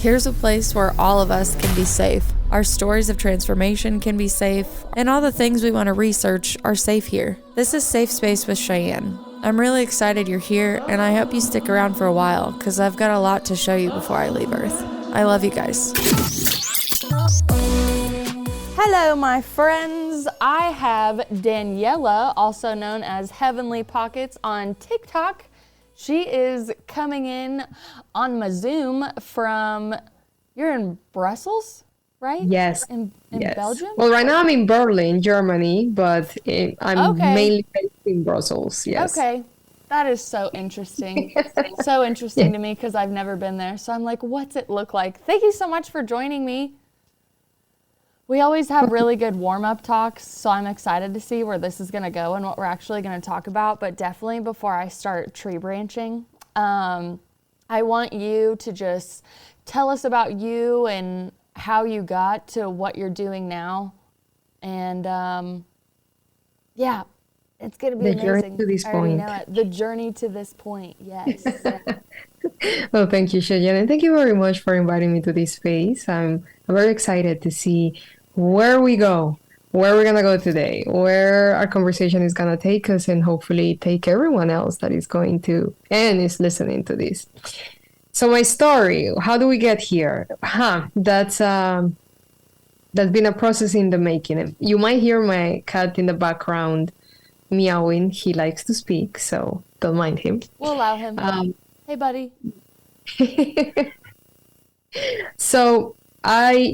Here's a place where all of us can be safe. Our stories of transformation can be safe, and all the things we want to research are safe here. This is Safe Space with Cheyenne. I'm really excited you're here, and I hope you stick around for a while, because I've got a lot to show you before I leave Earth. I love you guys. Hello, my friends. I have Daniela, also known as Heavenly Pockets, on TikTok. She is coming in on my Zoom from, you're in Brussels, right? Yes. In Yes. Belgium? Well, right now I'm in Berlin, Germany, but I'm Okay. mainly based in Brussels. Yes. Okay. That is so interesting. So interesting to me because I've never been there. So I'm like, what's it look like? Thank you so much for joining me. We always have really good warm-up talks, so I'm excited to see where this is going to go and what we're actually going to talk about. But definitely before I start tree branching, I want you to just tell us about you and how you got to what you're doing now. And yeah, it's going to be The amazing. journey to this I already point. know it. The journey to this point, yes. Well, thank you, Cheyenne, and thank you very much for inviting me to this space. I'm very excited to see where we go, where we're gonna go today, where our conversation is gonna take us, and hopefully take everyone else that is going to and is listening to this. So my story, how do we get here? That's been a process in the making. You might hear my cat in the background meowing. He likes to speak, so don't mind him. We'll allow him. Hey, buddy. So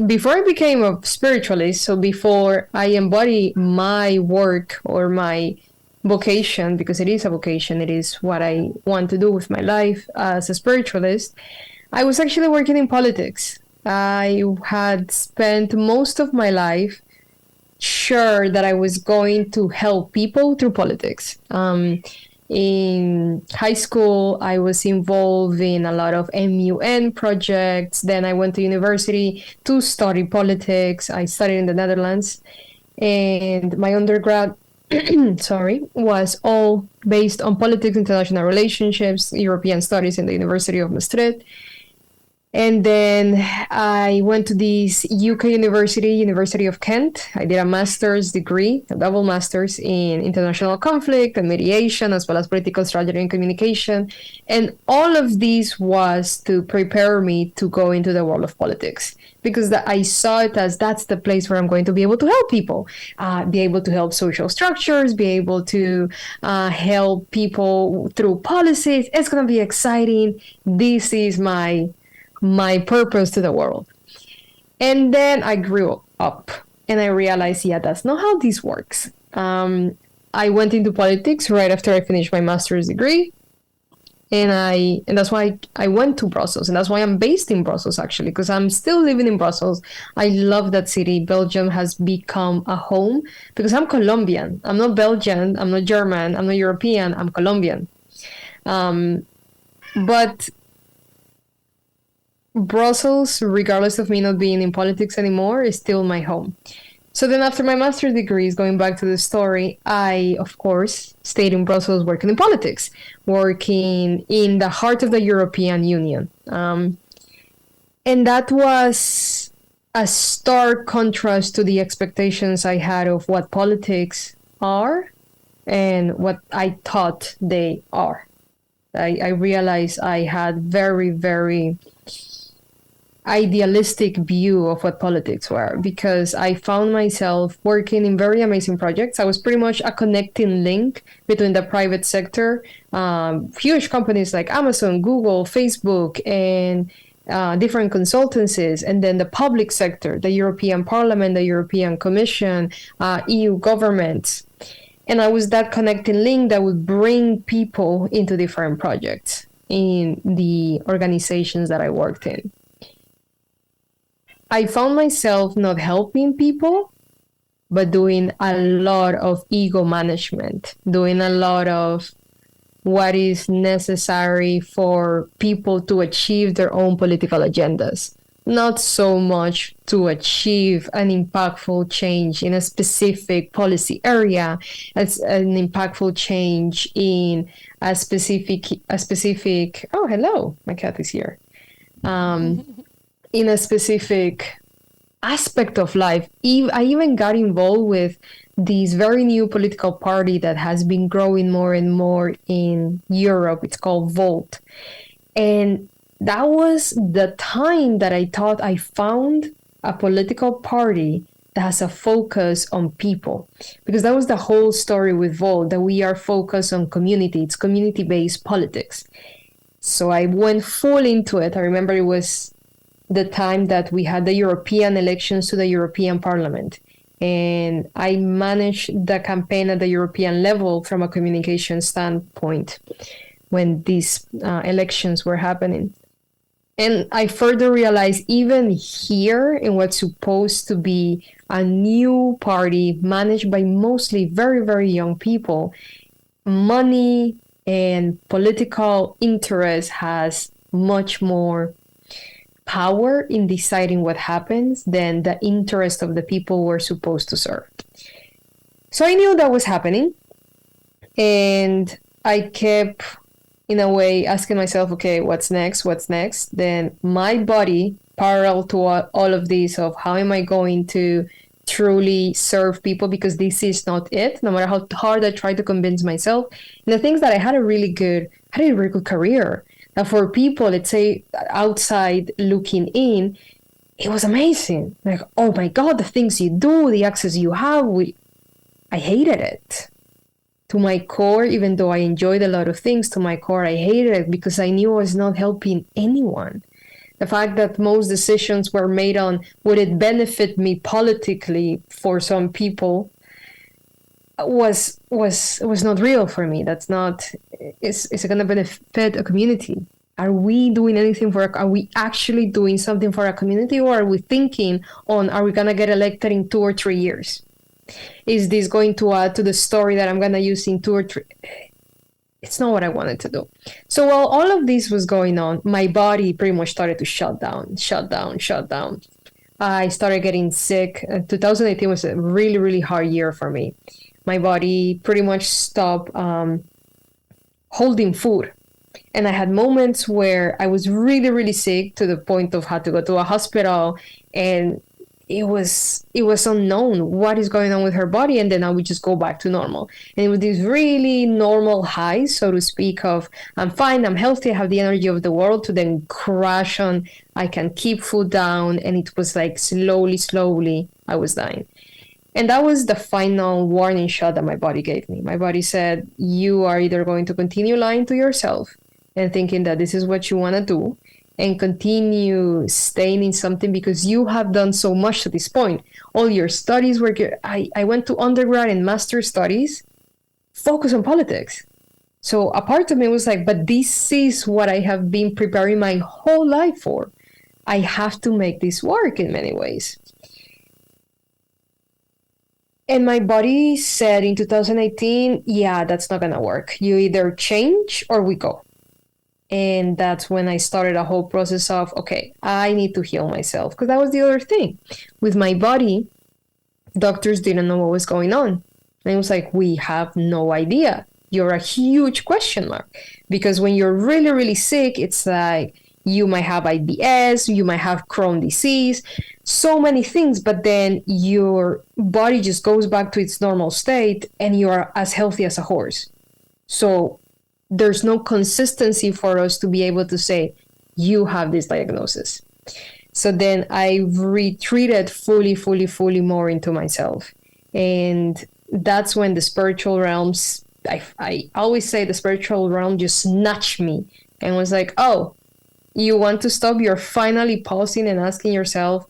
before I became a spiritualist, so before I embody my work or my vocation, because it is a vocation, it is what I want to do with my life as a spiritualist, I was actually working in politics. I had spent most of my life sure that I was going to help people through politics. In high school, I was involved in a lot of MUN projects. Then I went to university to study politics. I studied in the Netherlands, and my undergrad, was all based on politics, international relationships, European studies in the University of Maastricht. And then I went to this UK University of Kent. I did a master's degree, a double master's in international conflict and mediation, as well as political strategy and communication. And all of this was to prepare me to go into the world of politics, because I saw it as that's the place where I'm going to be able to help people, be able to help social structures, be able to help people through policies. It's going to be exciting. This is my purpose to the world. And then I grew up and I realized, that's not how this works. I went into politics right after I finished my master's degree. And that's why I went to Brussels. And that's why I'm based in Brussels, actually, because I'm still living in Brussels. I love that city. Belgium has become a home because I'm Colombian. I'm not Belgian. I'm not German. I'm not European. I'm Colombian. But Brussels, regardless of me not being in politics anymore, is still my home. So then after my master's degrees, going back to the story, I, of course, stayed in Brussels working in politics, working in the heart of the European Union. And that was a stark contrast to the expectations I had of what politics are and what I thought they are. I realized I had very, very idealistic view of what politics were, because I found myself working in very amazing projects. I was pretty much a connecting link between the private sector, huge companies like Amazon, Google, Facebook, and different consultancies, and then the public sector, the European Parliament, the European Commission, EU governments. And I was that connecting link that would bring people into different projects in the organizations that I worked in. I found myself not helping people, but doing a lot of ego management, doing a lot of what is necessary for people to achieve their own political agendas, not so much to achieve an impactful change in a specific policy area, as an impactful change in a specific, oh, hello, my cat is here. in a specific aspect of life. I even got involved with this very new political party that has been growing more and more in Europe. It's called Volt. And that was the time that I thought I found a political party that has a focus on people. Because that was the whole story with Volt, that we are focused on community. It's community-based politics. So I went full into it. I remember it was the time that we had the European elections to the European Parliament. And I managed the campaign at the European level from a communication standpoint when these elections were happening. And I further realized, even here in what's supposed to be a new party managed by mostly very, very young people, money and political interest has much more power in deciding what happens than the interest of the people we're supposed to serve. So I knew that was happening, and I kept, in a way, asking myself, okay, what's next? What's next? Then my body, parallel to all of this, of how am I going to truly serve people, because this is not it, no matter how hard I try to convince myself. And the things that I had a really good career. Now, for people, let's say outside looking in, it was amazing. Like, oh my God, the things you do, the access you have, I hated it. To my core, even though I enjoyed a lot of things, to my core, I hated it because I knew I was not helping anyone. The fact that most decisions were made on would it benefit me politically for some people was not real for me. That's not, is it going to benefit a community? Are we doing anything are we actually doing something for a community, or are we thinking on, are we going to get elected in 2 or 3 years? Is this going to add to the story that I'm going to use in 2 or 3? It's not what I wanted to do. So while all of this was going on, my body pretty much started to shut down. I started getting sick. 2018 was a really, really hard year for me. My body pretty much stopped holding food. And I had moments where I was really, really sick to the point of had to go to a hospital, and it was unknown what is going on with her body. And then I would just go back to normal. And it was this really normal high, so to speak, of I'm fine, I'm healthy, I have the energy of the world, to then crash on, I can keep food down. And it was like slowly, I was dying. And that was the final warning shot that my body gave me. My body said, you are either going to continue lying to yourself and thinking that this is what you want to do, and continue staying in something because you have done so much to this point. All your studies were good. I went to undergrad and master's studies, focus on politics. So a part of me was like, but this is what I have been preparing my whole life for. I have to make this work in many ways. And my body said in 2018, yeah, that's not going to work. You either change or we go. And that's when I started a whole process of, okay, I need to heal myself. Because that was the other thing. With my body, doctors didn't know what was going on. And it was like, we have no idea. You're a huge question mark. Because when you're really, really sick, it's like you might have IBS, you might have Crohn's disease, so many things. But then your body just goes back to its normal state and you're as healthy as a horse. So there's no consistency for us to be able to say, you have this diagnosis. So then I retreated fully more into myself. And that's when the spiritual realms, I always say the spiritual realm just snatched me and was like, oh, you want to stop? You're finally pausing and asking yourself,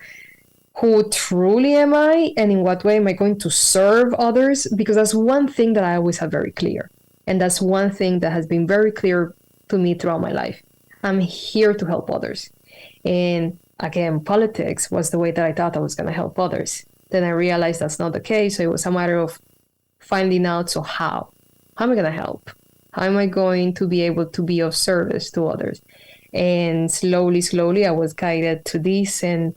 who truly am I? And in what way am I going to serve others? Because that's one thing that I always have very clear. And that's one thing that has been very clear to me throughout my life. I'm here to help others. And again, politics was the way that I thought I was going to help others. Then I realized that's not the case. So it was a matter of finding out, so how? How am I going to help? How am I going to be able to be of service to others? And slowly, I was guided to this. And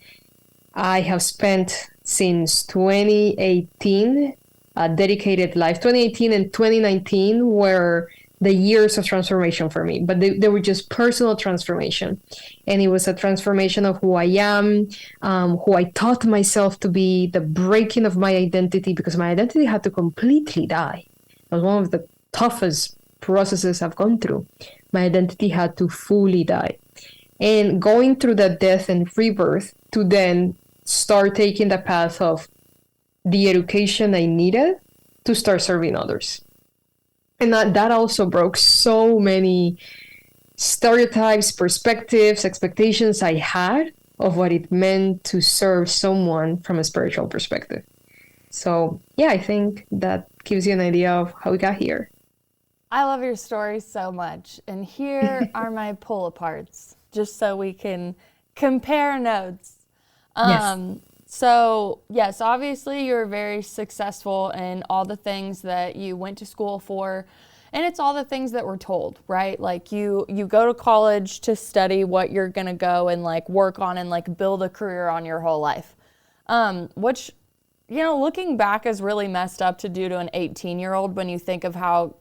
I have spent since 2018 a dedicated life. 2018 and 2019 were the years of transformation for me, but they were just personal transformation. And it was a transformation of who I am, who I taught myself to be, the breaking of my identity, because my identity had to completely die. It was one of the toughest processes I've gone through. My identity had to fully die. And going through that death and rebirth to then start taking the path of the education I needed to start serving others. And that also broke so many stereotypes, perspectives, expectations I had of what it meant to serve someone from a spiritual perspective. So yeah, I think that gives you an idea of how we got here. I love your story so much. And here are my pull aparts, just so we can compare notes. Yes. So yes, obviously you're very successful in all the things that you went to school for, and it's all the things that we're told, right? Like you go to college to study what you're gonna go and like work on and like build a career on your whole life. Which, looking back is really messed up to do to an 18-year-old when you think of how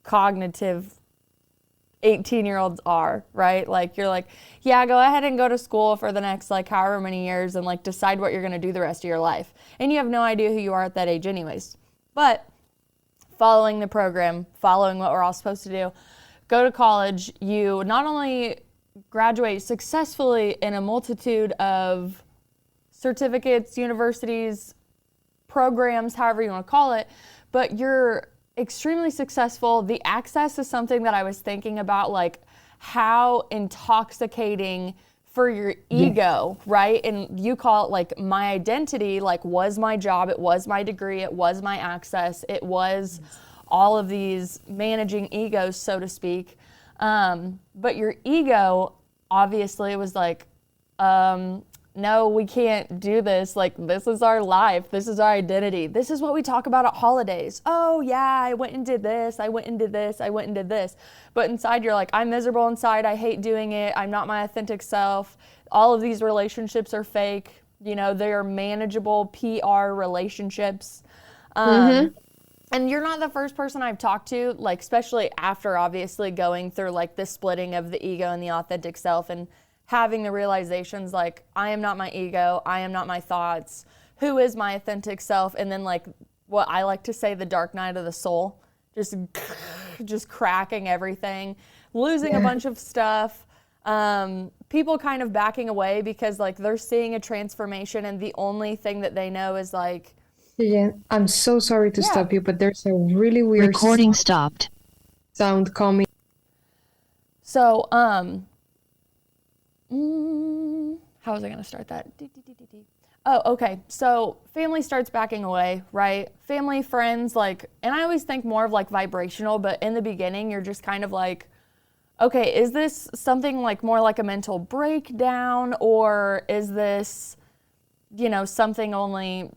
cognitive 18-year-olds are, right? Like you're like, yeah, go ahead and go to school for the next like however many years and like decide what you're going to do the rest of your life. And you have no idea who you are at that age anyways. But following the program, following what we're all supposed to do, go to college, you not only graduate successfully in a multitude of certificates, universities, programs, however you want to call it, but you're extremely successful. The access is something that I was thinking about, like how intoxicating for your ego, right? And you call it like my identity, like was my job, it was my degree, it was my access, it was all of these managing egos, so to speak. But your ego obviously was like, no, we can't do this. Like, this is our life. This is our identity. This is what we talk about at holidays. Oh, yeah, I went and did this. I went and did this. I went and did this. But inside, you're like, I'm miserable inside. I hate doing it. I'm not my authentic self. All of these relationships are fake. They are manageable PR relationships. And you're not the first person I've talked to, like, especially after obviously going through like this splitting of the ego and the authentic self and having the realizations like, I am not my ego, I am not my thoughts, who is my authentic self? And then like what I like to say, the dark night of the soul, just cracking everything, losing a bunch of stuff, people kind of backing away because like they're seeing a transformation and the only thing that they know is like, Yeah, I'm so sorry to stop you, but there's a really weird Recording stopped. sound coming. So, how was I going to start that? Oh, okay. So family starts backing away, right? Family, friends, like, and I always think more of like vibrational, but in the beginning, you're just kind of like, okay, is this something like more like a mental breakdown, or is this, something only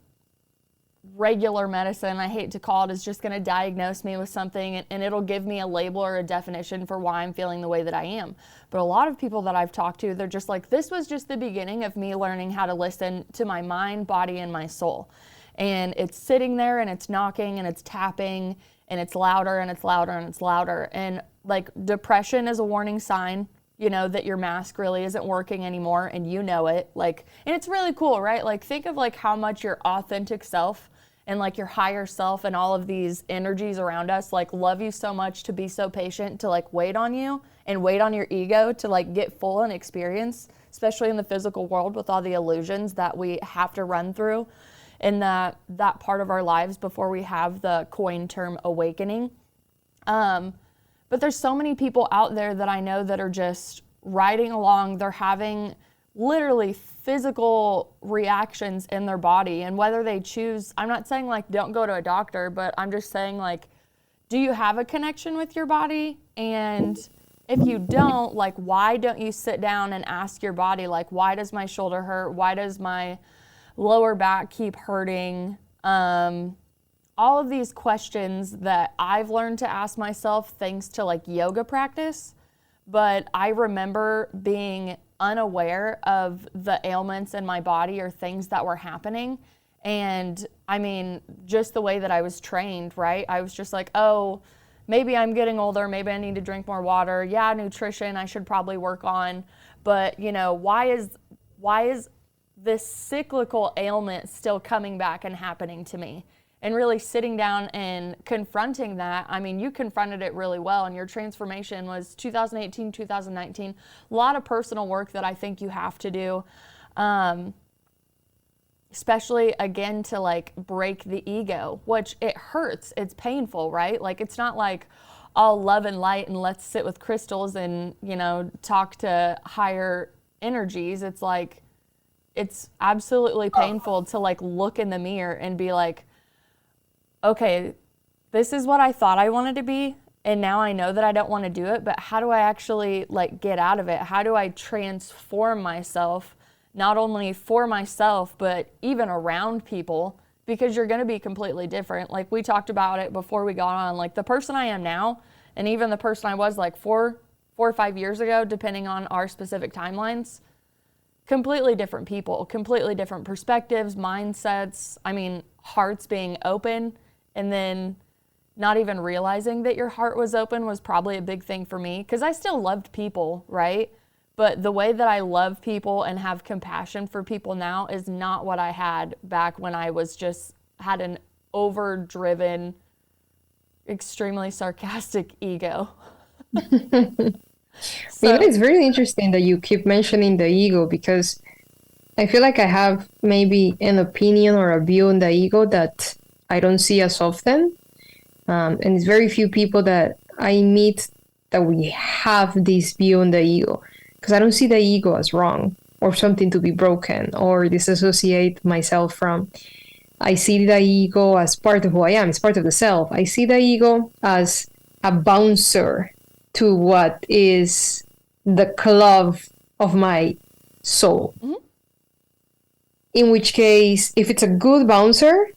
regular medicine, I hate to call it, is just going to diagnose me with something and it'll give me a label or a definition for why I'm feeling the way that I am. But a lot of people that I've talked to, they're just like, this was just the beginning of me learning how to listen to my mind, body, and my soul. And it's sitting there and it's knocking and it's tapping and it's louder and it's louder and it's louder. And like depression is a warning sign, that your mask really isn't working anymore and it. Like, and it's really cool, right? Like think of like how much your authentic self and like your higher self and all of these energies around us like love you so much to be so patient to like wait on you and wait on your ego to like get full and experience, especially in the physical world with all the illusions that we have to run through in that part of our lives before we have the coined term awakening. But there's so many people out there that I know that are just riding along. They're having literally physical reactions in their body, and whether they choose, I'm not saying like don't go to a doctor, but I'm just saying like, do you have a connection with your body? And if you don't, like, why don't you sit down and ask your body, like, why does my shoulder hurt? Why does my lower back keep hurting? All of these questions that I've learned to ask myself thanks to like yoga practice, but I remember being unaware of the ailments in my body or things that were happening. And I mean, just the way that I was trained, right? I was just like, oh, maybe I'm getting older, maybe I need to drink more water. Yeah, nutrition I should probably work on. But, you know, why is this cyclical ailment still coming back and happening to me? And really sitting down and confronting that. I mean, you confronted it really well, and your transformation was 2018, 2019. A lot of personal work that I think you have to do, especially, again, to like break the ego, which it hurts. It's painful, right? Like, it's not like all love and light and let's sit with crystals and, you know, talk to higher energies. It's like, it's absolutely painful to like look in the mirror and be like, okay, this is what I thought I wanted to be, and now I know that I don't want to do it, but how do I actually like get out of it? How do I transform myself, not only for myself, but even around people? Because you're going to be completely different. Like we talked about it before we got on, like the person I am now, and even the person I was like four or 5 years ago, depending on our specific timelines, completely different people, completely different perspectives, mindsets. I mean, hearts being open. And then not even realizing that your heart was open was probably a big thing for me, because I still loved people, right? But the way that I love people and have compassion for people now is not what I had back when I was just had an overdriven, extremely sarcastic ego. So, it's very interesting that you keep mentioning the ego, because I feel like I have maybe an opinion or a view on the ego that I don't see as often. And it's very few people that I meet that we have this view on the ego, because I don't see the ego as wrong or something to be broken or disassociate myself from. I see the ego as part of who I am. It's part of the self. I see the ego as a bouncer to what is the club of my soul. Mm-hmm. In which case, if it's a good bouncer,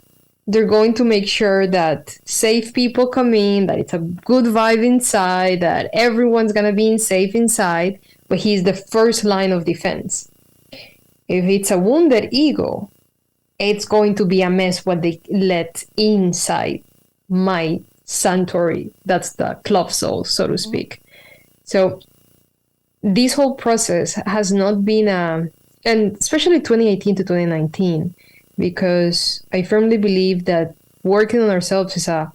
they're going to make sure that safe people come in, that it's a good vibe inside, that everyone's going to be safe inside, but he's the first line of defense. If it's a wounded ego, it's going to be a mess what they let inside my sanctuary. That's the club soul, so to speak. So this whole process has not been and especially 2018 to 2019, because I firmly believe that working on ourselves is a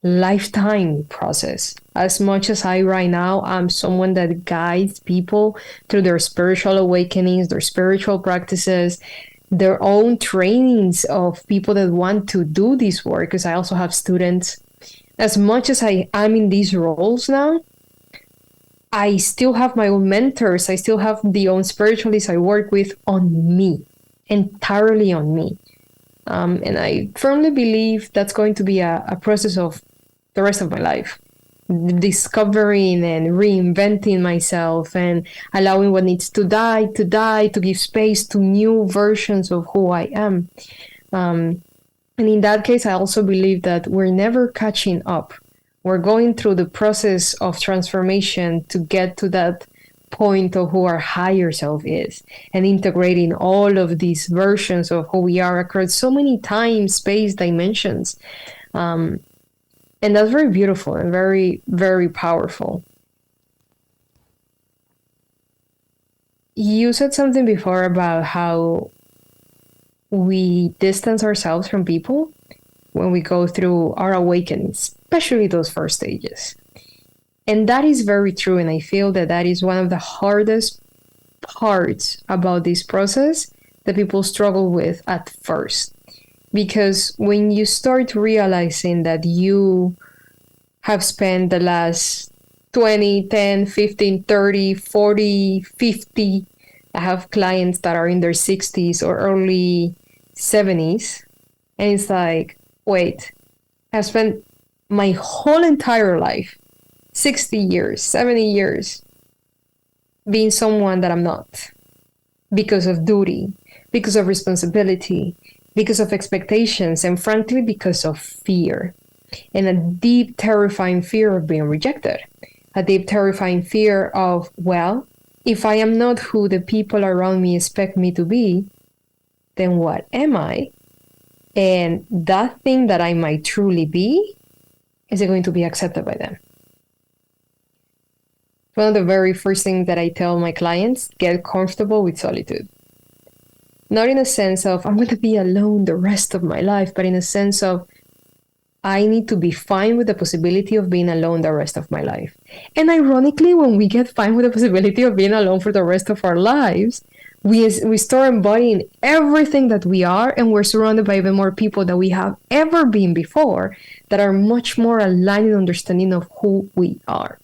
lifetime process. As much as I right now, I'm someone that guides people through their spiritual awakenings, their spiritual practices, their own trainings of people that want to do this work, because I also have students. As much as I am in these roles now, I still have my own mentors. I still have the own spiritualists I work with on me, entirely on me. And I firmly believe that's going to be a process of the rest of my life. Discovering and reinventing myself and allowing what needs to die, to give space to new versions of who I am. And in that case, I also believe that we're never catching up. We're going through the process of transformation to get to that point of who our higher self is, and integrating all of these versions of who we are across so many time, space, dimensions. And that's very beautiful and very, very powerful. You said something before about how we distance ourselves from people when we go through our awakenings, especially those first stages. And that is very true. And I feel that that is one of the hardest parts about this process that people struggle with at first. Because when you start realizing that you have spent the last 20, 10, 15, 30, 40, 50, I have clients that are in their 60s or early 70s. And it's like, wait, I've spent my whole entire life, 60 years, 70 years, being someone that I'm not, because of duty, because of responsibility, because of expectations, and frankly, because of fear. And a deep, terrifying fear of being rejected. A deep, terrifying fear of, well, if I am not who the people around me expect me to be, then what am I? And that thing that I might truly be is it going to be accepted by them? One of the very first things that I tell my clients, get comfortable with solitude. Not in a sense of, I'm going to be alone the rest of my life, but in a sense of, I need to be fine with the possibility of being alone the rest of my life. And ironically, when we get fine with the possibility of being alone for the rest of our lives, we start embodying everything that we are, and we're surrounded by even more people that we have ever been before that are much more aligned in understanding of who we are.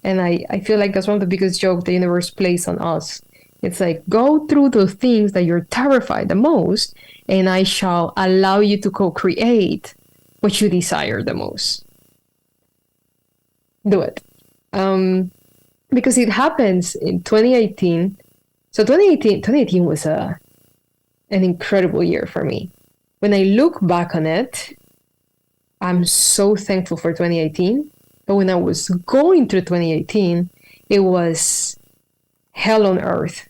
And I feel like that's one of the biggest jokes the universe plays on us. It's like, go through the things that you're terrified the most, and I shall allow you to co-create what you desire the most. Do it. Because it happens in 2018. So 2018 was an incredible year for me. When I look back on it, I'm so thankful for 2018. But when I was going through 2018, it was hell on earth.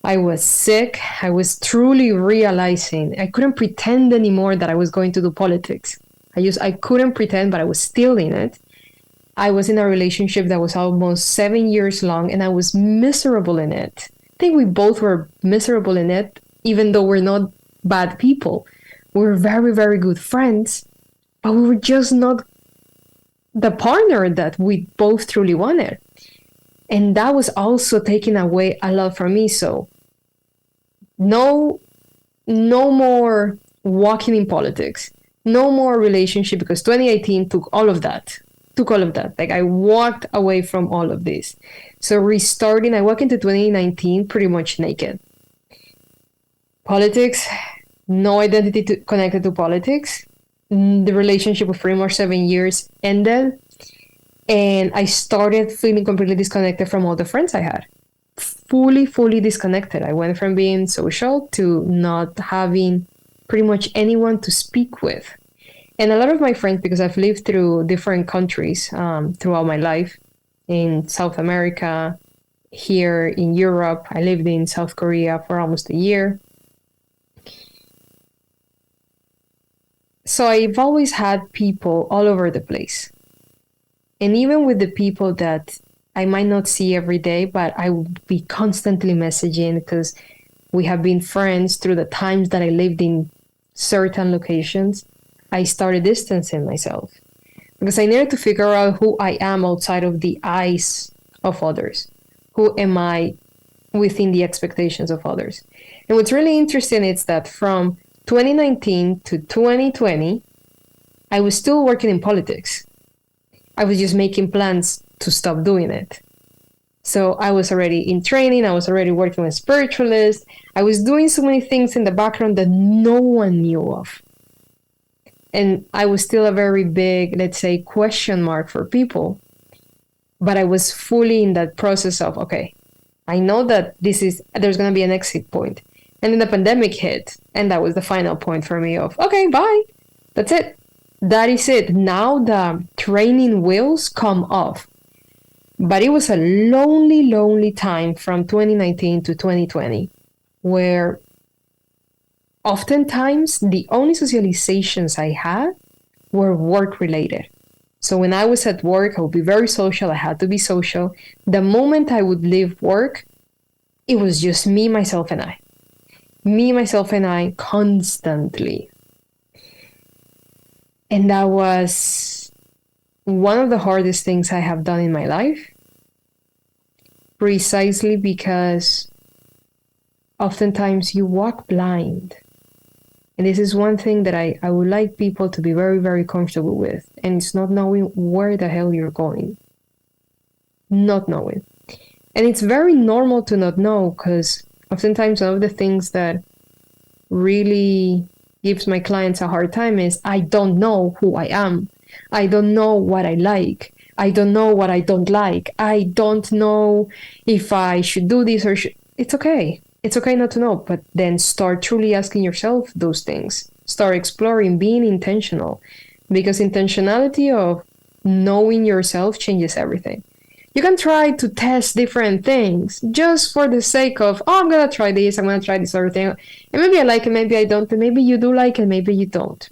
I was sick. I was truly realizing I couldn't pretend anymore that I was going to do politics. I couldn't pretend, but I was still in it. I was in a relationship that was almost 7 years long, and I was miserable in it. I think we both were miserable in it, even though we're not bad people. We were very, very good friends, but we were just not the partner that we both truly wanted. And that was also taking away a lot from me. So no more walking in politics, no more relationship, because 2018 took all of that. Like, I walked away from all of this. So restarting, I walked into 2019 pretty much naked. Politics, no identity connected to politics. The relationship of pretty much 7 years ended, and I started feeling completely disconnected from all the friends I had. Fully disconnected. I went from being social to not having pretty much anyone to speak with. And a lot of my friends, because I've lived through different countries throughout my life, in South America, here in Europe, I lived in South Korea for almost a year. So I've always had people all over the place. And even with the people that I might not see every day, but I would be constantly messaging because we have been friends through the times that I lived in certain locations, I started distancing myself because I needed to figure out who I am outside of the eyes of others. Who am I within the expectations of others? And what's really interesting is that from 2019 to 2020, I was still working in politics. I was just making plans to stop doing it. So I was already in training. I was already working with Spiritualist. I was doing so many things in the background that no one knew of. And I was still a very big, let's say, question mark for people. But I was fully in that process of, okay, I know that there's going to be an exit point. And then the pandemic hit. And that was the final point for me of, okay, bye. That's it. That is it. Now the training wheels come off. But it was a lonely time from 2019 to 2020, where oftentimes the only socializations I had were work related. So when I was at work, I would be very social. I had to be social. The moment I would leave work, it was just me, myself, and I. Me, myself, and I constantly. And that was one of the hardest things I have done in my life, precisely because oftentimes you walk blind. And this is one thing that I would like people to be very, very comfortable with. And it's not knowing where the hell you're going. Not knowing. And it's very normal to not know, because oftentimes one of the things that really gives my clients a hard time is I don't know who I am. I don't know what I like. I don't know what I don't like. I don't know if I should do this or should. It's okay. It's okay not to know, but then start truly asking yourself those things. Start exploring, being intentional, because intentionality of knowing yourself changes everything. You can try to test different things just for the sake of, oh, I'm going to try this, I'm going to try this other thing. And maybe I like it, maybe I don't, and maybe you do like it, maybe you don't.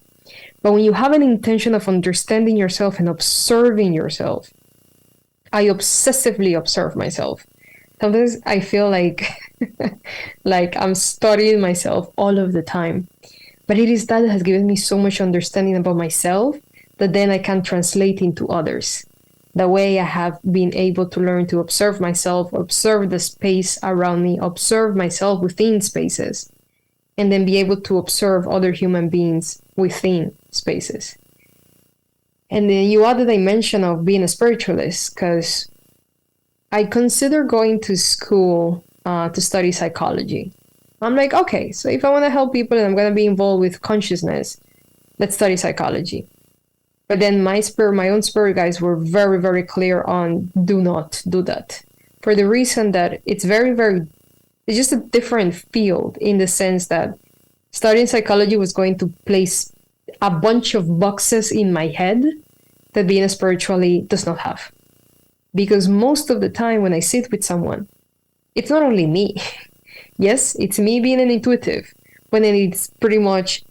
But when you have an intention of understanding yourself and observing yourself, I obsessively observe myself. Sometimes I feel like like I'm studying myself all of the time. But it is that has given me so much understanding about myself that then I can translate into others. The way I have been able to learn to observe myself, observe the space around me, observe myself within spaces, and then be able to observe other human beings within spaces. And then you add the dimension of being a spiritualist, because I consider going to school to study psychology. I'm like, okay, so if I want to help people and I'm going to be involved with consciousness, let's study psychology. But then my own spirit guides were very, very clear on do not do that. For the reason that it's it's just a different field in the sense that studying psychology was going to place a bunch of boxes in my head that being a spiritually does not have. Because most of the time when I sit with someone, it's not only me. Yes, it's me being an intuitive, but then it's pretty much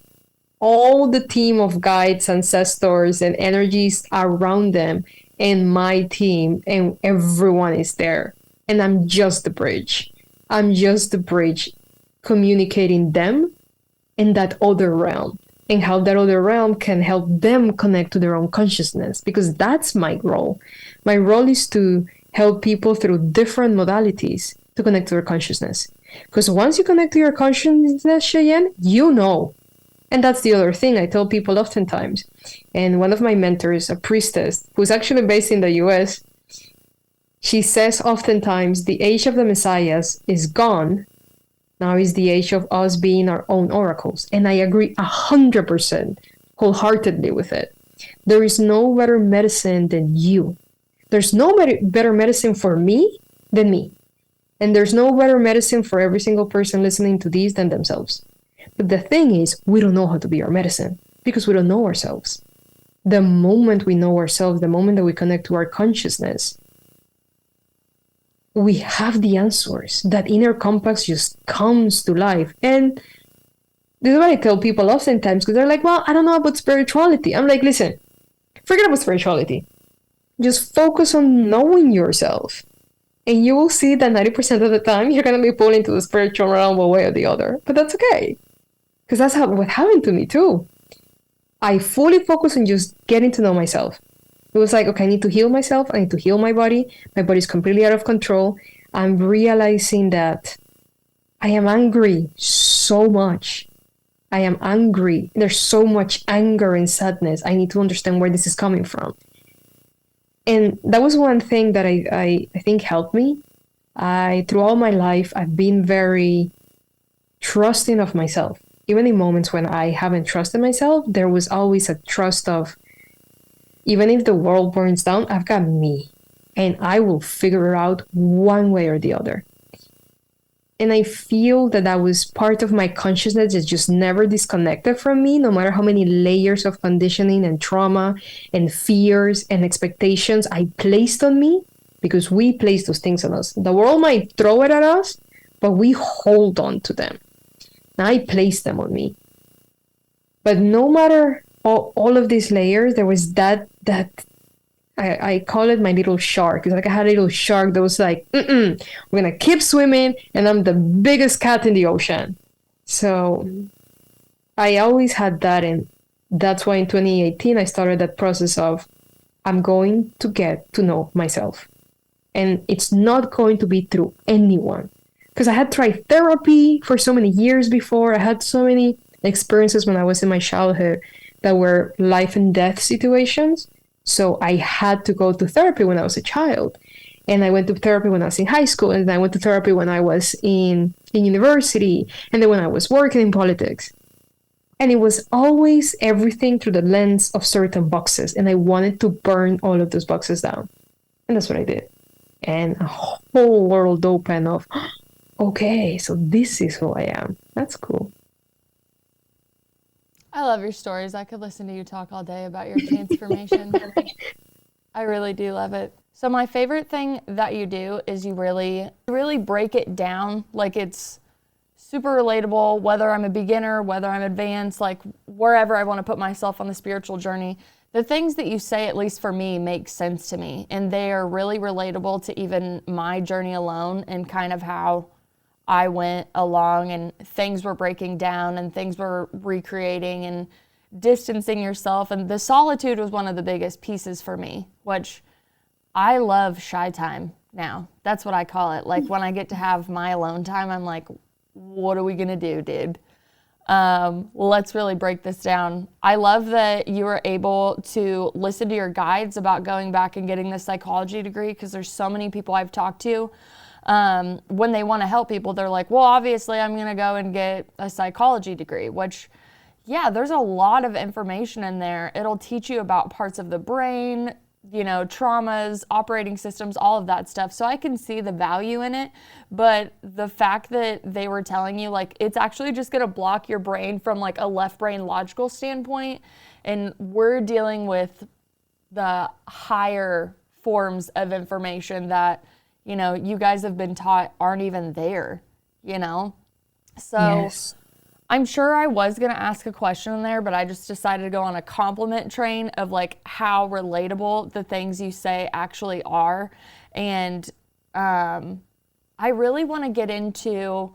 all the team of guides, ancestors, and energies around them, and my team, and everyone is there. And I'm just the bridge. I'm just the bridge communicating them in that other realm, and how that other realm can help them connect to their own consciousness, because that's my role. My role is to help people through different modalities to connect to their consciousness. Because once you connect to your consciousness, Cheyenne, you know. And that's the other thing I tell people oftentimes. And one of my mentors, a priestess, who's actually based in the US, she says oftentimes the age of the messiahs is gone. Now is the age of us being our own oracles. And I agree 100% wholeheartedly with it. There is no better medicine than you. There's no better medicine for me than me. And there's no better medicine for every single person listening to these than themselves. But the thing is, we don't know how to be our medicine because we don't know ourselves. The moment we know ourselves, the moment that we connect to our consciousness, we have the answers. That inner compass just comes to life. And this is what I tell people oftentimes, because they're like, well, I don't know about spirituality. I'm like, listen, forget about spirituality. Just focus on knowing yourself. And you will see that 90% of the time, you're going to be pulled into the spiritual realm one way or the other. But that's okay. Because that's what happened to me too. I fully focused on just getting to know myself. It was like, okay, I need to heal myself. I need to heal my body. My body's completely out of control. I'm realizing that I am angry so much. I am angry. There's so much anger and sadness. I need to understand where this is coming from. And that was one thing that I think helped me. Throughout my life, I've been very trusting of myself. Even in moments when I haven't trusted myself, there was always a trust of, even if the world burns down, I've got me. And I will figure it out one way or the other. And I feel that that was part of my consciousness that just never disconnected from me, no matter how many layers of conditioning and trauma and fears and expectations I placed on me, because we place those things on us. The world might throw it at us, but we hold on to them. And I placed them on me. But no matter all of these layers, there was that I call it my little shark. It's like I had a little shark that was like, we're going to keep swimming, and I'm the biggest cat in the ocean. So I always had that, and that's why in 2018 I started that process of, I'm going to get to know myself. And it's not going to be through anyone. Because I had tried therapy for so many years before. I had so many experiences when I was in my childhood that were life and death situations. So I had to go to therapy when I was a child. And I went to therapy when I was in high school. And then I went to therapy when I was in university. And then when I was working in politics. And it was always everything through the lens of certain boxes. And I wanted to burn all of those boxes down. And that's what I did. And a whole world opened of, okay, so this is who I am. That's cool. I love your stories. I could listen to you talk all day about your transformation. I really do love it. So my favorite thing that you do is you really break it down like it's super relatable, whether I'm a beginner, whether I'm advanced, like wherever I want to put myself on the spiritual journey. The things that you say, at least for me, make sense to me. And they are really relatable to even my journey alone and kind of how I went along and things were breaking down and things were recreating and distancing yourself. And the solitude was one of the biggest pieces for me, which I love shy time now. That's what I call it. Like when I get to have my alone time, I'm like, what are we going to do, dude? Let's really break this down. I love that you were able to listen to your guides about going back and getting this psychology degree, because there's so many people I've talked to. When they want to help people, they're like, well, obviously I'm going to go and get a psychology degree, which, yeah, there's a lot of information in there. It'll teach you about parts of the brain, you know, traumas, operating systems, all of that stuff. So I can see the value in it. But the fact that they were telling you, like, it's actually just going to block your brain from like a left brain logical standpoint. And we're dealing with the higher forms of information that, you know, you guys have been taught aren't even there, you know? So Yes. I'm sure I was going to ask a question in there, but I just decided to go on a compliment train of like how relatable the things you say actually are. And I really want to get into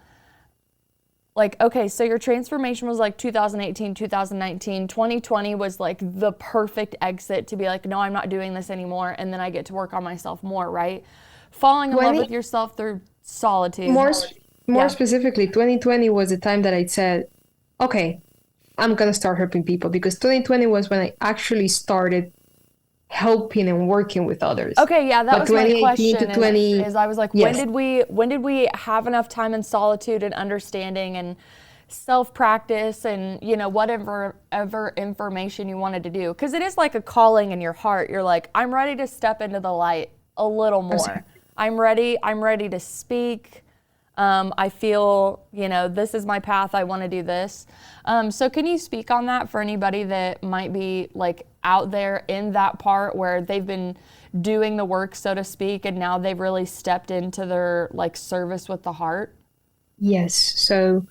like, okay, so your transformation was like 2018, 2019, 2020 was like the perfect exit to be like, no, I'm not doing this anymore. And then I get to work on myself more, right? Falling in love with yourself through solitude. More specifically, 2020 was the time that I said, okay, I'm going to start helping people, because 2020 was when I actually started helping and working with others. Okay, yeah, that was my 2018 question. to 20, is I was like, yes. when did we have enough time in solitude and understanding and self-practice and, you know, whatever information you wanted to do? Because it is like a calling in your heart. You're like, I'm ready to step into the light a little more. I'm ready to speak. I feel, you know, this is my path. I want to do this. So can you speak on that for anybody that might be like out there in that part where they've been doing the work, so to speak, and now they've really stepped into their like service with the heart? Yes. So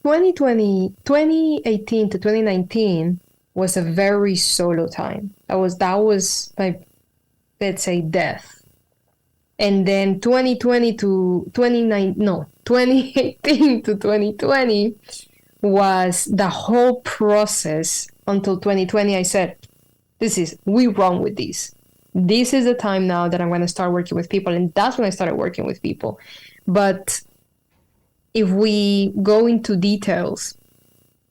2018 to 2019 was a very solo time. That was my, let's say, death. And then 2018 to 2020 was the whole process until 2020. I said, we run with this. This is the time now that I'm going to start working with people. And that's when I started working with people. But if we go into details,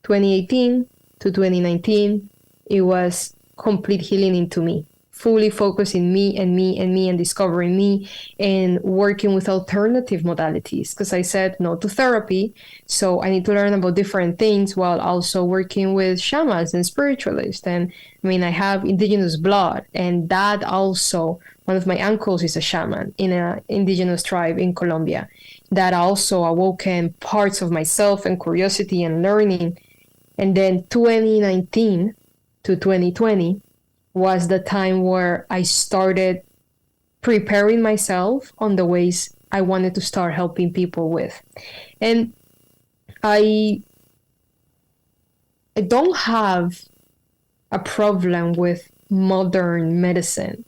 2018 to 2019, it was complete healing into me. Fully focusing me and discovering me and working with alternative modalities, because I said no to therapy. So I need to learn about different things while also working with shamans and spiritualists. And I mean, I have indigenous blood, and that also, one of my uncles is a shaman in an indigenous tribe in Colombia. That also awoken parts of myself and curiosity and learning. And then 2019 to 2020 was the time where I started preparing myself on the ways I wanted to start helping people with. And I don't have a problem with modern medicine,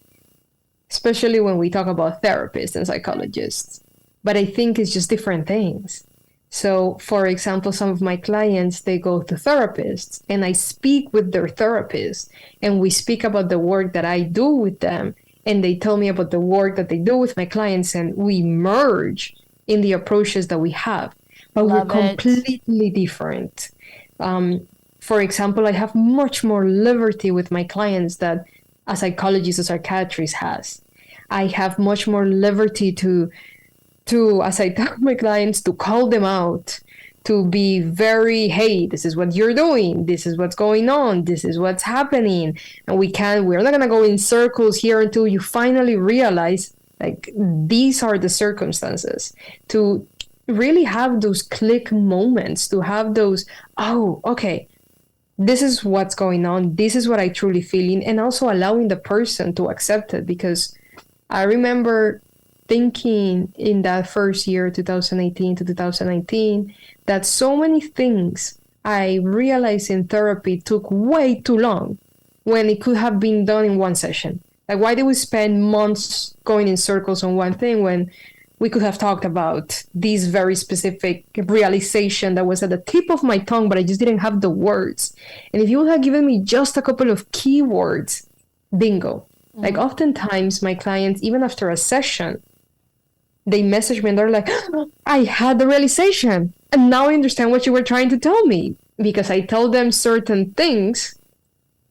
especially when we talk about therapists and psychologists. But I think it's just different things. So, for example, some of my clients, they go to therapists, and I speak with their therapist, and we speak about the work that I do with them, and they tell me about the work that they do with my clients, and we merge in the approaches that we have. But we're completely different. For example, I have much more liberty with my clients than a psychologist or psychiatrist has. I have much more liberty to, as I tell my clients, to call them out, to be very, hey, this is what you're doing, this is what's going on, this is what's happening. And we're not gonna go in circles here until you finally realize, like, these are the circumstances. To really have those click moments, to have those, oh, okay, this is what's going on, this is what I truly feeling, and also allowing the person to accept it. Because I remember thinking in that first year, 2018 to 2019, that so many things I realized in therapy took way too long when it could have been done in one session. Like, why did we spend months going in circles on one thing when we could have talked about this very specific realization that was at the tip of my tongue, but I just didn't have the words. And if you would have given me just a couple of keywords, bingo. Like, oftentimes my clients, even after a session, they message me and they're like, I had the realization and now I understand what you were trying to tell me, because I tell them certain things,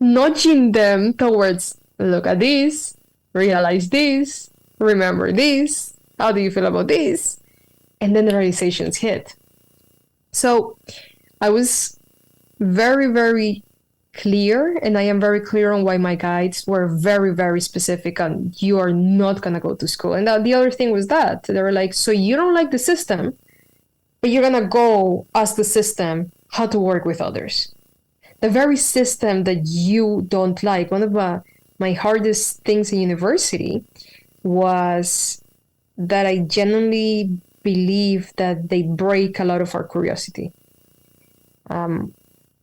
nudging them towards, look at this, realize this, remember this, how do you feel about this? And then the realizations hit. So I was very, very clear, and I am very clear on why my guides were very, very specific on, you are not going to go to school. And the other thing was that they were like, so you don't like the system, but you're going to go ask the system how to work with others. The very system that you don't like. One of my hardest things in university was that I genuinely believe that they break a lot of our curiosity.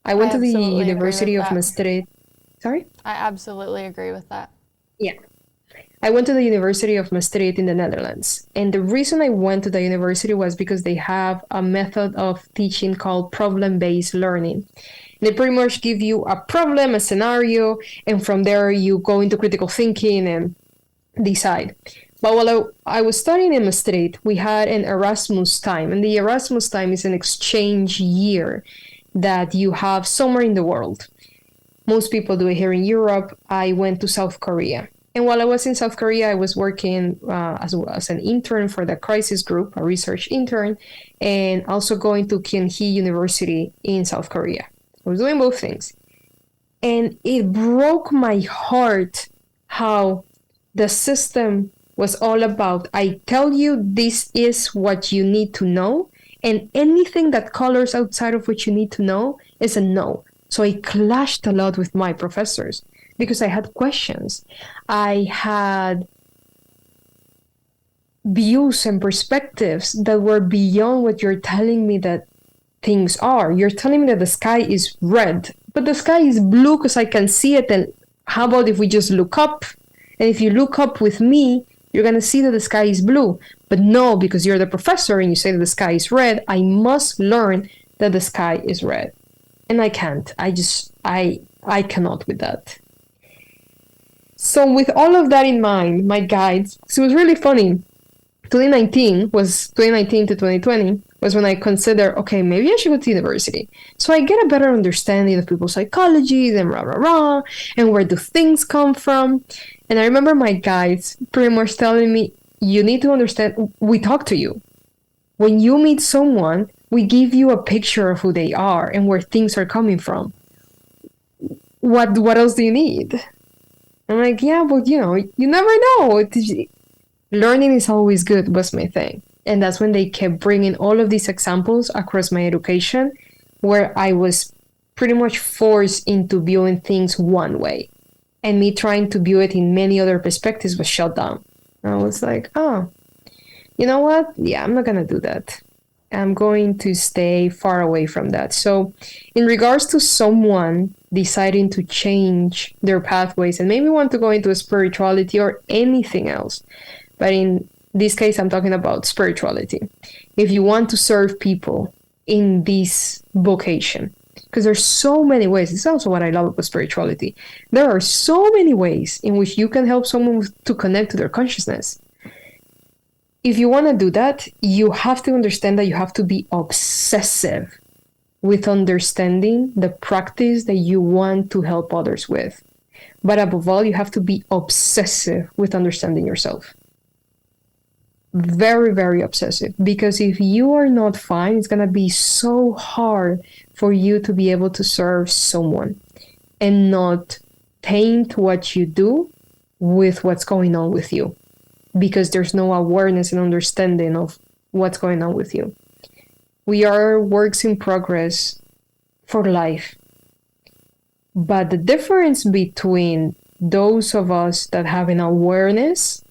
I went to the University of Maastricht. Sorry? I absolutely agree with that. Yeah. I went to the University of Maastricht in the Netherlands. And the reason I went to the university was because they have a method of teaching called problem-based learning. They pretty much give you a problem, a scenario, and from there you go into critical thinking and decide. But while I was studying in Maastricht, we had an Erasmus time. And the Erasmus time is an exchange year that you have somewhere in the world. Most people do it here in Europe. I went to South Korea. And while I was in South Korea, I was working as an intern for the crisis group, a research intern, and also going to Kyunhee University in South Korea. I was doing both things. And it broke my heart how the system was all about, I tell you, this is what you need to know, and anything that colors outside of what you need to know is a no. So I clashed a lot with my professors because I had questions. I had views and perspectives that were beyond what you're telling me that things are. You're telling me that the sky is red, but the sky is blue because I can see it. And how about if we just look up? And if you look up with me, you're going to see that the sky is blue. But no, because you're the professor and you say that the sky is red, I must learn that the sky is red. And I can't. I cannot with that. So with all of that in mind, my guides, so it was really funny. 2019 to 2020 was when I considered, okay, maybe I should go to university. So I get a better understanding of people's psychology and rah, rah, rah, and where do things come from. And I remember my guides pretty much telling me, you need to understand, we talk to you. When you meet someone, we give you a picture of who they are and where things are coming from. What else do you need? I'm like, yeah, but you never know. Learning is always good was my thing. And that's when they kept bringing all of these examples across my education, where I was pretty much forced into viewing things one way. And me trying to view it in many other perspectives was shut down. I was like, oh, you know what? Yeah, I'm not going to do that. I'm going to stay far away from that. So in regards to someone deciding to change their pathways and maybe want to go into spirituality or anything else, but in this case, I'm talking about spirituality. If you want to serve people in this vocation, because there's so many ways. It's also what I love about spirituality. There are so many ways in which you can help someone to connect to their consciousness. If you want to do that, you have to understand that you have to be obsessive with understanding the practice that you want to help others with. But above all, you have to be obsessive with understanding yourself. Very, very obsessive. Because if you are not fine, it's going to be so hard for you to be able to serve someone and not taint what you do with what's going on with you. Because there's no awareness and understanding of what's going on with you. We are works in progress for life. But the difference between those of us that have an awareness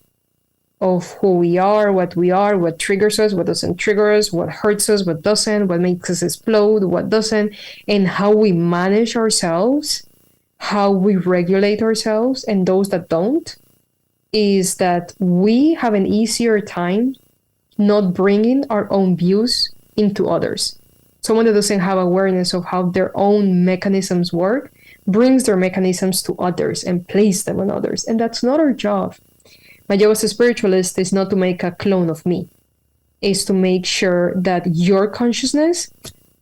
of who we are, what triggers us, what doesn't trigger us, what hurts us, what doesn't, what makes us explode, what doesn't, and how we manage ourselves, how we regulate ourselves, and those that don't, is that we have an easier time not bringing our own views into others. Someone that doesn't have awareness of how their own mechanisms work brings their mechanisms to others and places them on others. And that's not our job. My job as a spiritualist is not to make a clone of me. It's to make sure that your consciousness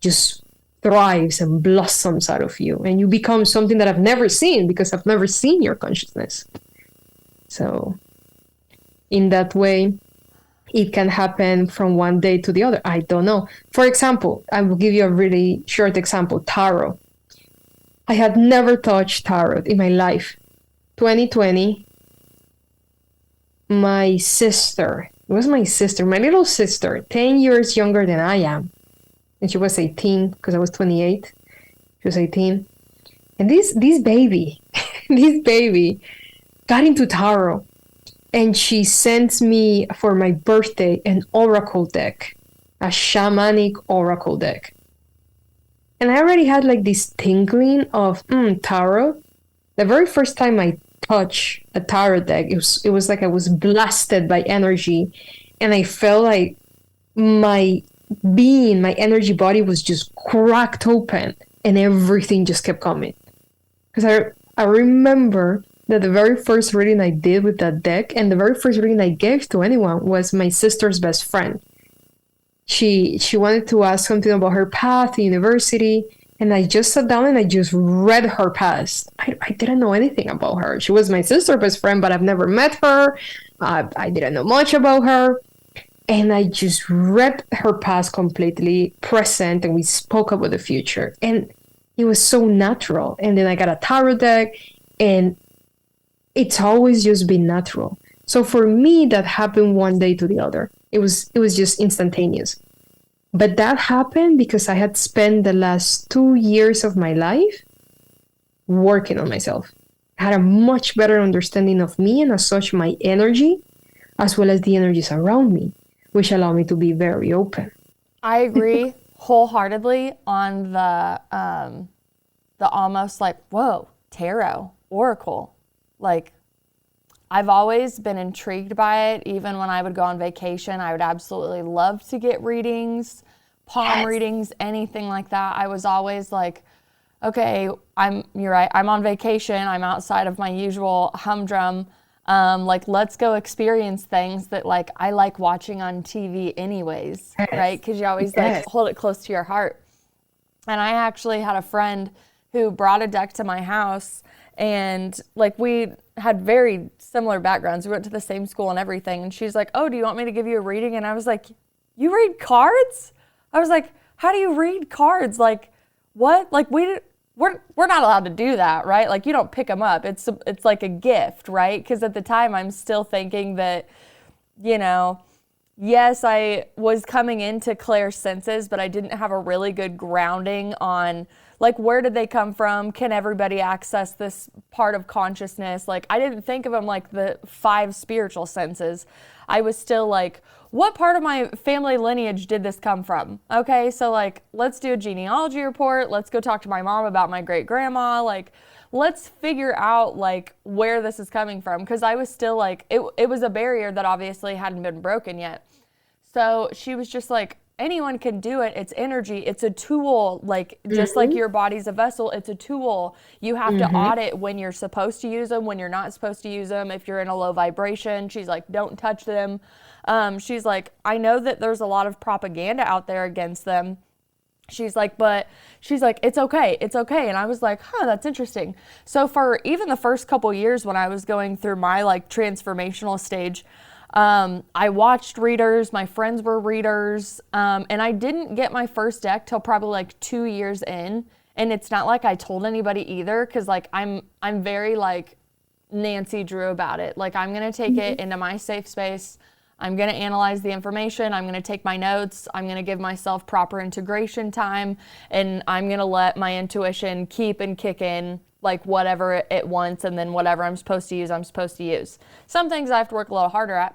just thrives and blossoms out of you. And you become something that I've never seen because I've never seen your consciousness. So in that way, it can happen from one day to the other. I don't know. For example, I will give you a really short example, tarot. I had never touched tarot in my life. 2020, my sister, it was my sister, my little sister, 10 years younger than I am. And she was 18 because I was 28. She was 18. And this baby, this baby got into tarot. And she sent me for my birthday an oracle deck, a shamanic oracle deck. And I already had like this tingling of tarot. The very first time I touched a tarot deck, it was like I was blasted by energy. And I felt like my being, my energy body was just cracked open and everything just kept coming. Because I remember that the very first reading I did with that deck and the very first reading I gave to anyone was my sister's best friend. She wanted to ask something about her path in university, and I just sat down and I just read her past. I didn't know anything about her. She was my sister's best friend, but I've never met her. I didn't know much about her. And I just read her past completely, present, and we spoke about the future. And it was so natural. And then I got a tarot deck, and it's always just been natural. So for me, that happened one day to the other. It was just instantaneous. But that happened because I had spent the last 2 years of my life working on myself. I had a much better understanding of me and as such my energy, as well as the energies around me, which allow me to be very open. I agree wholeheartedly on the almost like, whoa, tarot, oracle. Like, I've always been intrigued by it. Even when I would go on vacation, I would absolutely love to get readings, palm readings, anything like that. I was always like, okay, you're right, I'm on vacation. I'm outside of my usual humdrum. Like, let's go experience things that like I like watching on TV anyways, right? Because you always like hold it close to your heart. And I actually had a friend who brought a deck to my house. And like we had very similar backgrounds. We went to the same school and everything. And she's like, oh, do you want me to give you a reading? And I was like, you read cards? I was like, how do you read cards? Like, what? Like we're not allowed to do that, right? Like you don't pick them up. It's like a gift, right? Because at the time I'm still thinking that, you know, yes, I was coming into clear senses, but I didn't have a really good grounding on like, where did they come from? Can everybody access this part of consciousness? Like, I didn't think of them like the 5 spiritual senses. I was still like, what part of my family lineage did this come from? Okay, so like, let's do a genealogy report. Let's go talk to my mom about my great grandma. Like, let's figure out like where this is coming from. Because I was still like, it was a barrier that obviously hadn't been broken yet. So she was just like, anyone can do it. It's energy. It's a tool. Like just like your body's a vessel, it's a tool. You have to audit when you're supposed to use them, when you're not supposed to use them. If you're in a low vibration, she's like, don't touch them. She's like, I know that there's a lot of propaganda out there against them. She's like, it's okay. It's okay. And I was like, that's interesting. So for even the first couple years when I was going through my like transformational stage, I watched readers, my friends were readers, and I didn't get my first deck till probably like 2 years in. And it's not like I told anybody either, because like I'm very like Nancy Drew about it. Like I'm going to take it into my safe space. I'm going to analyze the information. I'm going to take my notes. I'm going to give myself proper integration time, and I'm going to let my intuition keep and kick in like whatever it wants, and then whatever I'm supposed to use, I'm supposed to use. Some things I have to work a little harder at.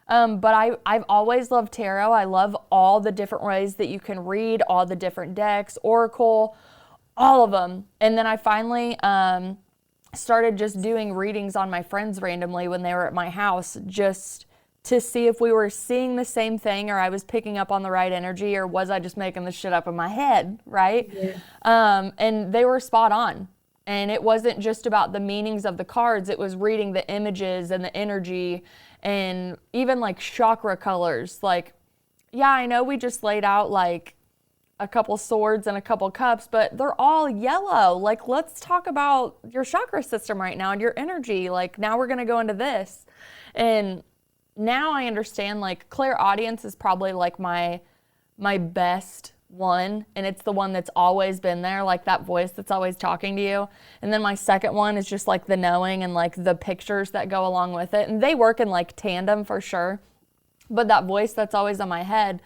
But I've always loved tarot. I love all the different ways that you can read, all the different decks, oracle, all of them. And then I finally started just doing readings on my friends randomly when they were at my house, just to see if we were seeing the same thing, or I was picking up on the right energy, or was I just making the shit up in my head, right? Yeah. And they were spot on. And it wasn't just about the meanings of the cards, it was reading the images and the energy, and even like chakra colors. Like, yeah, I know we just laid out like a couple swords and a couple cups, but they're all yellow. Like, let's talk about your chakra system right now and your energy. Like, now we're going to go into this. And now I understand, like, clairaudience is probably like my best one, and it's the one that's always been there, like that voice that's always talking to you. And then my second one is just like the knowing and like the pictures that go along with it, and they work in like tandem for sure. But that voice that's always in my head,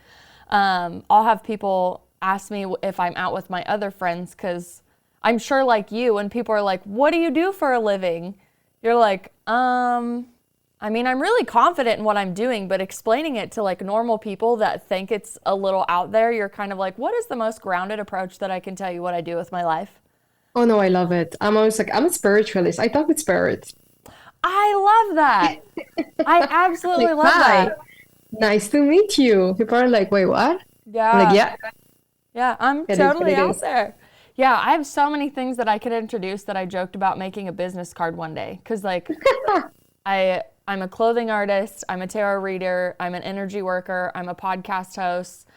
I'll have people ask me if I'm out with my other friends, because I'm sure like you, when people are like, what do you do for a living? You're like, I mean, I'm really confident in what I'm doing, but explaining it to like normal people that think it's a little out there, you're kind of like, what is the most grounded approach that I can tell you what I do with my life? Oh no, I love it. I'm always like, I'm a spiritualist. I talk with spirits. I love that. I absolutely love Hi, that. nice to meet you. People are like, wait, what? Yeah. I'm like, yeah, Yeah, I'm it is what totally it out is. there. Yeah, I have so many things that I could introduce that I joked about making a business card one day. Because like I'm a clothing artist, I'm a tarot reader, I'm an energy worker, I'm a podcast host,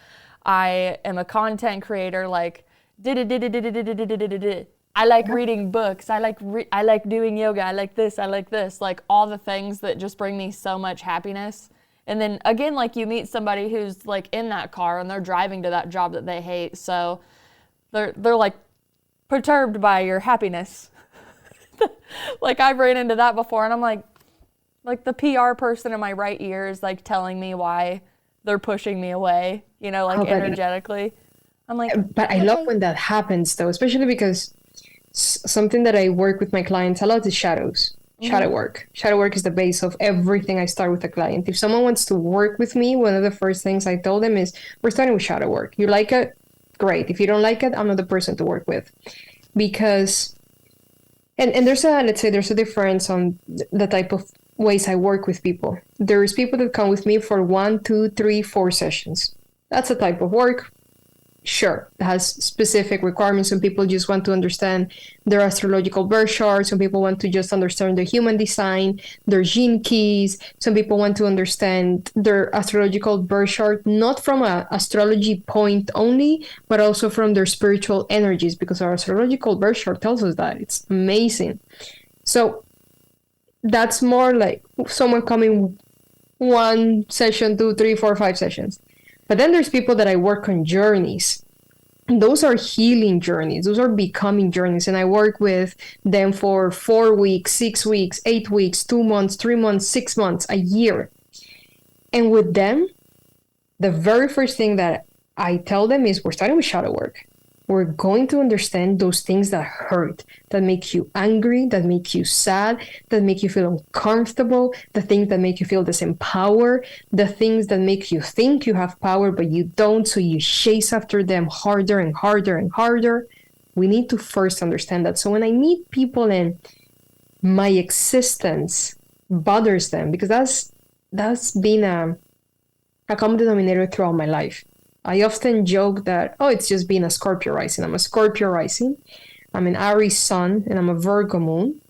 I am a content creator, like I like reading books, I like doing yoga, I like this, like all the things that just bring me so much happiness. And then again, like you meet somebody who's like in that car and they're driving to that job that they hate, so they're like perturbed by your happiness. Like I've ran into that before, and I'm like the PR person in my right ear is like telling me why they're pushing me away, you know, like Oh, but energetically. I'm like, I love okay. when that happens though, especially because something that I work with my clients a lot is shadows. Shadow work. Shadow work is the base of everything I start with a client. If someone wants to work with me, one of the first things I told them is, we're starting with shadow work. You like it? Great. If you don't like it, I'm not the person to work with. Because, and there's a, let's say there's a difference on the type of ways I work with people. There's people that come with me for 1, 2, 3, 4 sessions. That's a type of work. Sure, it has specific requirements. Some people just want to understand their astrological birth chart. Some people want to just understand their human design, their gene keys. Some people want to understand their astrological birth chart, not from an astrology point only, but also from their spiritual energies, because our astrological birth chart tells us that. It's amazing. So that's more like someone coming 1 session, 2, 3, 4, 5 sessions. But then there's people that I work on journeys. Those are healing journeys. Those are becoming journeys. And I work with them for 4 weeks, 6 weeks, 8 weeks, 2 months, 3 months, 6 months, a year. And with them, the very first thing that I tell them is, we're starting with shadow work. We're going to understand those things that hurt, that make you angry, that make you sad, that make you feel uncomfortable, the things that make you feel disempowered, the things that make you think you have power, but you don't, so you chase after them harder and harder and harder. We need to first understand that. So when I meet people and my existence bothers them, because that's been a common denominator throughout my life. I often joke that, oh, it's just being a Scorpio rising. I'm a Scorpio rising. I'm an Aries sun, and I'm a Virgo moon.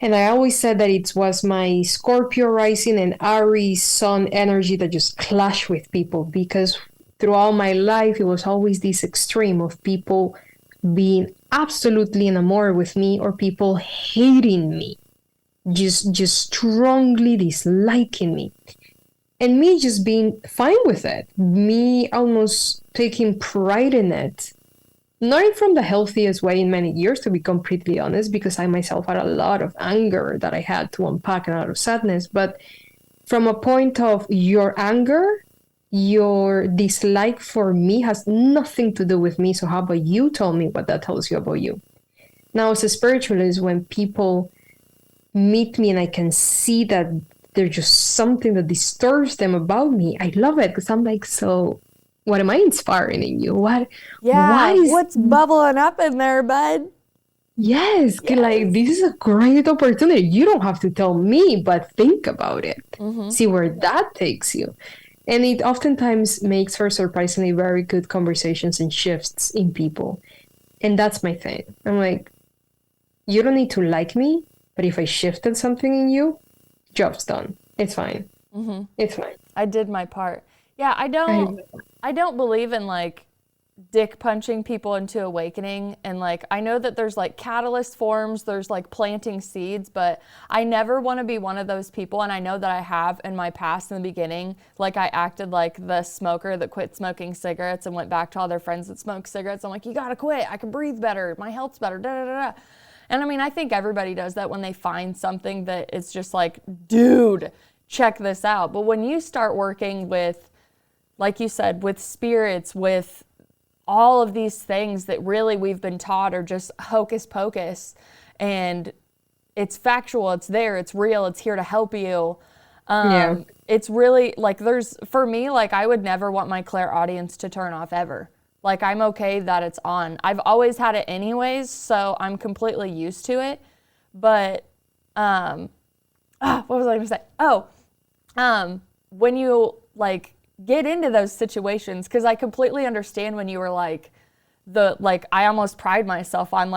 And I always said that it was my Scorpio rising and Aries sun energy that just clashed with people, because throughout my life, it was always this extreme of people being absolutely enamored with me or people hating me, just strongly disliking me. And me just being fine with it, me almost taking pride in it. Not from the healthiest way in many years, to be completely honest, because I myself had a lot of anger that I had to unpack and a lot of sadness. But from a point of your anger, your dislike for me has nothing to do with me. So how about you tell me what that tells you about you? Now, as a spiritualist, when people meet me and I can see that there's just something that disturbs them about me, I love it because I'm like, so what am I inspiring in you? What is what's bubbling up in there, bud? Yes, like this is a great opportunity. You don't have to tell me, but think about it. See where that takes you. And it oftentimes makes for surprisingly very good conversations and shifts in people. And that's my thing. I'm like, you don't need to like me, but if I shifted something in you, job's done. It's fine. It's fine. I did my part. Yeah, I don't believe in like dick punching people into awakening, and like I know that there's like catalyst forms, there's like planting seeds, but I never want to be one of those people, and I know that I have in my past in the beginning. Like I acted like the smoker that quit smoking cigarettes and went back to all their friends that smoke cigarettes. I'm like, you gotta quit, I can breathe better, my health's better, da da da da. And I mean, I think everybody does that when they find something that it's just like, dude, check this out. But when you start working with, like you said, with spirits, with all of these things that really we've been taught are just hocus pocus, and it's factual, it's there, it's real, it's here to help you. It's really like for me, like I would never want my clairaudience to turn off ever. Like I'm okay that it's on. I've always had it anyways, so I'm completely used to it. But what was I gonna say? When you like get into those situations, because I completely understand when you were like I almost pride myself on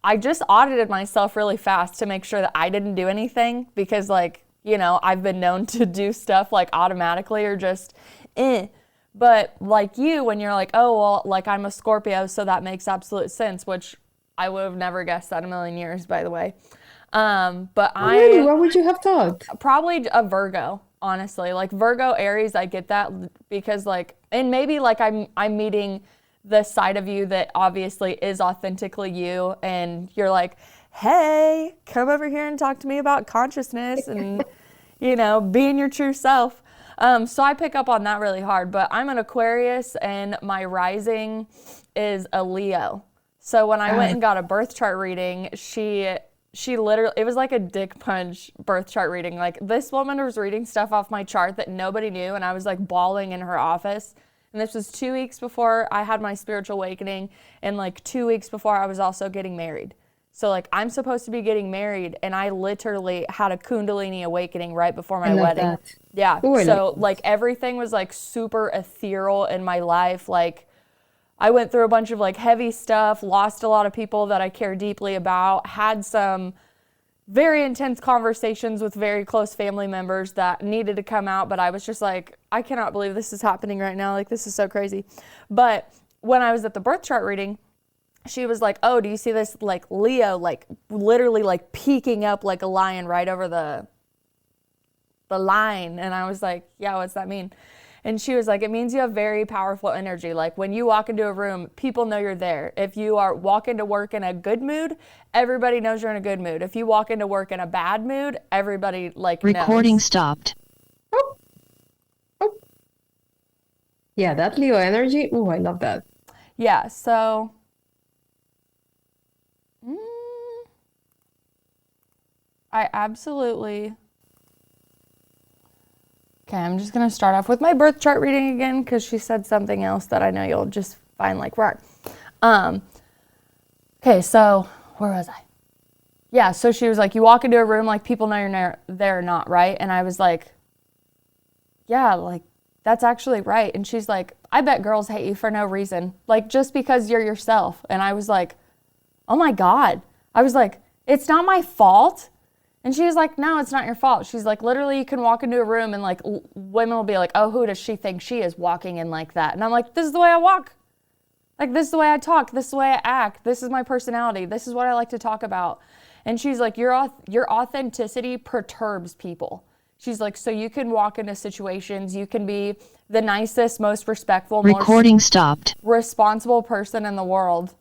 I just audited myself really fast to make sure that I didn't do anything, because like, you know, I've been known to do stuff like automatically or just but like you, when you're like, oh well, like I'm a Scorpio, so that makes absolute sense, which I would have never guessed that in a million years, by the way. But really? What would you have thought? Probably a Virgo. Honestly, like Virgo, Aries, I get that because like, and maybe like I'm meeting the side of you that obviously is authentically you, and you're like, hey, come over here and talk to me about consciousness and, you know, being your true self. So I pick up on that really hard, but I'm an Aquarius and my rising is a Leo. So when I went and got a birth chart reading, she literally, it was like a dick punch birth chart reading. Like this woman was reading stuff off my chart that nobody knew, and I was like bawling in her office. And this was 2 weeks before I had my spiritual awakening, and like 2 weeks before I was also getting married. So like I'm supposed to be getting married, and I literally had a Kundalini awakening right before my wedding. That. Yeah. Ooh, so like everything was like super ethereal in my life. Like I went through a bunch of like heavy stuff, lost a lot of people that I care deeply about, had some very intense conversations with very close family members that needed to come out, but I was just like, I cannot believe this is happening right now. Like, this is so crazy. But when I was at the birth chart reading, she was like, oh, do you see this like Leo, like literally like peeking up like a lion right over the line? And I was like, yeah, what's that mean? And she was like, it means you have very powerful energy. Like when you walk into a room, people know you're there. If you are walking to work in a good mood, everybody knows you're in a good mood. If you walk into work in a bad mood, everybody like Recording knows. stopped. Oh. Yeah, that Leo energy. Oh, I love that. Yeah, so I absolutely... Okay, I'm just going to start off with my birth chart reading again, because she said something else that I know you'll just find like rock. Okay, so where was I? Yeah, so she was like, you walk into a room, like people know you're there or not, right? And I was like, yeah, like that's actually right. And she's like, I bet girls hate you for no reason, like just because you're yourself. And I was like, oh my God. I was like, it's not my fault. And she was like, no, it's not your fault. She's like, literally, you can walk into a room and like women will be like, oh, who does she think she is walking in like that? And I'm like, this is the way I walk. Like, this is the way I talk. This is the way I act. This is my personality. This is what I like to talk about. And she's like, your authenticity perturbs people. She's like, so you can walk into situations, you can be the nicest, most respectful, Recording stopped. responsible person in the world.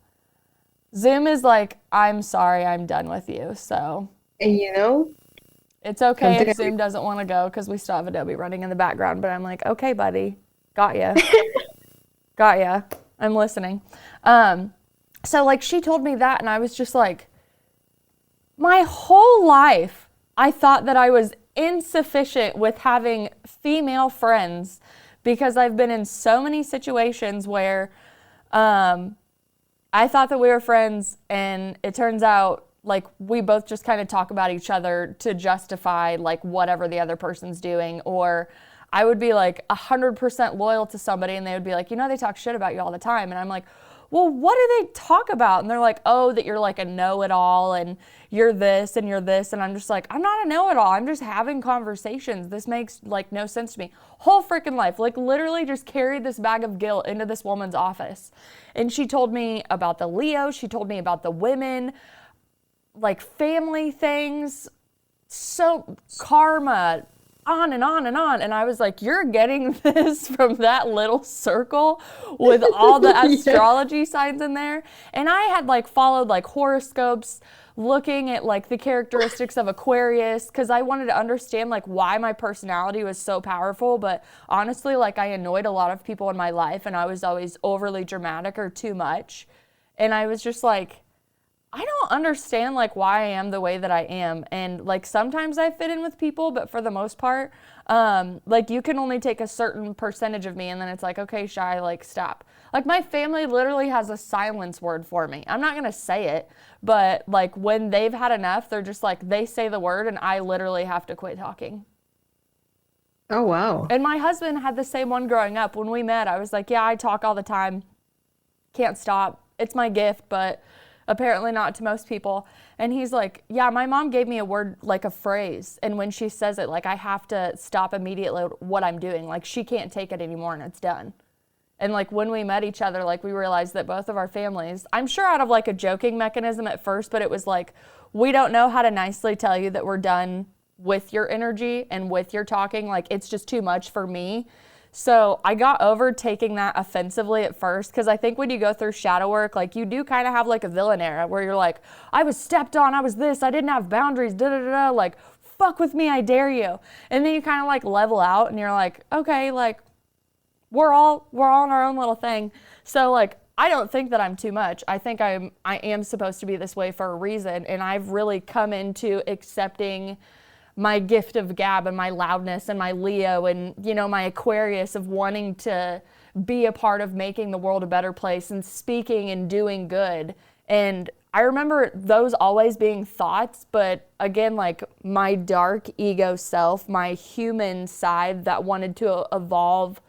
Zoom is like, I'm sorry, I'm done with you. So... And you know, it's okay if Zoom doesn't want to go, because we still have Adobe running in the background. But I'm like, okay, buddy, got ya. Got ya. I'm listening. So like she told me that, and I was just like, my whole life, I thought that I was insufficient with having female friends because I've been in so many situations where I thought that we were friends, and it turns out like we both just kind of talk about each other to justify like whatever the other person's doing. Or I would be like 100% loyal to somebody, and they would be like, they talk shit about you all the time. And I'm like, well, what do they talk about? And they're like, oh, that you're like a know-it-all and you're this and you're this. And I'm just like, I'm not a know-it-all. I'm just having conversations. This makes like no sense to me. Whole freaking life, like literally just carried this bag of guilt into this woman's office. And she told me about the Leo. She told me about the women, like family things, so karma, on and on and on. And I was like, you're getting this from that little circle with all the astrology signs in there. And I had like followed like horoscopes, looking at like the characteristics of Aquarius, because I wanted to understand like why my personality was so powerful. But honestly, like I annoyed a lot of people in my life, and I was always overly dramatic or too much. And I was just like, I don't understand like why I am the way that I am. And like sometimes I fit in with people, but for the most part, like you can only take a certain percentage of me, and then it's like, okay, Shy, like stop. Like my family literally has a silence word for me. I'm not gonna say it, but like when they've had enough, they're just like, they say the word and I literally have to quit talking. Oh, wow. And my husband had the same one growing up. When we met, I was like, yeah, I talk all the time. Can't stop. It's my gift, but apparently not to most people. And he's like, yeah, my mom gave me a word, like a phrase. And when she says it, like I have to stop immediately what I'm doing. Like she can't take it anymore and it's done. And like when we met each other, like we realized that both of our families, I'm sure out of like a joking mechanism at first, but it was like, we don't know how to nicely tell you that we're done with your energy and with your talking. Like it's just too much for me. So I got over taking that offensively at first, because I think when you go through shadow work, like you do kind of have like a villain era where you're like, I was stepped on, I was this, I didn't have boundaries, da-da-da-da, like fuck with me, I dare you. And then you kind of like level out and you're like, okay, like we're all on our own little thing. So like I don't think that I'm too much. I think I am supposed to be this way for a reason, and I've really come into accepting my gift of gab and my loudness and my Leo and, my Aquarius of wanting to be a part of making the world a better place and speaking and doing good. And I remember those always being thoughts, but again, like my dark ego self, my human side that wanted to evolve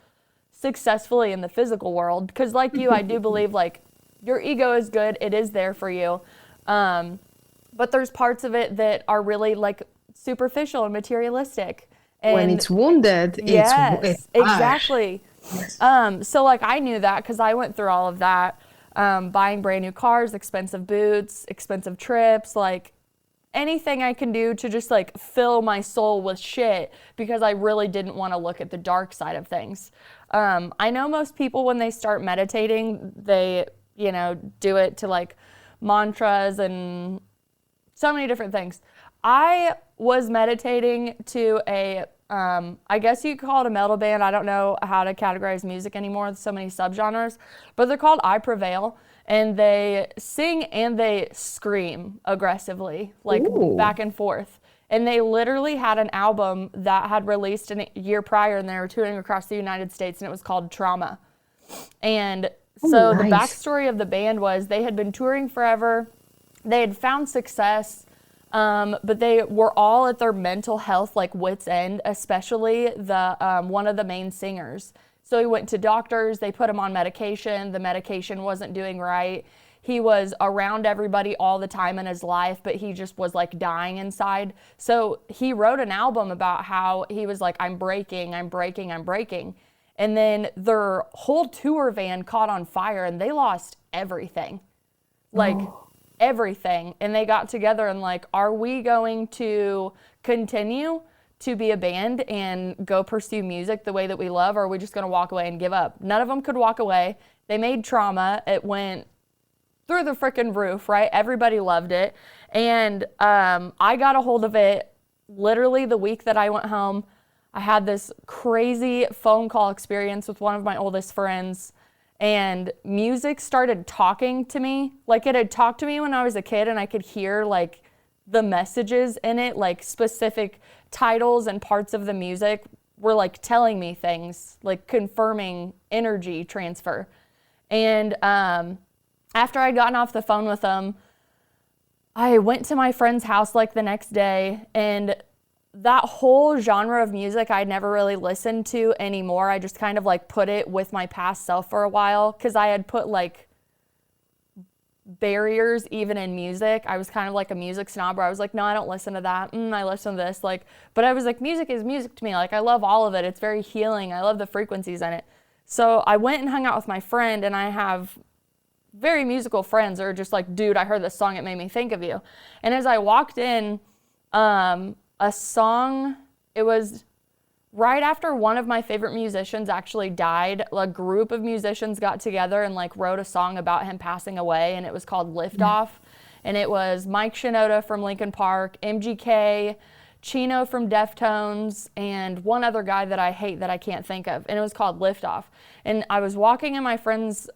successfully in the physical world. Because like you, I do believe like your ego is good. It is there for you. But there's parts of it that are really like superficial and materialistic. And when it's wounded, it's exactly. So like I knew that because I went through all of that, buying brand new cars, expensive boots, expensive trips, like anything I can do to just like fill my soul with shit, because I really didn't want to look at the dark side of things. I know most people when they start meditating, they, do it to like mantras and so many different things. I was meditating to I guess you could call it a metal band. I don't know how to categorize music anymore. There's so many subgenres, but they're called I Prevail, and they sing and they scream aggressively, like back and forth. And they literally had an album that had released a year prior, and they were touring across the United States, and it was called Trauma. And so the backstory of the band was they had been touring forever. They had found success. But they were all at their mental health, like wit's end, especially the one of the main singers. So he went to doctors, they put him on medication, the medication wasn't doing right. He was around everybody all the time in his life, but he just was like dying inside. So he wrote an album about how he was like, I'm breaking. And then their whole tour van caught on fire and they lost everything. Everything. And they got together and like, are we going to continue to be a band and go pursue music the way that we love, or are we just going to walk away and give up? None of them could walk away. They made Trauma. It went through the freaking roof, right? Everybody loved it. And I got a hold of it literally the week that I went home. I had this crazy phone call experience with one of my oldest friends, and music started talking to me. Like it had talked to me when I was a kid, and I could hear like the messages in it, like specific titles and parts of the music were like telling me things, like confirming energy transfer. And after I'd gotten off the phone with them, I went to my friend's house like the next day, and that whole genre of music I'd never really listened to anymore. I just kind of like put it with my past self for a while, because I had put like barriers even in music. I was kind of like a music snob where I was like, no, I don't listen to that. I listen to this. Like, but I was like, music is music to me. Like, I love all of it. It's very healing. I love the frequencies in it. So I went and hung out with my friend, and I have very musical friends that are just like, dude, I heard this song, it made me think of you. And as I walked in, a song, it was right after one of my favorite musicians actually died. A group of musicians got together and like wrote a song about him passing away, and it was called Lift Off. And it was Mike Shinoda from Linkin Park, MGK, Chino from Deftones, and one other guy that I hate that I can't think of. And it was called Lift Off. And I was walking in my friend's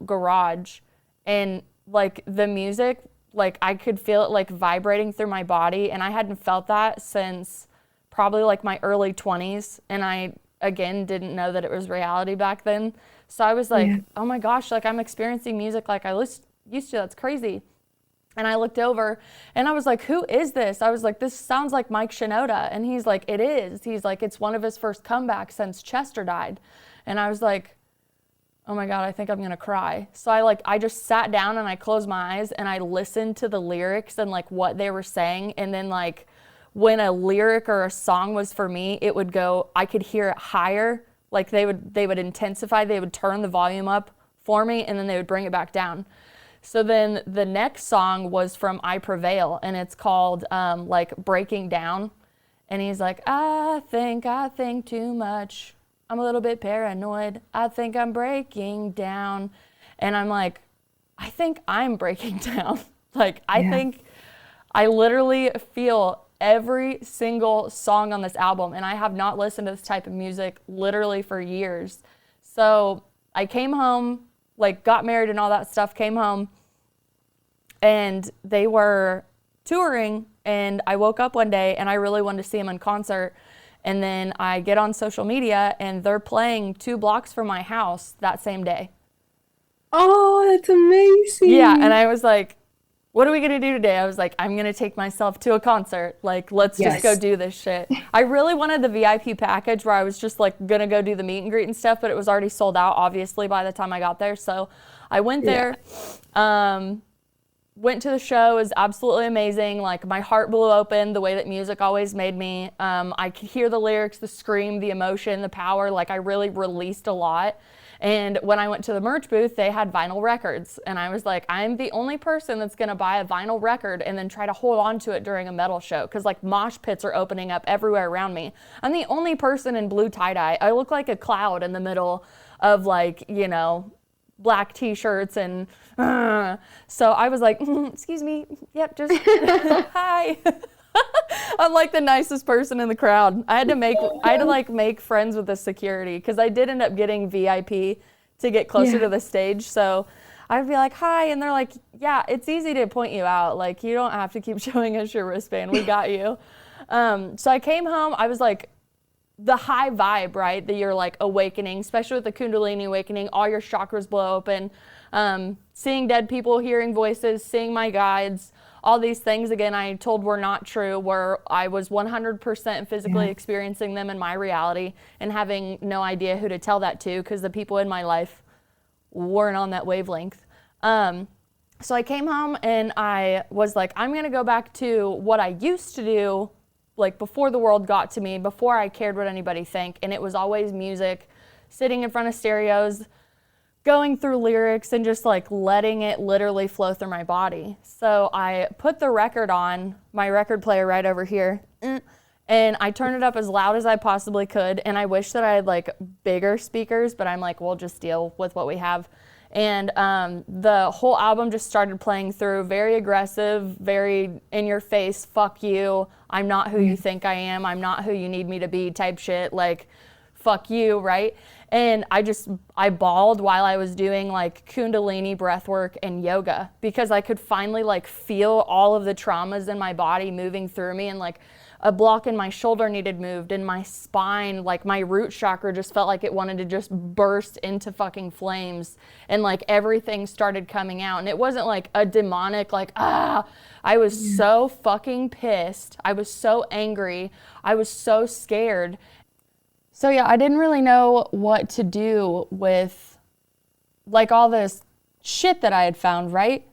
garage, and like the music, like I could feel it like vibrating through my body. And I hadn't felt that since probably like my early 20s. And I, again, didn't know that it was reality back then. So I was like, oh my gosh, like I'm experiencing music like I used to. That's crazy. And I looked over and I was like, who is this? I was like, this sounds like Mike Shinoda. And he's like, it is. He's like, it's one of his first comebacks since Chester died. And I was like, oh my God, I think I'm gonna cry. So I just sat down and I closed my eyes and I listened to the lyrics and like what they were saying. And then like when a lyric or a song was for me, it would go, I could hear it higher. Like they would intensify, they would turn the volume up for me, and then they would bring it back down. So then the next song was from I Prevail, and it's called like Breaking Down. And he's like, I think too much. I'm a little bit paranoid. I think I'm breaking down. And I'm like, I think I'm breaking down. Like, I think I literally feel every single song on this album, and I have not listened to this type of music literally for years. So I came home, like got married and all that stuff, came home, and they were touring, and I woke up one day and I really wanted to see them in concert. And then I get on social media and they're playing 2 blocks from my house that same day. Oh, that's amazing. Yeah, and I was like, what are we gonna do today? I was like, I'm gonna take myself to a concert. Like, let's just go do this shit. I really wanted the VIP package where I was just like gonna go do the meet and greet and stuff, but it was already sold out, obviously, by the time I got there. So I went there, went to the show. It was absolutely amazing. Like, my heart blew open the way that music always made me. I could hear the lyrics, the scream, the emotion, the power. Like, I really released a lot. And when I went to the merch booth, they had vinyl records. And I was like, I'm the only person that's going to buy a vinyl record and then try to hold on to it during a metal show. Because, like, mosh pits are opening up everywhere around me. I'm the only person in blue tie-dye. I look like a cloud in the middle of, like, you know, black t-shirts and so I was like, excuse me, yep, just hi. I'm like the nicest person in the crowd. I had to make friends with the security, because I did end up getting VIP to get closer to the stage. So I'd be like, hi, and they're like, yeah, it's easy to point you out. Like, you don't have to keep showing us your wristband. We got you. So I came home. I was like, the high vibe, right, that you're like awakening, especially with the Kundalini awakening, all your chakras blow open, seeing dead people, hearing voices, seeing my guides, all these things, again, I told were not true, where I was 100% physically experiencing them in my reality and having no idea who to tell that to, because the people in my life weren't on that wavelength. So I came home and I was like, I'm going to go back to what I used to do, like before the world got to me, before I cared what anybody think. And it was always music, sitting in front of stereos, going through lyrics and just like letting it literally flow through my body. So I put the record on, my record player right over here, and I turned it up as loud as I possibly could. And I wish that I had like bigger speakers, but I'm like, we'll just deal with what we have. And the whole album just started playing through, very aggressive, very in your face, fuck you, I'm not who you think I am, I'm not who you need me to be type shit, like, fuck you, right? And I bawled while I was doing like Kundalini breathwork and yoga, because I could finally like feel all of the traumas in my body moving through me. And like, a block in my shoulder needed moved, and my spine, like my root chakra just felt like it wanted to just burst into fucking flames, and like everything started coming out. And it wasn't like a demonic, like, I was so fucking pissed. I was so angry. I was so scared. So yeah, I didn't really know what to do with like all this shit that I had found, right?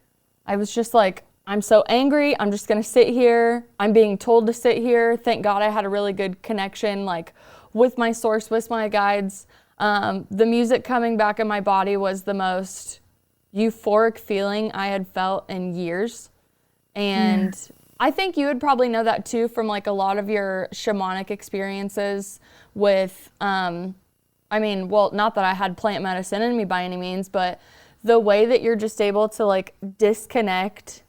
I was just like, I'm so angry. I'm just going to sit here. I'm being told to sit here. Thank God I had a really good connection, like with my source, with my guides. The music coming back in my body was the most euphoric feeling I had felt in years. And I think you would probably know that too from like a lot of your shamanic experiences with, I mean, well, not that I had plant medicine in me by any means, but the way that you're just able to like disconnect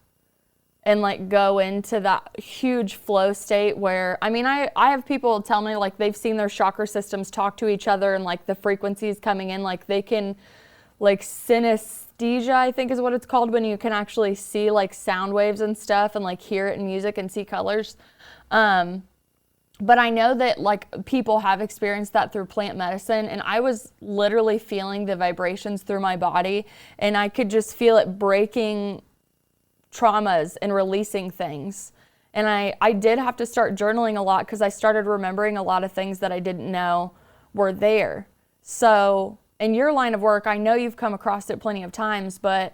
and like go into that huge flow state where, I mean, I have people tell me like they've seen their chakra systems talk to each other and like the frequencies coming in, like they can like synesthesia, I think is what it's called, when you can actually see like sound waves and stuff and like hear it in music and see colors. But I know that like people have experienced that through plant medicine, and I was literally feeling the vibrations through my body, and I could just feel it breaking traumas and releasing things. And I did have to start journaling a lot because I started remembering a lot of things that I didn't know were there. So in your line of work, I know you've come across it plenty of times, but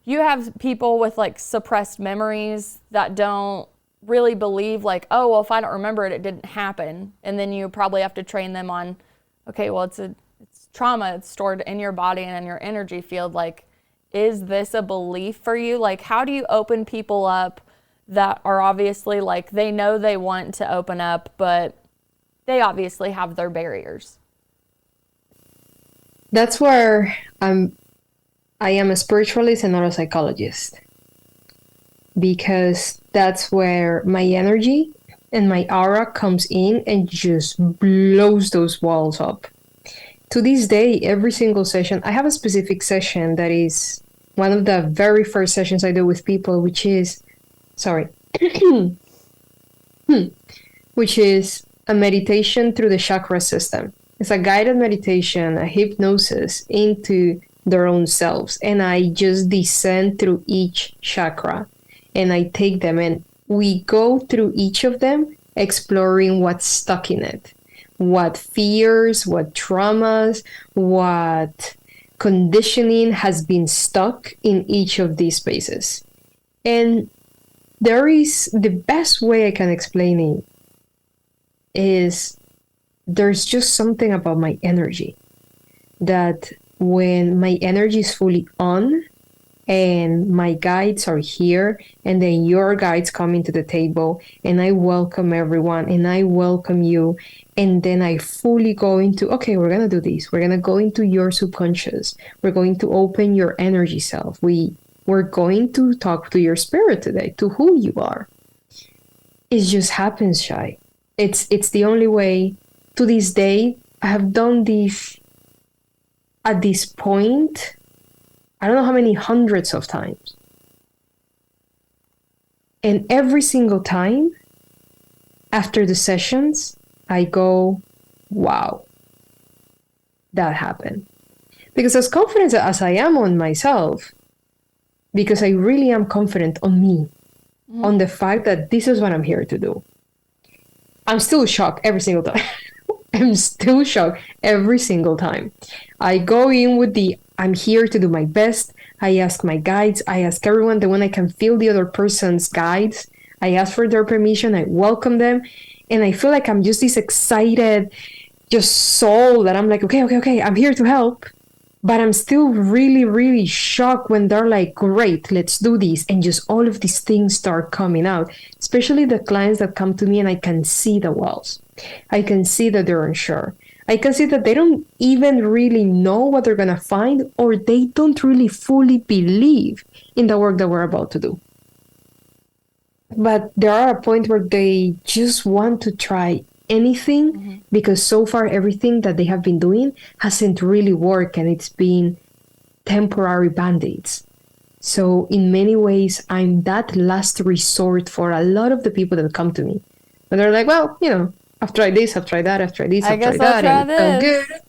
you have people with like suppressed memories that don't really believe like, oh, well, if I don't remember it, it didn't happen. And then you probably have to train them on, okay, well, it's trauma. It's stored in your body and in your energy field. Like, is this a belief for you? Like, how do you open people up that are obviously like, they know they want to open up, but they obviously have their barriers? That's where I am a spiritualist and not a psychologist, because that's where my energy and my aura comes in and just blows those walls up. To this day, every single session, I have a specific session that is one of the very first sessions I do with people, which is, which is a meditation through the chakra system. It's a guided meditation, a hypnosis into their own selves. And I just descend through each chakra and I take them and we go through each of them, exploring what's stuck in it. What fears, what traumas, what conditioning has been stuck in each of these spaces. And there is, the best way I can explain it is there's just something about my energy that when my energy is fully on and my guides are here and then your guides come into the table and I welcome everyone and I welcome you, and then I fully go into, okay, we're going to do this. We're going to go into your subconscious. We're going to open your energy self. We're going to talk to your spirit today, to who you are. It just happens, Shai. It's the only way. To this day, I have done this at this point, I don't know how many hundreds of times. And every single time, after the sessions, I go, wow, that happened. Because as confident as I am on myself, because I really am confident on me, on the fact that this is what I'm here to do, I'm still shocked every single time. I'm still shocked every single time. I go in with I'm here to do my best. I ask my guides. I ask everyone. Then when I can feel the other person's guides, I ask for their permission. I welcome them. And I feel like I'm just this excited, just soul that I'm like, okay, I'm here to help. But I'm still really, really shocked when they're like, great, let's do this. And just all of these things start coming out, especially the clients that come to me and I can see the walls. I can see that they're unsure. I can see that they don't even really know what they're going to find, or they don't really fully believe in the work that we're about to do. But there are a point where they just want to try anything because so far everything that they have been doing hasn't really worked and it's been temporary band-aids. So in many ways, I'm that last resort for a lot of the people that come to me. And they're like, well, I've tried this, I've tried that, I've tried this, I I've guess tried I'll that, try and it's so this. good.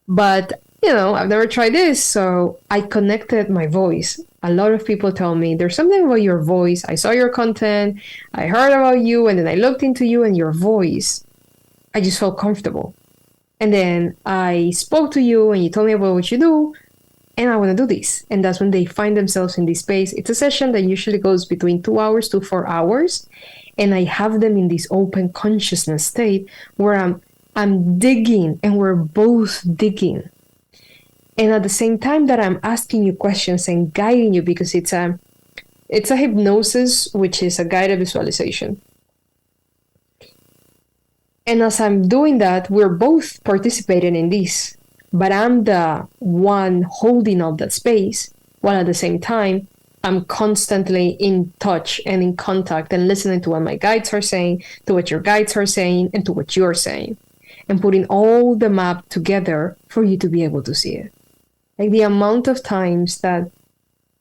But, I've never tried this. So I connected my voice. A lot of people tell me there's something about your voice. I saw your content, I heard about you, and then I looked into you and your voice. I just felt comfortable. And then I spoke to you and you told me about what you do, and I want to do this. And that's when they find themselves in this space. It's a session that usually goes between 2 hours to 4 hours. And I have them in this open consciousness state where I'm digging and we're both digging. And at the same time that I'm asking you questions and guiding you, because it's a hypnosis, which is a guided visualization. And as I'm doing that, we're both participating in this, but I'm the one holding up that space, while at the same time, I'm constantly in touch and in contact and listening to what my guides are saying, to what your guides are saying, and to what you're saying, and putting all the map together for you to be able to see it. Like the amount of times that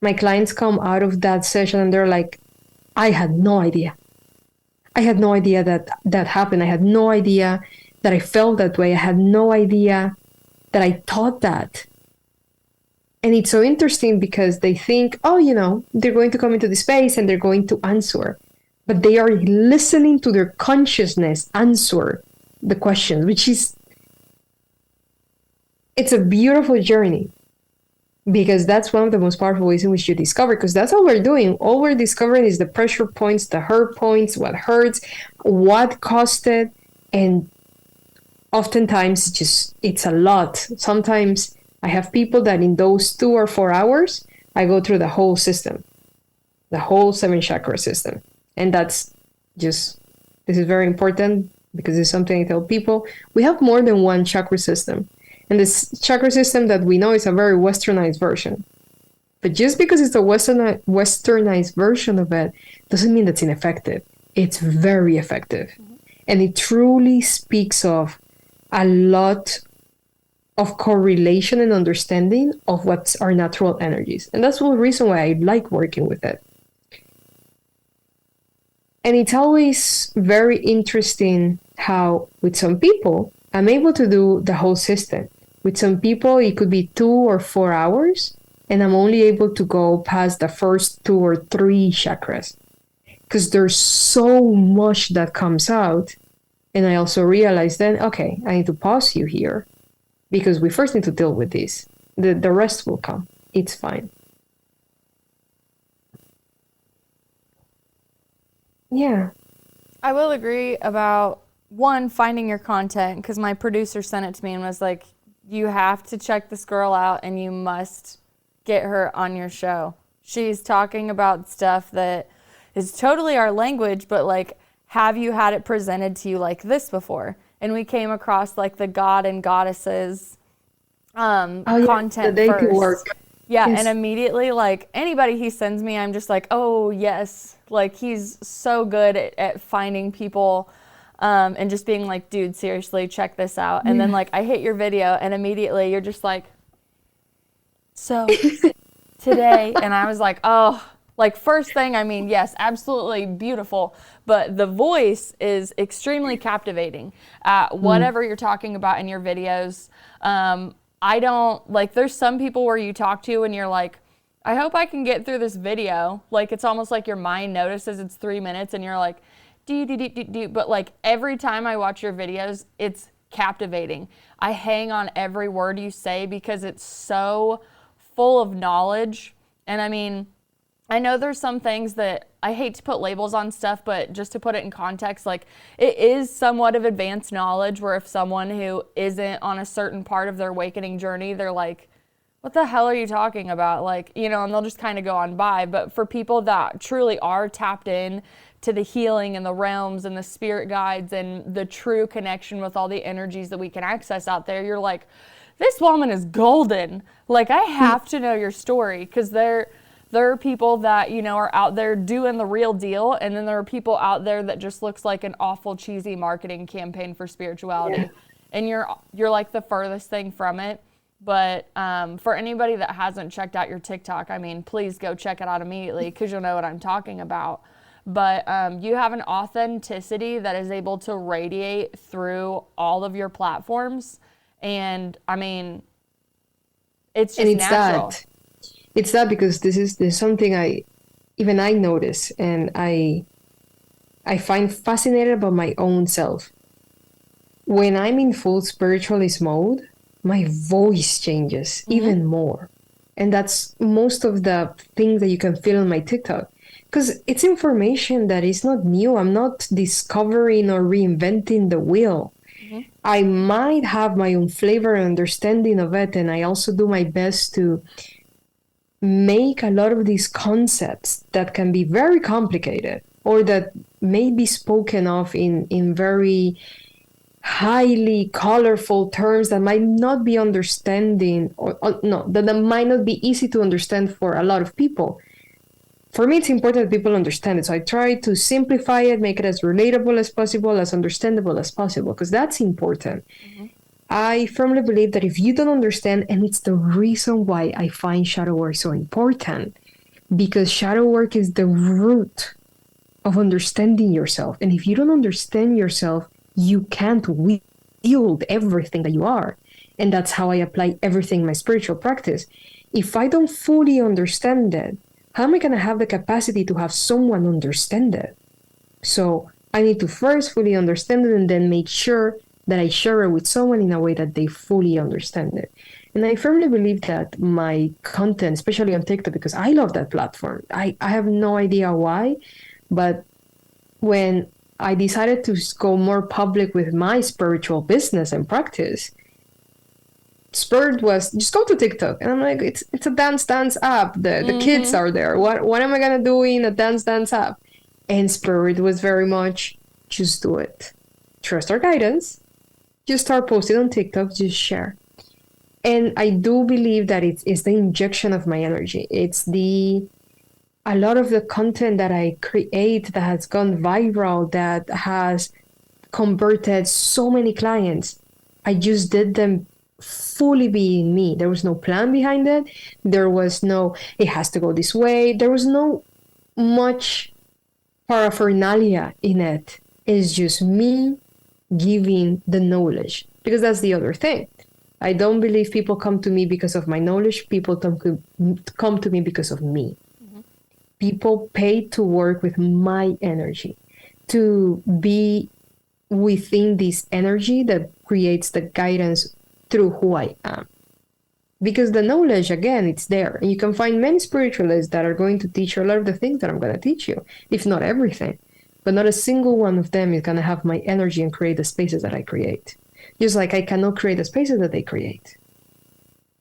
my clients come out of that session and they're like, I had no idea. I had no idea that that happened. I had no idea that I felt that way. I had no idea that I thought that. And it's so interesting because they think, oh, they're going to come into the space and they're going to answer. But they are listening to their consciousness answer the questions, it's a beautiful journey. Because that's one of the most powerful ways in which you discover, because that's all we're doing. All we're discovering is the pressure points, the hurt points, what hurts, what caused it. And oftentimes it's a lot. Sometimes I have people that in those 2 or 4 hours, I go through the whole system, the whole 7 chakra system. And this is very important because it's something I tell people. We have more than one chakra system. And this chakra system that we know is a very westernized version. But just because it's a westernized version of it doesn't mean that's ineffective. It's very effective. And it truly speaks of a lot of correlation and understanding of what's our natural energies. And that's one reason why I like working with it. And it's always very interesting how with some people, I'm able to do the whole system. With some people, it could be 2 or 4 hours, and I'm only able to go past the first 2 or 3 chakras. Because there's so much that comes out. And I also realized then, okay, I need to pause you here. Because we first need to deal with this. The rest will come. It's fine. Yeah. I will agree about, one, finding your content, because my producer sent it to me and was like, you have to check this girl out and you must get her on your show. She's talking about stuff that is totally our language, but like, have you had it presented to you like this before? And we came across like the god and goddesses content the first. work. Yeah, Yes. and immediately, like, anybody he sends me, I'm just like, oh, yes. Like, he's so good at finding people and just being like, dude, seriously, check this out. And then, like, I hit your video, and immediately you're just like, so, today. And I was like, oh, like, first thing, I mean, yes, absolutely beautiful. But the voice is extremely captivating. Whatever you're talking about in your videos, I don't, like, there's some people where you talk to and you're like, I hope I can get through this video. Like, it's almost like your mind notices it's 3 minutes and you're like, do. But, like, every time I watch your videos, it's captivating. I hang on every word you say because it's so full of knowledge. And I mean, I know there's some things that I hate to put labels on stuff, but just to put it in context, like it is somewhat of advanced knowledge where if someone who isn't on a certain part of their awakening journey, they're like, what the hell are you talking about? Like, you know, and they'll just kind of go on by. But for people that truly are tapped in to the healing and the realms and the spirit guides and the true connection with all the energies that we can access out there, you're like, this woman is golden. Like, I have to know your story, because there are people that, you know, are out there doing the real deal, and then there are people out there that just looks like an awful cheesy marketing campaign for spirituality. Yeah. And you're like the furthest thing from it. But for anybody that hasn't checked out your TikTok, I mean, please go check it out immediately, because you'll know what I'm talking about. but you have an authenticity that is able to radiate through all of your platforms. And I mean, it's And just natural. it's that because there's something I notice, and I find fascinated about my own self. When I'm in full spiritualist mode, my voice changes even more. And that's most of the things that you can feel on my TikTok. Because it's information that is not new. I'm not discovering or reinventing the wheel. I might have my own flavor and understanding of it, and I also do my best to make a lot of these concepts that can be very complicated or that may be spoken of in very highly colorful terms that might not be understanding or no, that might not be easy to understand for a lot of people. For me, it's important that people understand it. So I try to simplify it, make it as relatable as possible, as understandable as possible, because that's important. I firmly believe that if you don't understand, and it's the reason why I find shadow work so important, because shadow work is the root of understanding yourself. And if you don't understand yourself, you can't wield everything that you are. And that's how I apply everything in my spiritual practice. If I don't fully understand it, how am I going to have the capacity to have someone understand it? So I need to first fully understand it and then make sure that I share it with someone in a way that they fully understand it. And I firmly believe that my content, especially on TikTok, because I love that platform, I have no idea why, but when I decided to go more public with my spiritual business and practice, Spirit was just go to TikTok, and I'm like, it's a dance app. The kids are there. What am I gonna do in a dance app? And Spirit was very much just do it, trust our guidance, just start posting on TikTok, just share. And I do believe that it's the injection of my energy. It's a lot of the content that I create that has gone viral, that has converted so many clients. I just did them fully being me. There was no plan behind it. There was no, it has to go this way. There was no much paraphernalia in it. It's just me giving the knowledge. Because that's the other thing. I don't believe people come to me because of my knowledge. People come to me because of me. People pay to work with my energy, to be within this energy that creates the guidance through who I am. Because the knowledge, again, it's there. And you can find many spiritualists that are going to teach you a lot of the things that I'm going to teach you, if not everything. But not a single one of them is going to have my energy and create the spaces that I create. Just like I cannot create the spaces that they create.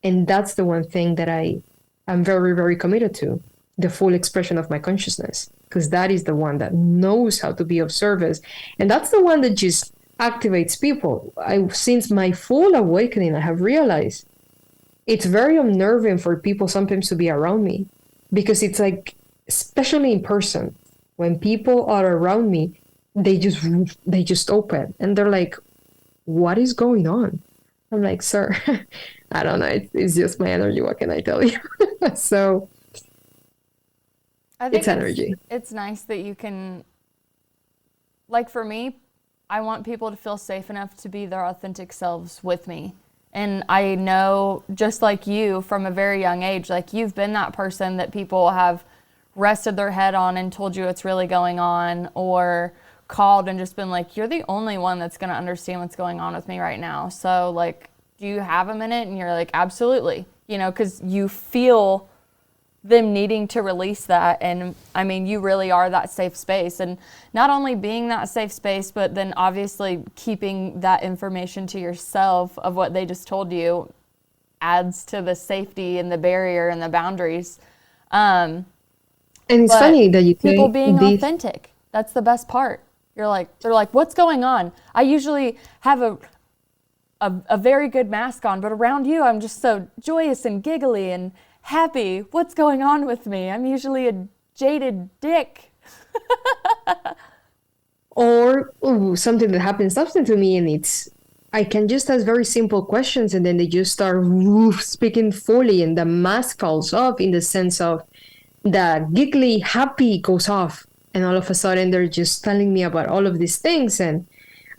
And that's the one thing that I am very, very committed to. The full expression of my consciousness, because that is the one that knows how to be of service, and that's the one that just activates people. Since my full awakening, I have realized it's very unnerving for people sometimes to be around me, because it's like, especially in person, when people are around me, they just open and they're like, "What is going on?" I'm like, "Sir, I don't know. It's just my energy. What can I tell you?" So. I think it's energy. It's nice that you can, like for me, I want people to feel safe enough to be their authentic selves with me. And I know, just like you, from a very young age, like you've been that person that people have rested their head on and told you what's really going on, or called and just been like, you're the only one that's going to understand what's going on with me right now. So like, do you have a minute? And you're like, absolutely, because you feel them needing to release that. And I mean, you really are that safe space. And not only being that safe space, but then obviously keeping that information to yourself of what they just told you adds to the safety and the barrier and the boundaries. And it's funny that you people being authentic. That's the best part. They're like, what's going on? I usually have a very good mask on, but around you, I'm just so joyous and giggly and happy. What's going on with me? I'm usually a jaded dick. Or something that happens often to me, and I can just ask very simple questions, and then they just start speaking fully, and the mask falls off in the sense of the giggly happy goes off. And all of a sudden they're just telling me about all of these things. And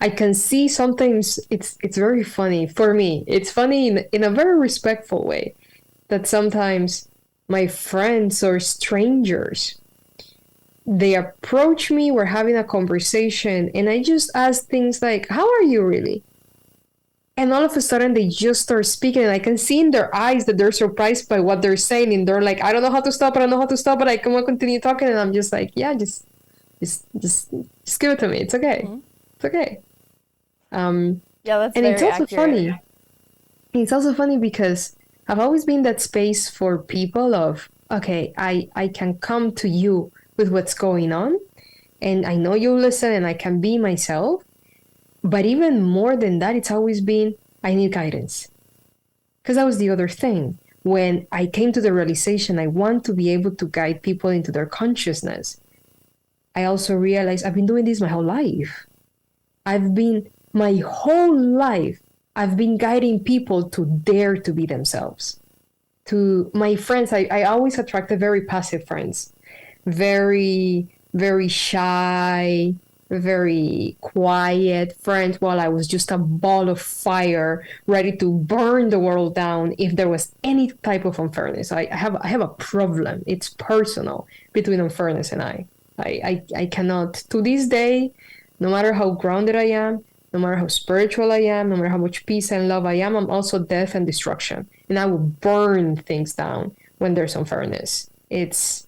I can see sometimes it's very funny for me. It's funny in a very respectful way that sometimes my friends or strangers, they approach me, we're having a conversation, and I just ask things like, how are you really? And all of a sudden they just start speaking, and I can see in their eyes that they're surprised by what they're saying, and they're like, I don't know how to stop, I don't know how to stop, but I can continue talking. And I'm just like, yeah, just give it to me. It's okay. Mm-hmm. It's okay. Yeah, that's And very it's also accurate. funny. It's also funny because I've always been that space for people of, okay, I can come to you with what's going on, and I know you'll listen, and I can be myself. But even more than that, it's always been, I need guidance. Because that was the other thing. When I came to the realization, I want to be able to guide people into their consciousness. I also realized I've been doing this my whole life. My whole life, I've been guiding people to dare to be themselves. To my friends, I always attracted very passive friends, very, very shy, very quiet friends, while I was just a ball of fire ready to burn the world down if there was any type of unfairness. I have a problem. It's personal between unfairness and I cannot, to this day, no matter how grounded I am, no matter how spiritual I am, no matter how much peace and love I am, I'm also death and destruction. And I will burn things down when there's unfairness. It's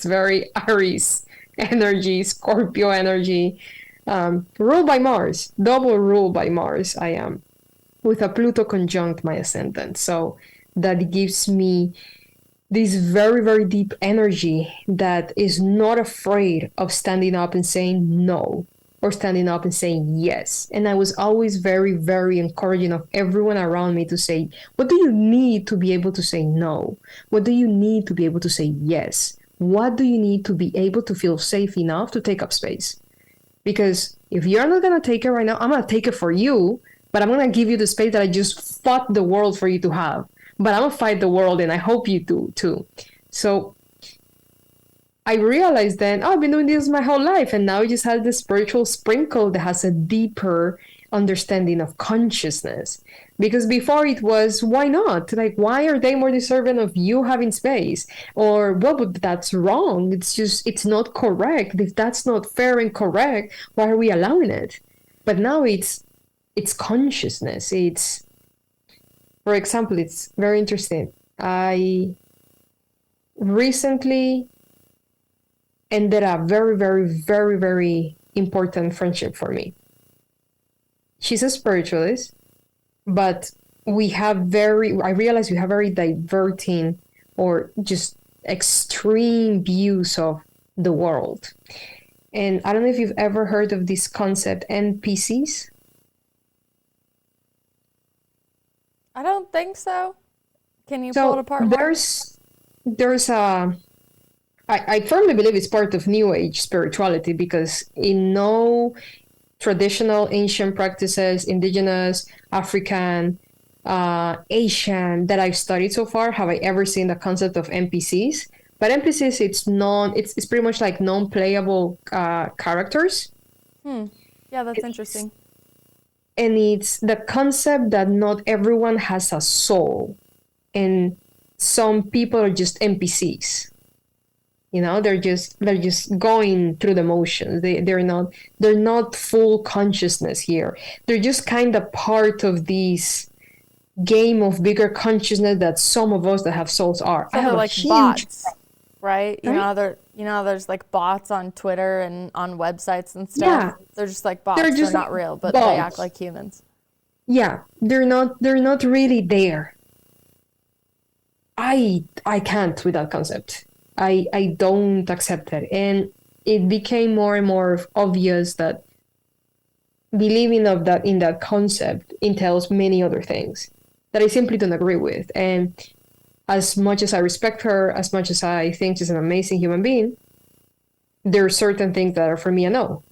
very Aries energy, Scorpio energy, ruled by Mars, double ruled by Mars. I am with a Pluto conjunct my ascendant. So that gives me this very, very deep energy that is not afraid of standing up and saying no, or standing up and saying yes. And I was always very, very encouraging of everyone around me to say, what do you need to be able to say no? What do you need to be able to say yes? What do you need to be able to feel safe enough to take up space? Because if you're not going to take it right now, I'm going to take it for you, but I'm going to give you the space that I just fought the world for you to have. But I'm going to fight the world, and I hope you do too. So I realized then, oh, I've been doing this my whole life, and now I just have this spiritual sprinkle that has a deeper understanding of consciousness. Because before it was, why not? Like, why are they more deserving of you having space? Or, well, but that's wrong. It's not correct. If that's not fair and correct, why are we allowing it? But now it's consciousness. For example, it's very interesting. I recently ended a very, very, very, very important friendship for me. She's a spiritualist, but I realize we have very diverting or just extreme views of the world. And I don't know if you've ever heard of this concept, NPCs. I don't think so. Can you pull it apart more? There's a I firmly believe it's part of New Age spirituality, because in no traditional ancient practices, indigenous, African, Asian, that I've studied so far, have I ever seen the concept of NPCs. But NPCs, it's pretty much like non-playable characters. Yeah, that's interesting. And it's the concept that not everyone has a soul, and some people are just NPCs. You know, they're just going through the motions. They're not full consciousness here. They're just kind of part of this game of bigger consciousness that some of us that have souls are. So they're like bots, right? You know, there's like bots on Twitter and on websites and stuff. Yeah. They're just like bots. They're not real, but bots. They act like humans. Yeah, they're not really there. I can't with that concept. I don't accept it. And it became more and more obvious that believing in that concept entails many other things that I simply don't agree with. And as much as I respect her, as much as I think she's an amazing human being, there are certain things that are for me a no.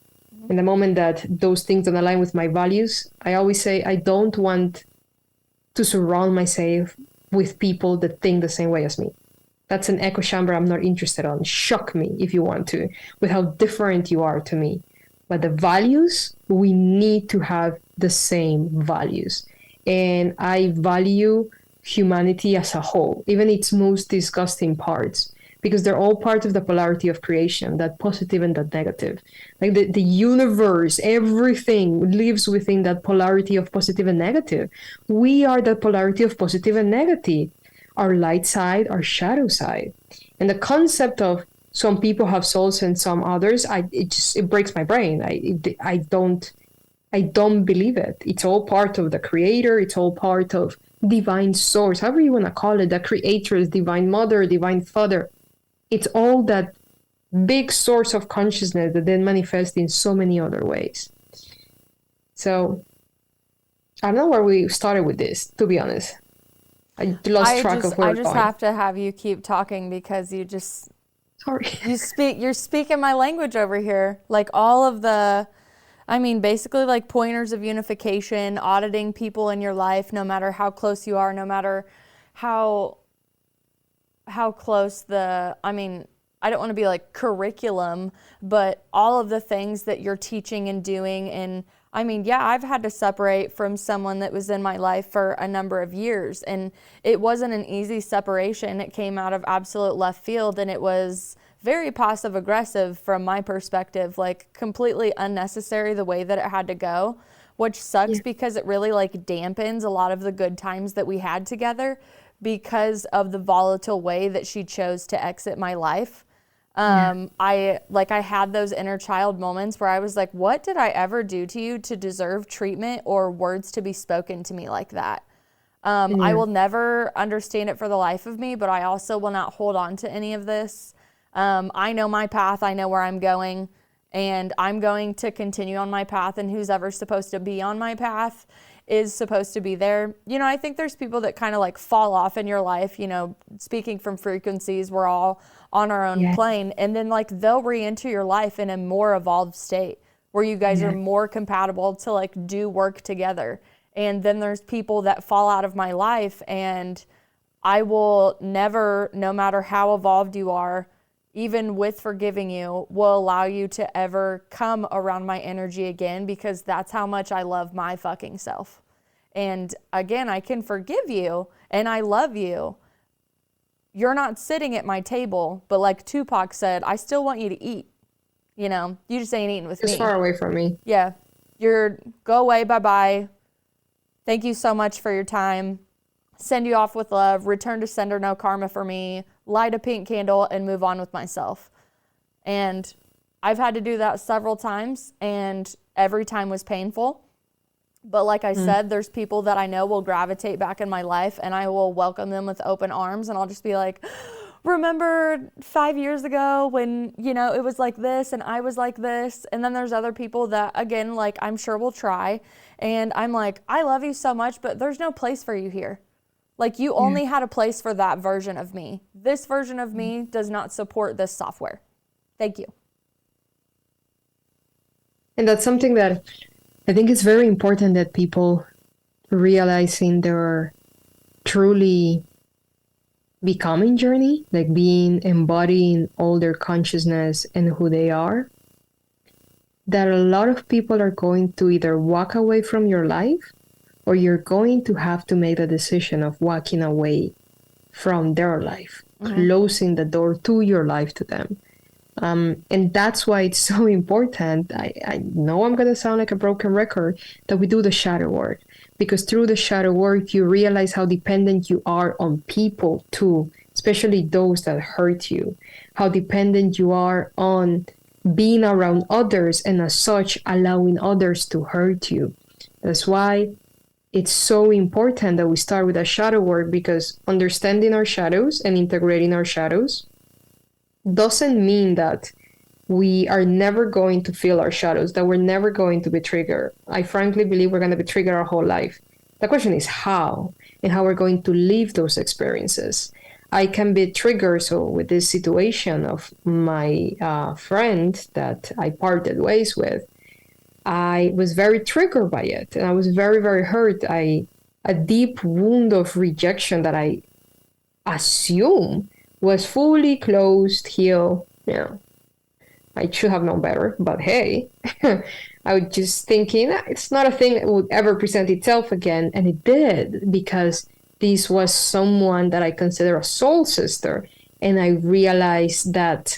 In the moment that those things don't align with my values, I always say I don't want to surround myself with people that think the same way as me. That's an echo chamber I'm not interested on. Shock me if you want to, with how different you are to me. But the values, we need to have the same values. And I value humanity as a whole, even its most disgusting parts, because they're all part of the polarity of creation, that positive and that negative. Like the universe, everything lives within that polarity of positive and negative. We are that polarity of positive and negative, our light side, our shadow side. And the concept of some people have souls and some others, it breaks my brain. I don't believe it. It's all part of the creator. It's all part of divine source, however you want to call it, the creatress, divine mother, divine father. It's all that big source of consciousness that then manifests in so many other ways. So I don't know where we started with this, to be honest. I lost track of where I just have to have you keep talking because you just sorry. You're speaking my language over here. Like all of the, I mean, basically like pointers of unification, auditing people in your life, no matter how close you are, no matter how close I mean, I don't want to be like curriculum, but all of the things that you're teaching and doing. And I mean, yeah, I've had to separate from someone that was in my life for a number of years, and it wasn't an easy separation. It came out of absolute left field, and it was very passive aggressive from my perspective, like completely unnecessary the way that it had to go, which sucks because it really like dampens a lot of the good times that we had together because of the volatile way that she chose to exit my life. I had those inner child moments where I was like, what did I ever do to you to deserve treatment or words to be spoken to me like that? I will never understand it for the life of me, but I also will not hold on to any of this. I know my path. I know where I'm going, and I'm going to continue on my path, and who's ever supposed to be on my path is supposed to be there. You know, I think there's people that kind of like fall off in your life, you know, speaking from frequencies, we're all on our own plane, and then like they'll re-enter your life in a more evolved state where you guys are more compatible to like do work together. And then there's people that fall out of my life, and I will never, no matter how evolved you are, even with forgiving you, will allow you to ever come around my energy again, because that's how much I love my fucking self. And again, I can forgive you and I love you. You're not sitting at my table, but like Tupac said, I still want you to eat. You know, you just ain't eating with me. It's far away from me. Yeah. Go away, bye-bye. Thank you so much for your time. Send you off with love. Return to sender, no karma for me. Light a pink candle and move on with myself. And I've had to do that several times, and every time was painful. But like I said, there's people that I know will gravitate back in my life, and I will welcome them with open arms, and I'll just be like, remember 5 years ago when, you know, it was like this and I was like this. And then there's other people that, again, like I'm sure will try. And I'm like, I love you so much, but there's no place for you here. Like you only had a place for that version of me. This version of me does not support this software. Thank you. And that's something that I think is very important that people realizing their truly becoming journey, like being embodying all their consciousness and who they are, that a lot of people are going to either walk away from your life, or you're going to have to make the decision of walking away from their life, closing the door to your life to them. And that's why it's so important. I know I'm going to sound like a broken record, that we do the shadow work, because through the shadow work, you realize how dependent you are on people too, especially those that hurt you, how dependent you are on being around others, and as such, allowing others to hurt you. That's why it's so important that we start with a shadow work, because understanding our shadows and integrating our shadows doesn't mean that we are never going to feel our shadows, that we're never going to be triggered. I frankly believe we're going to be triggered our whole life. The question is how, and how we're going to live those experiences. I can be triggered. So with this situation of my friend that I parted ways with, I was very triggered by it, and I was very, very hurt. A deep wound of rejection that I assume was fully closed, healed. I should have known better, but hey, I was just thinking it's not a thing that would ever present itself again. And it did, because this was someone that I consider a soul sister. And I realized that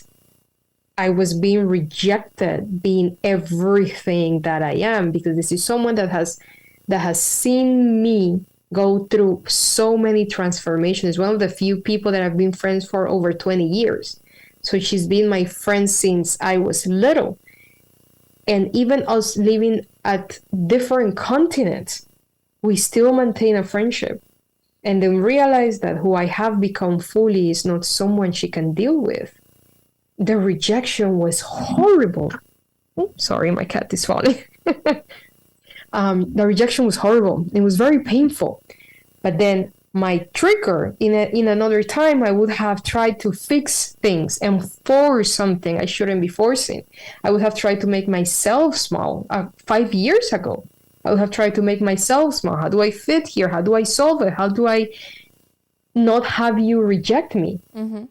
I was being rejected, being everything that I am, because this is someone that has seen me go through so many transformations. One of the few people that I've been friends for over 20 years. So she's been my friend since I was little. And even us living at different continents, we still maintain a friendship. And then realize that who I have become fully is not someone she can deal with. The rejection was horrible. Oh, sorry, my cat is falling. The rejection was horrible. It was very painful. But then my trigger, in another time, I would have tried to fix things and force something I shouldn't be forcing. I would have tried to make myself small. 5 years ago, I would have tried to make myself small. How do I fit here? How do I solve it? How do I not have you reject me? Mm-hmm.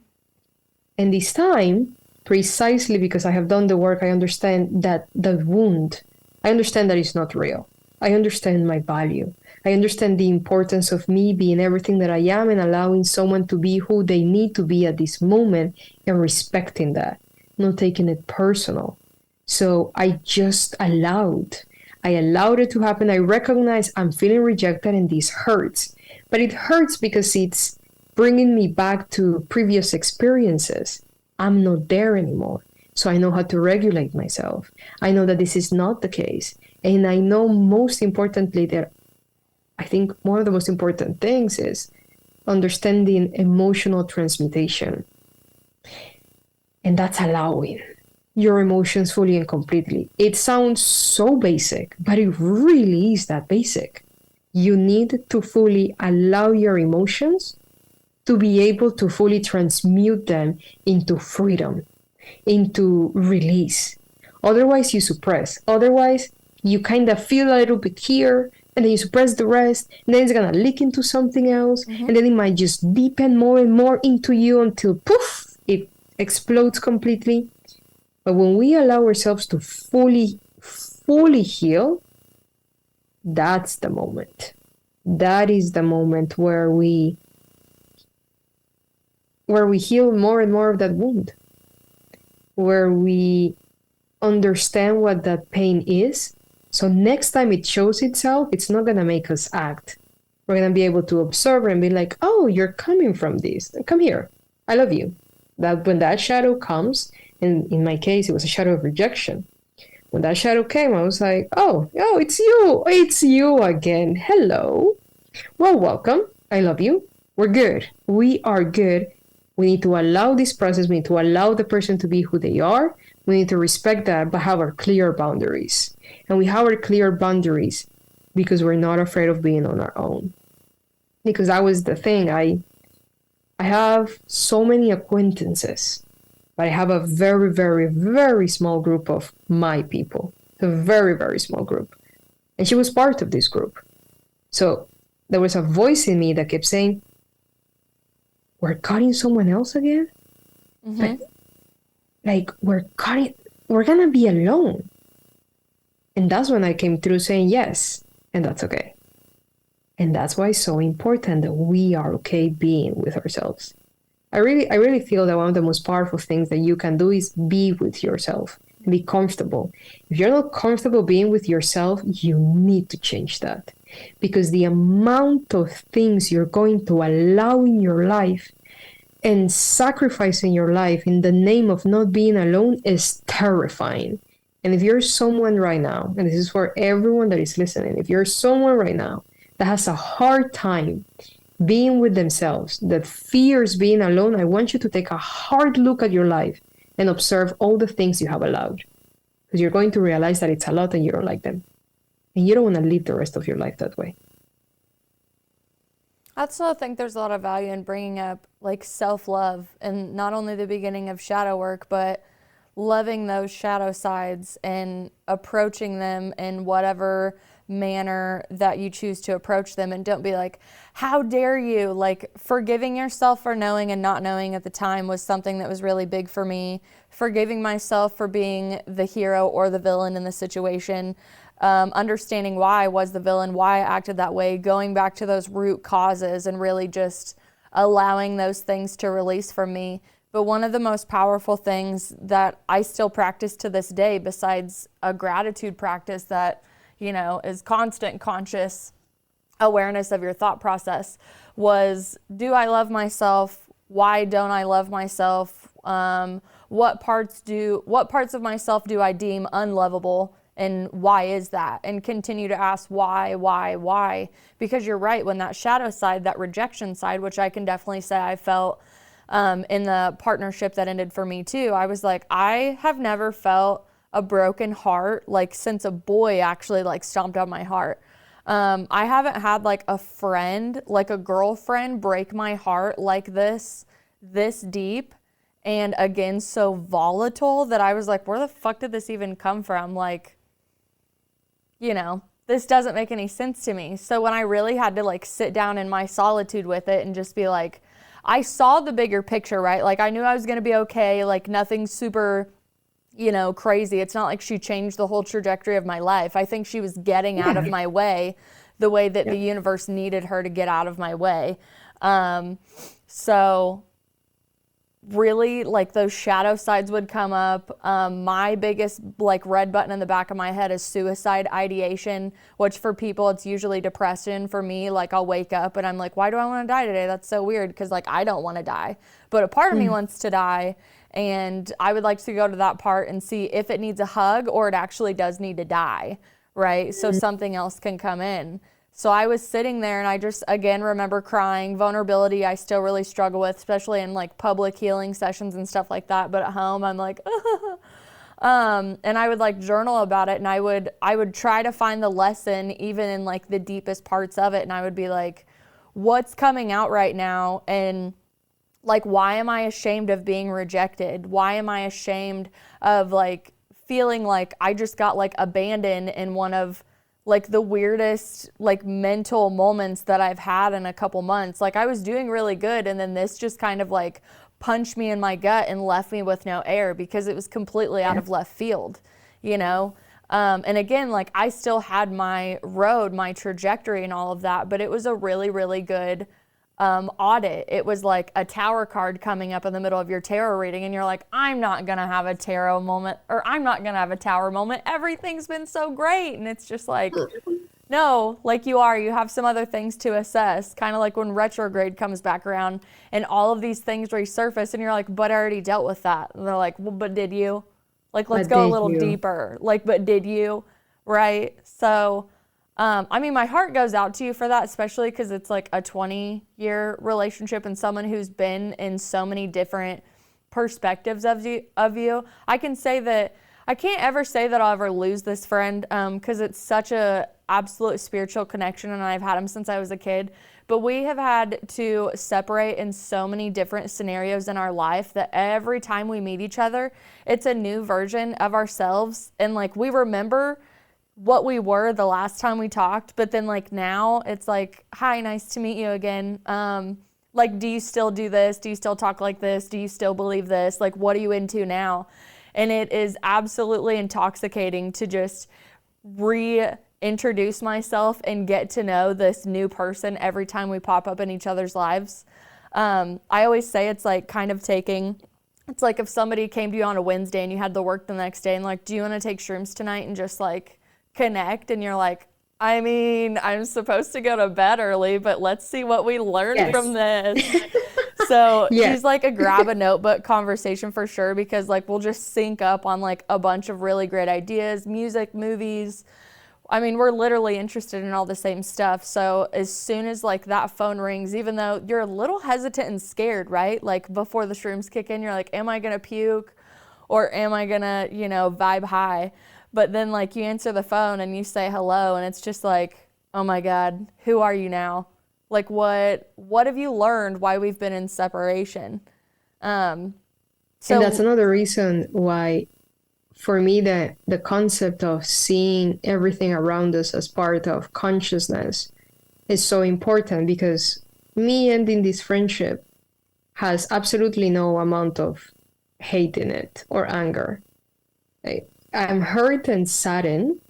And this time, precisely because I have done the work, I understand that the wound, I understand that it's not real. I understand my value. I understand the importance of me being everything that I am and allowing someone to be who they need to be at this moment and respecting that, not taking it personal. So I just allowed. I allowed it to happen. I recognize I'm feeling rejected and this hurts. But it hurts because it's bringing me back to previous experiences. I'm not there anymore. So I know how to regulate myself. I know that this is not the case. And I know, most importantly, that I think one of the most important things is understanding emotional transmutation. And that's allowing your emotions fully and completely. It sounds so basic, but it really is that basic. You need to fully allow your emotions to be able to fully transmute them into freedom, into release. Otherwise, you suppress. Otherwise, you kind of feel a little bit here, and then you suppress the rest, and then it's gonna leak into something else, and then it might just deepen more and more into you until poof, it explodes completely. But when we allow ourselves to fully heal, that's the moment. That is the moment where we heal more and more of that wound, where we understand what that pain is. So next time it shows itself, it's not going to make us act. We're going to be able to observe and be like, oh, you're coming from this. Come here. I love you. That when that shadow comes, and in my case, it was a shadow of rejection. When that shadow came, I was like, oh, it's you. It's you again. Hello. Well, welcome. I love you. We're good. We are good. We need to allow this process. We need to allow the person to be who they are. We need to respect that, but have our clear boundaries. And we have our clear boundaries because we're not afraid of being on our own. Because that was the thing. I have so many acquaintances, but I have a very, very, very small group of my people. A very, very small group. And she was part of this group. So there was a voice in me that kept saying, we're cutting someone else again? Mm-hmm. Like, we're gonna be alone. And that's when I came through saying yes, and that's okay. And that's why it's so important that we are okay being with ourselves. I really feel that one of the most powerful things that you can do is be with yourself and be comfortable. If you're not comfortable being with yourself, you need to change that. Because the amount of things you're going to allow in your life and sacrifice in your life in the name of not being alone is terrifying. And if you're someone right now, and this is for everyone that is listening, if you're someone right now that has a hard time being with themselves, that fears being alone, I want you to take a hard look at your life and observe all the things you have allowed. Because you're going to realize that it's a lot and you don't like them. And you don't want to live the rest of your life that way. I also think there's a lot of value in bringing up like self-love and not only the beginning of shadow work, but loving those shadow sides and approaching them in whatever manner that you choose to approach them, and don't be like, how dare you? Like, forgiving yourself for knowing and not knowing at the time was something that was really big for me. Forgiving myself for being the hero or the villain in the situation. Understanding why I was the villain, why I acted that way, going back to those root causes and really just allowing those things to release from me. But one of the most powerful things that I still practice to this day, besides a gratitude practice that, you know, is constant conscious awareness of your thought process, was, do I love myself? Why don't I love myself? What parts of myself do I deem unlovable? And why is that? And continue to ask why? Because you're right, when that shadow side, that rejection side, which I can definitely say I felt in the partnership that ended for me too, I was like, I have never felt a broken heart, like since a boy actually like stomped on my heart. I haven't had like a friend, like a girlfriend, break my heart like this deep. And again, so volatile that I was like, where the fuck did this even come from? Like, you know, this doesn't make any sense to me. So when I really had to like sit down in my solitude with it and just be like, I saw the bigger picture, right? Like, I knew I was going to be okay. Like, nothing super, you know, crazy. It's not like she changed the whole trajectory of my life. I think she was getting out of my way the way that the universe needed her to get out of my way. So really, like, those shadow sides would come up. My biggest like red button in the back of my head is suicide ideation, which for people it's usually depression. For me, like, I'll wake up and I'm like, why do I want to die today? That's so weird, because like I don't want to die, but a part of me wants to die, and I would like to go to that part and see if it needs a hug or it actually does need to die, right? So something else can come in. So I was sitting there and I just, again, remember crying. Vulnerability I still really struggle with, especially in like public healing sessions and stuff like that. But at home, I'm like, and I would like journal about it, and I would try to find the lesson even in like the deepest parts of it. And I would be like, what's coming out right now? And like, why am I ashamed of being rejected? Why am I ashamed of like feeling like I just got like abandoned in one of like the weirdest like mental moments that I've had in a couple months? Like, I was doing really good, and then this just kind of like punched me in my gut and left me with no air, because it was completely out of left field, you know? And again, like, I still had my road, my trajectory and all of that, but it was a really, really good audit. It was like a tower card coming up in the middle of your tarot reading, and you're like, I'm not gonna have a tarot moment, or I'm not gonna have a tower moment. Everything's been so great. And it's just like, no, like, you have some other things to assess. Kind of like when retrograde comes back around and all of these things resurface, and you're like, but I already dealt with that. And they're like, well, but did you? Like, let's go a little deeper. Like, but did you? Right? So I mean, my heart goes out to you for that, especially because it's like a 20-year relationship and someone who's been in so many different perspectives of you. I can say that I can't ever say that I'll ever lose this friend, because it's such a absolute spiritual connection, and I've had him since I was a kid. But we have had to separate in so many different scenarios in our life that every time we meet each other, it's a new version of ourselves. And like, we remember what we were the last time we talked, but then like now it's like, hi, nice to meet you again. Like, do you still do this? Do you still talk like this? Do you still believe this? Like, what are you into now? And it is absolutely intoxicating to just reintroduce myself and get to know this new person every time we pop up in each other's lives. I always say it's like kind of it's like if somebody came to you on a Wednesday and you had to work the next day and like, do you want to take shrooms tonight and just like connect? And you're like, I mean, I'm supposed to go to bed early, but let's see what we learn from this. So she's like a grab a notebook conversation for sure, because like we'll just sync up on like a bunch of really great ideas, music, movies. I mean, we're literally interested in all the same stuff. So as soon as like that phone rings, even though you're a little hesitant and scared, right? Like before the shrooms kick in, you're like, am I going to puke or am I going to, you know, vibe high? But then like you answer the phone and you say hello, and it's just like, oh my God, who are you now? Like what have you learned why we've been in separation? And that's another reason why for me, the concept of seeing everything around us as part of consciousness is so important, because me ending this friendship has absolutely no amount of hate in it or anger. I'm hurt and saddened,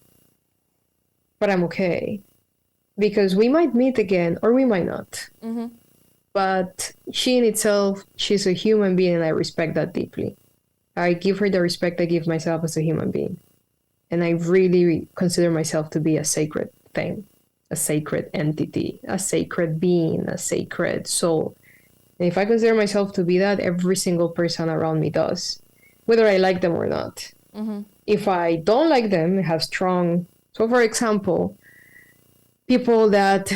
but I'm okay, because we might meet again or we might not. Mm-hmm. But she in itself, she's a human being, and I respect that deeply. I give her the respect I give myself as a human being. And I really consider myself to be a sacred thing, a sacred entity, a sacred being, a sacred soul. And if I consider myself to be that, every single person around me does, whether I like them or not. Mm-hmm. If I don't like them, I have strong... So, for example, people that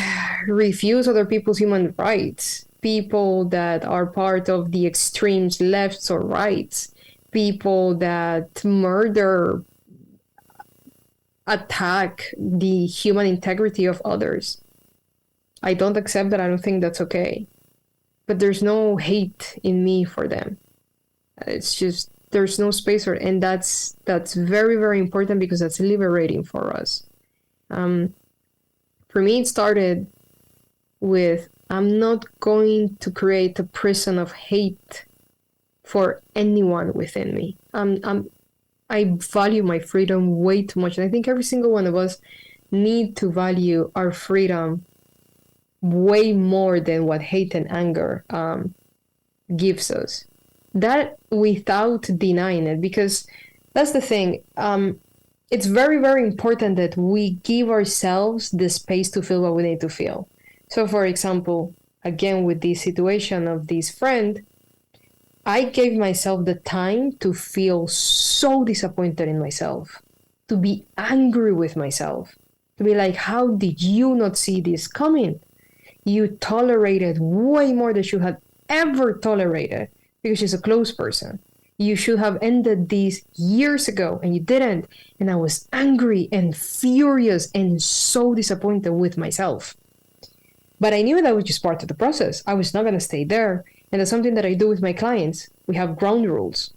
refuse other people's human rights, people that are part of the extremes, lefts or rights, people that murder, attack the human integrity of others. I don't accept that. I don't think that's okay. But there's no hate in me for them. It's just there's no space for it. And that's very, very important, because that's liberating for us. For me, it started with, I'm not going to create a prison of hate for anyone within me. I value my freedom way too much. And I think every single one of us need to value our freedom way more than what hate and anger gives us. That without denying it, because that's the thing. It's very, very important that we give ourselves the space to feel what we need to feel. So, for example, again, with this situation of this friend, I gave myself the time to feel so disappointed in myself, to be angry with myself, to be like, how did you not see this coming? You tolerated way more than you had ever tolerated, because she's a close person. You should have ended this years ago, and you didn't. And I was angry and furious and so disappointed with myself. But I knew that was just part of the process. I was not going to stay there. And that's something that I do with my clients. We have ground rules.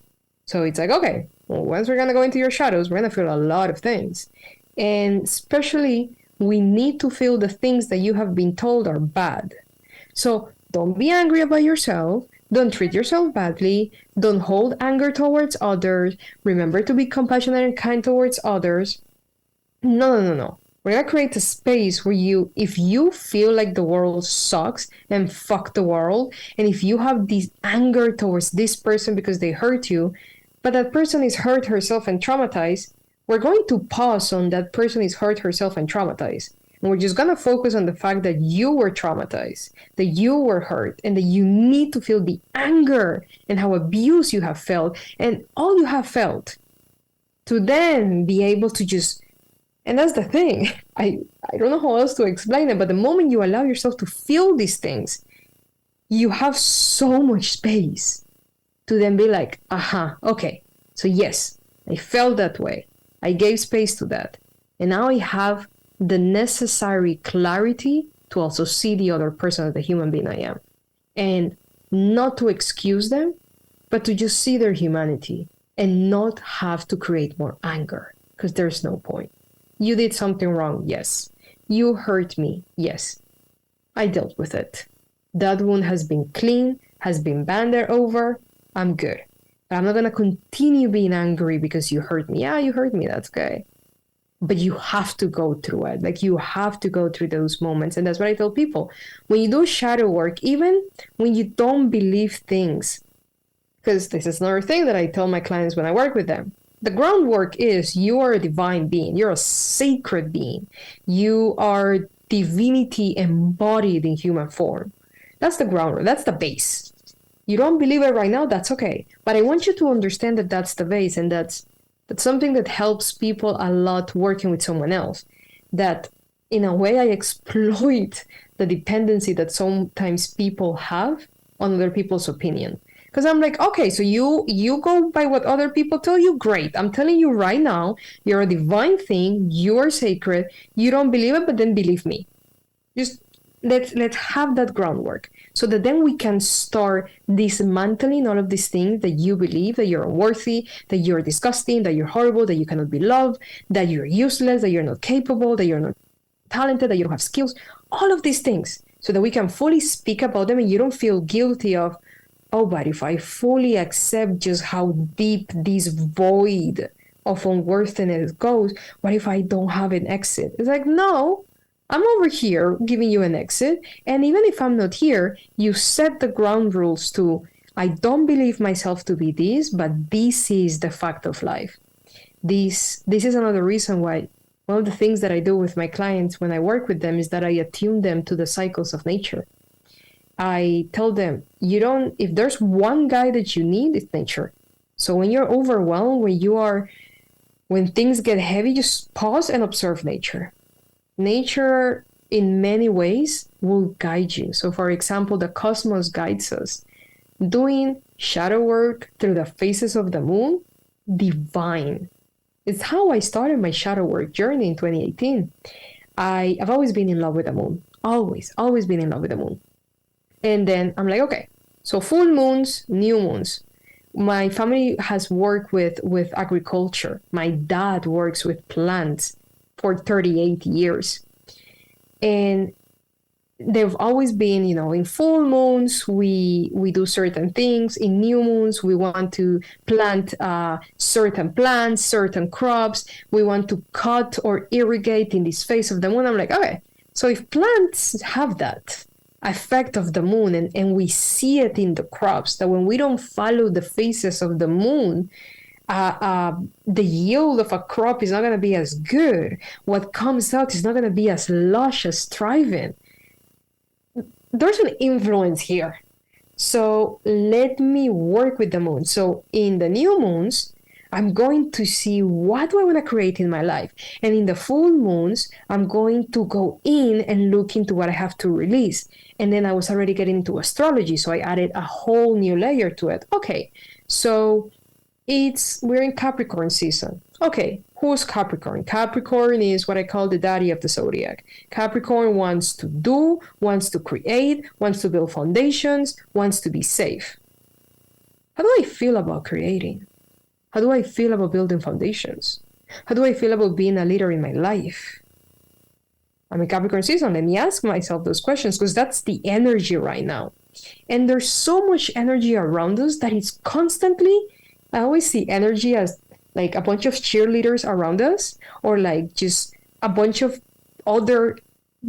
So it's like, okay, well, once we're going to go into your shadows, we're going to feel a lot of things. And especially, we need to feel the things that you have been told are bad. So don't be angry about yourself. Don't treat yourself badly. Don't hold anger towards others. Remember to be compassionate and kind towards others. No. We're going to create a space where you, if you feel like the world sucks and fuck the world, and if you have this anger towards this person because they hurt you, but that person is hurt herself and traumatized, we're going to pause on that person is hurt herself and traumatized. And we're just going to focus on the fact that you were traumatized, that you were hurt, and that you need to feel the anger and how abused you have felt and all you have felt, to then be able to just... And that's the thing. I don't know how else to explain it, but the moment you allow yourself to feel these things, you have so much space to then be like, okay, so yes, I felt that way. I gave space to that. And now I have the necessary clarity to also see the other person as the human being I am. And not to excuse them, but to just see their humanity and not have to create more anger, because there's no point. You did something wrong, yes. You hurt me, yes. I dealt with it. That wound has been clean, has been banded over. I'm good. But I'm not going to continue being angry because you hurt me. Yeah, you hurt me, that's okay. But you have to go through it. Like, you have to go through those moments. And that's what I tell people. When you do shadow work, even when you don't believe things, because this is another thing that I tell my clients when I work with them. The groundwork is you are a divine being. You're a sacred being. You are divinity embodied in human form. That's the groundwork. That's the base. You don't believe it right now, that's okay. But I want you to understand that that's the base, and that's something that helps people a lot working with someone else. That in a way I exploit the dependency that sometimes people have on other people's opinion. Because I'm like, okay, so you go by what other people tell you? Great. I'm telling you right now, you're a divine thing. You are sacred. You don't believe it, but then believe me. Just let's have that groundwork. so that then we can start dismantling all of these things that you believe, that you're unworthy, that you're disgusting, that you're horrible, that you cannot be loved, that you're useless, that you're not capable, that you're not talented, that you don't have skills, all of these things, so that we can fully speak about them and you don't feel guilty of, oh, but if I fully accept just how deep this void of unworthiness goes, what if I don't have an exit? It's like, no, I'm over here giving you an exit. And even if I'm not here, you set the ground rules to, I don't believe myself to be this, but this is the fact of life. This is another reason why one of the things that I do with my clients when I work with them is that I attune them to the cycles of nature. I tell them, if there's one guide that you need, it's nature. So when you're overwhelmed, when things get heavy, just pause and observe nature. Nature, in many ways, will guide you. So for example, the cosmos guides us. Doing shadow work through the phases of the moon, divine. It's how I started my shadow work journey in 2018. I've always been in love with the moon. Always been in love with the moon. And then I'm like, okay, so full moons, new moons. My family has worked with agriculture. My dad works with plants for 38 years. And they've always been, in full moons, we do certain things. In new moons, we want to plant certain plants, certain crops. We want to cut or irrigate in this phase of the moon. I'm like, okay, so if plants have that effect of the moon and we see it in the crops, that when we don't follow the phases of the moon, the yield of a crop is not going to be as good. What comes out is not going to be as lush, as thriving. There's an influence here. So let me work with the moon. So in the new moons, I'm going to see what do I want to create in my life. And in the full moons, I'm going to go in and look into what I have to release. And then I was already getting into astrology. So I added a whole new layer to it. Okay, so we're in Capricorn season. Okay, who's Capricorn? Capricorn is what I call the daddy of the zodiac. Capricorn wants to do, wants to create, wants to build foundations, wants to be safe. How do I feel about creating? How do I feel about building foundations? How do I feel about being a leader in my life? I'm in Capricorn season. Let me ask myself those questions, because that's the energy right now. And there's so much energy around us that it's constantly, I always see energy as like a bunch of cheerleaders around us, or like just a bunch of other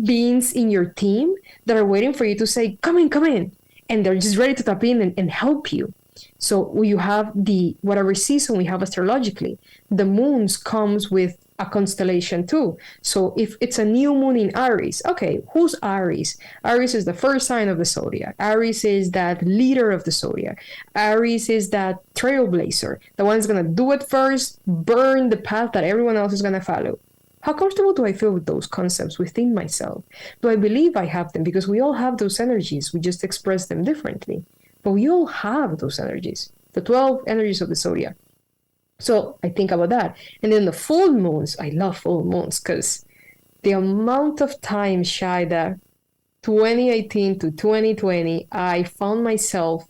beings in your team that are waiting for you to say, come in. And they're just ready to tap in and help you. So you have whatever season we have astrologically, the moons comes with a constellation too. So if it's a new moon in Aries, okay, who's Aries? Aries is the first sign of the zodiac. Aries is that leader of the zodiac. Aries is that trailblazer, the one's going to do it first, burn the path that everyone else is going to follow. How comfortable do I feel with those concepts within myself? Do I believe I have them? Because we all have those energies. We just express them differently. But we all have those energies, the 12 energies of the zodiac. So I think about that. And then the full moons, I love full moons because the amount of time, Shai, that 2018 to 2020, I found myself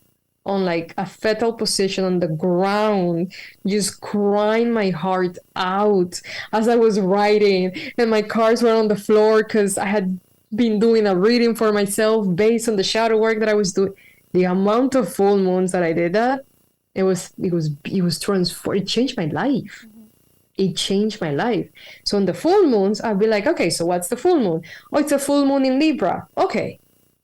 on like a fetal position on the ground, just crying my heart out as I was writing. And my cards were on the floor because I had been doing a reading for myself based on the shadow work that I was doing. The amount of full moons that I did that, it was transformed. It changed my life. Mm-hmm. It changed my life. So on the full moons, I'll be like, okay, so what's the full moon? Oh, it's a full moon in Libra. Okay,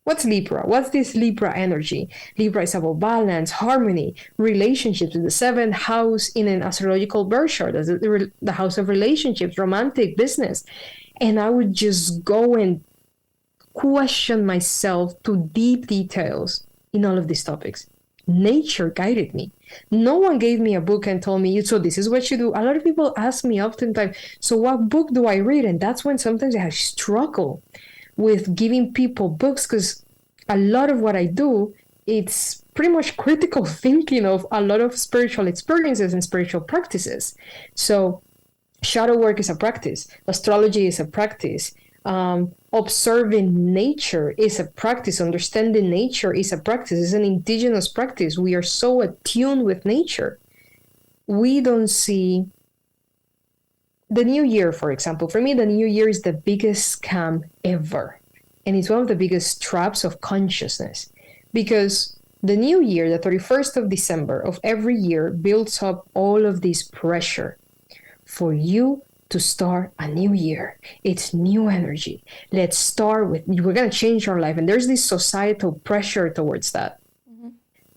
what's Libra? What's this Libra energy? Libra is about balance, harmony, relationships. The seventh house in an astrological birth chart, that's the house of relationships, romantic, business. And I would just go and question myself to deep details in all of these topics. Nature guided me. No one gave me a book and told me, so this is what you do. A lot of people ask me oftentimes, so what book do I read? And that's when sometimes I struggle with giving people books, because a lot of what I do, it's pretty much critical thinking of a lot of spiritual experiences and spiritual practices. So shadow work is a practice. Astrology is a practice. Observing nature is a practice. Understanding nature is a practice. It's an indigenous practice. We are so attuned with nature. We don't see the new year, for example. For me, the new year is the biggest scam ever. And it's one of the biggest traps of consciousness, because the new year, the 31st of December of every year, builds up all of this pressure for you to start a new year. It's new energy. Let's start with, we're going to change our life. And there's this societal pressure towards that. Mm-hmm.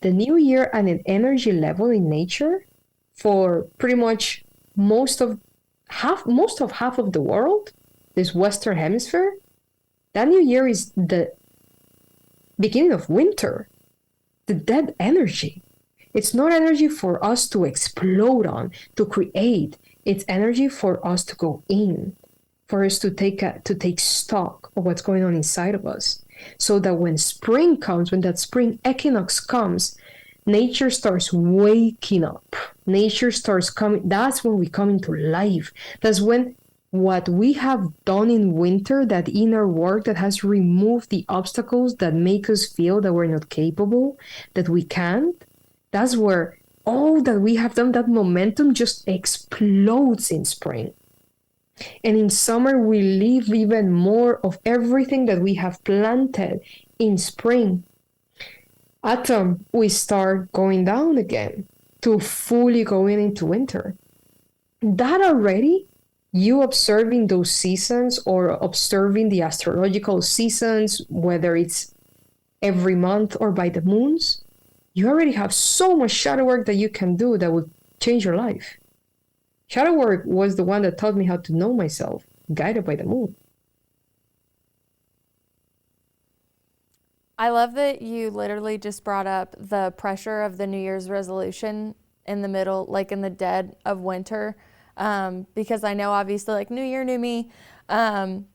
The new year and an energy level in nature for pretty much most of half of the world, this Western hemisphere, that new year is the beginning of winter, the dead energy. It's not energy for us to explode on, to create. It's energy for us to go in, for us to take stock of what's going on inside of us, so that when spring comes, when that spring equinox comes, nature starts waking up. Nature starts coming. That's when we come into life. That's when what we have done in winter, that inner work that has removed the obstacles that make us feel that we're not capable, that we can't, that's where all that we have done, that momentum just explodes in spring. And in summer, we leave even more of everything that we have planted in spring. Autumn, we start going down again to fully going into winter. That already, you observing those seasons or observing the astrological seasons, whether it's every month or by the moons, you already have so much shadow work that you can do that would change your life. Shadow work was the one that taught me how to know myself, guided by the moon. I love that you literally just brought up the pressure of the New Year's resolution in the middle, like in the dead of winter, because I know obviously like New Year, new me. And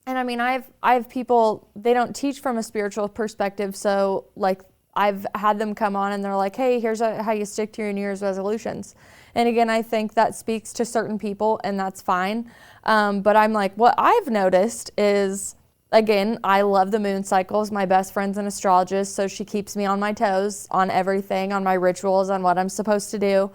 I mean, I have people, they don't teach from a spiritual perspective. So like I've had them come on and they're like, hey, here's how you stick to your New Year's resolutions. And again, I think that speaks to certain people and that's fine. But I'm like, what I've noticed is, again, I love the moon cycles. My best friend's an astrologist, so she keeps me on my toes on everything, on my rituals, on what I'm supposed to do.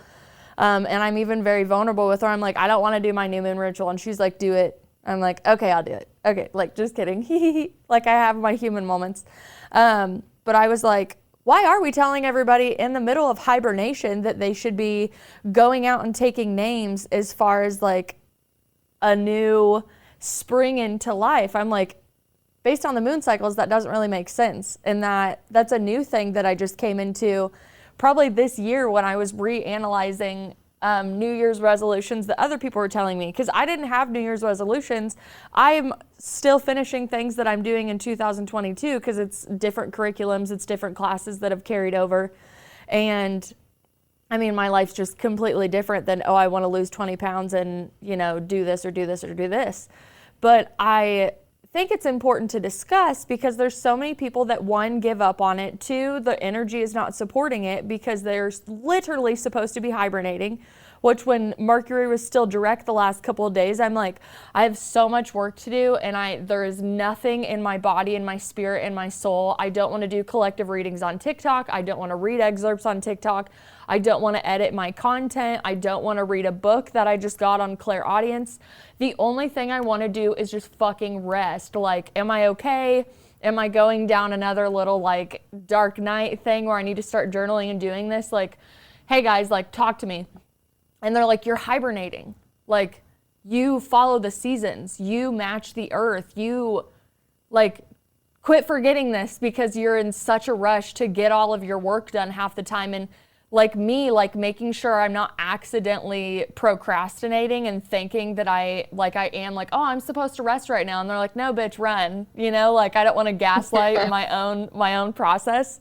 And I'm even very vulnerable with her. I'm like, I don't want to do my new moon ritual. And she's like, do it. I'm like, okay, I'll do it. Okay, like, just kidding. Like, I have my human moments. But I was like, why are we telling everybody in the middle of hibernation that they should be going out and taking names as far as like a new spring into life? I'm like, based on the moon cycles, that doesn't really make sense. And that's a new thing that I just came into probably this year when I was reanalyzing New Year's resolutions that other people were telling me, because I didn't have New Year's resolutions. I'm still finishing things that I'm doing in 2022 because it's different curriculums, it's different classes that have carried over. And I mean, my life's just completely different than, oh, I want to lose 20 pounds and, you know, do this or do this or do this. But I think it's important to discuss because there's so many people that, one, give up on it, two, the energy is not supporting it because they're literally supposed to be hibernating, which when Mercury was still direct the last couple of days, I'm like, I have so much work to do and there is nothing in my body and my spirit and my soul. I don't want to do collective readings on TikTok. I don't want to read excerpts on TikTok. I don't want to edit my content. I don't want to read a book that I just got on Clairaudience. The only thing I want to do is just fucking rest. Like, am I okay? Am I going down another little like dark night thing where I need to start journaling and doing this? Like, hey guys, like talk to me. And they're like, you're hibernating. Like, you follow the seasons. You match the earth. You like quit forgetting this because you're in such a rush to get all of your work done half the time. And like me, like making sure I'm not accidentally procrastinating and thinking that I am like, oh, I'm supposed to rest right now. And they're like, no, bitch, run. You know, like I don't want to gaslight my own process.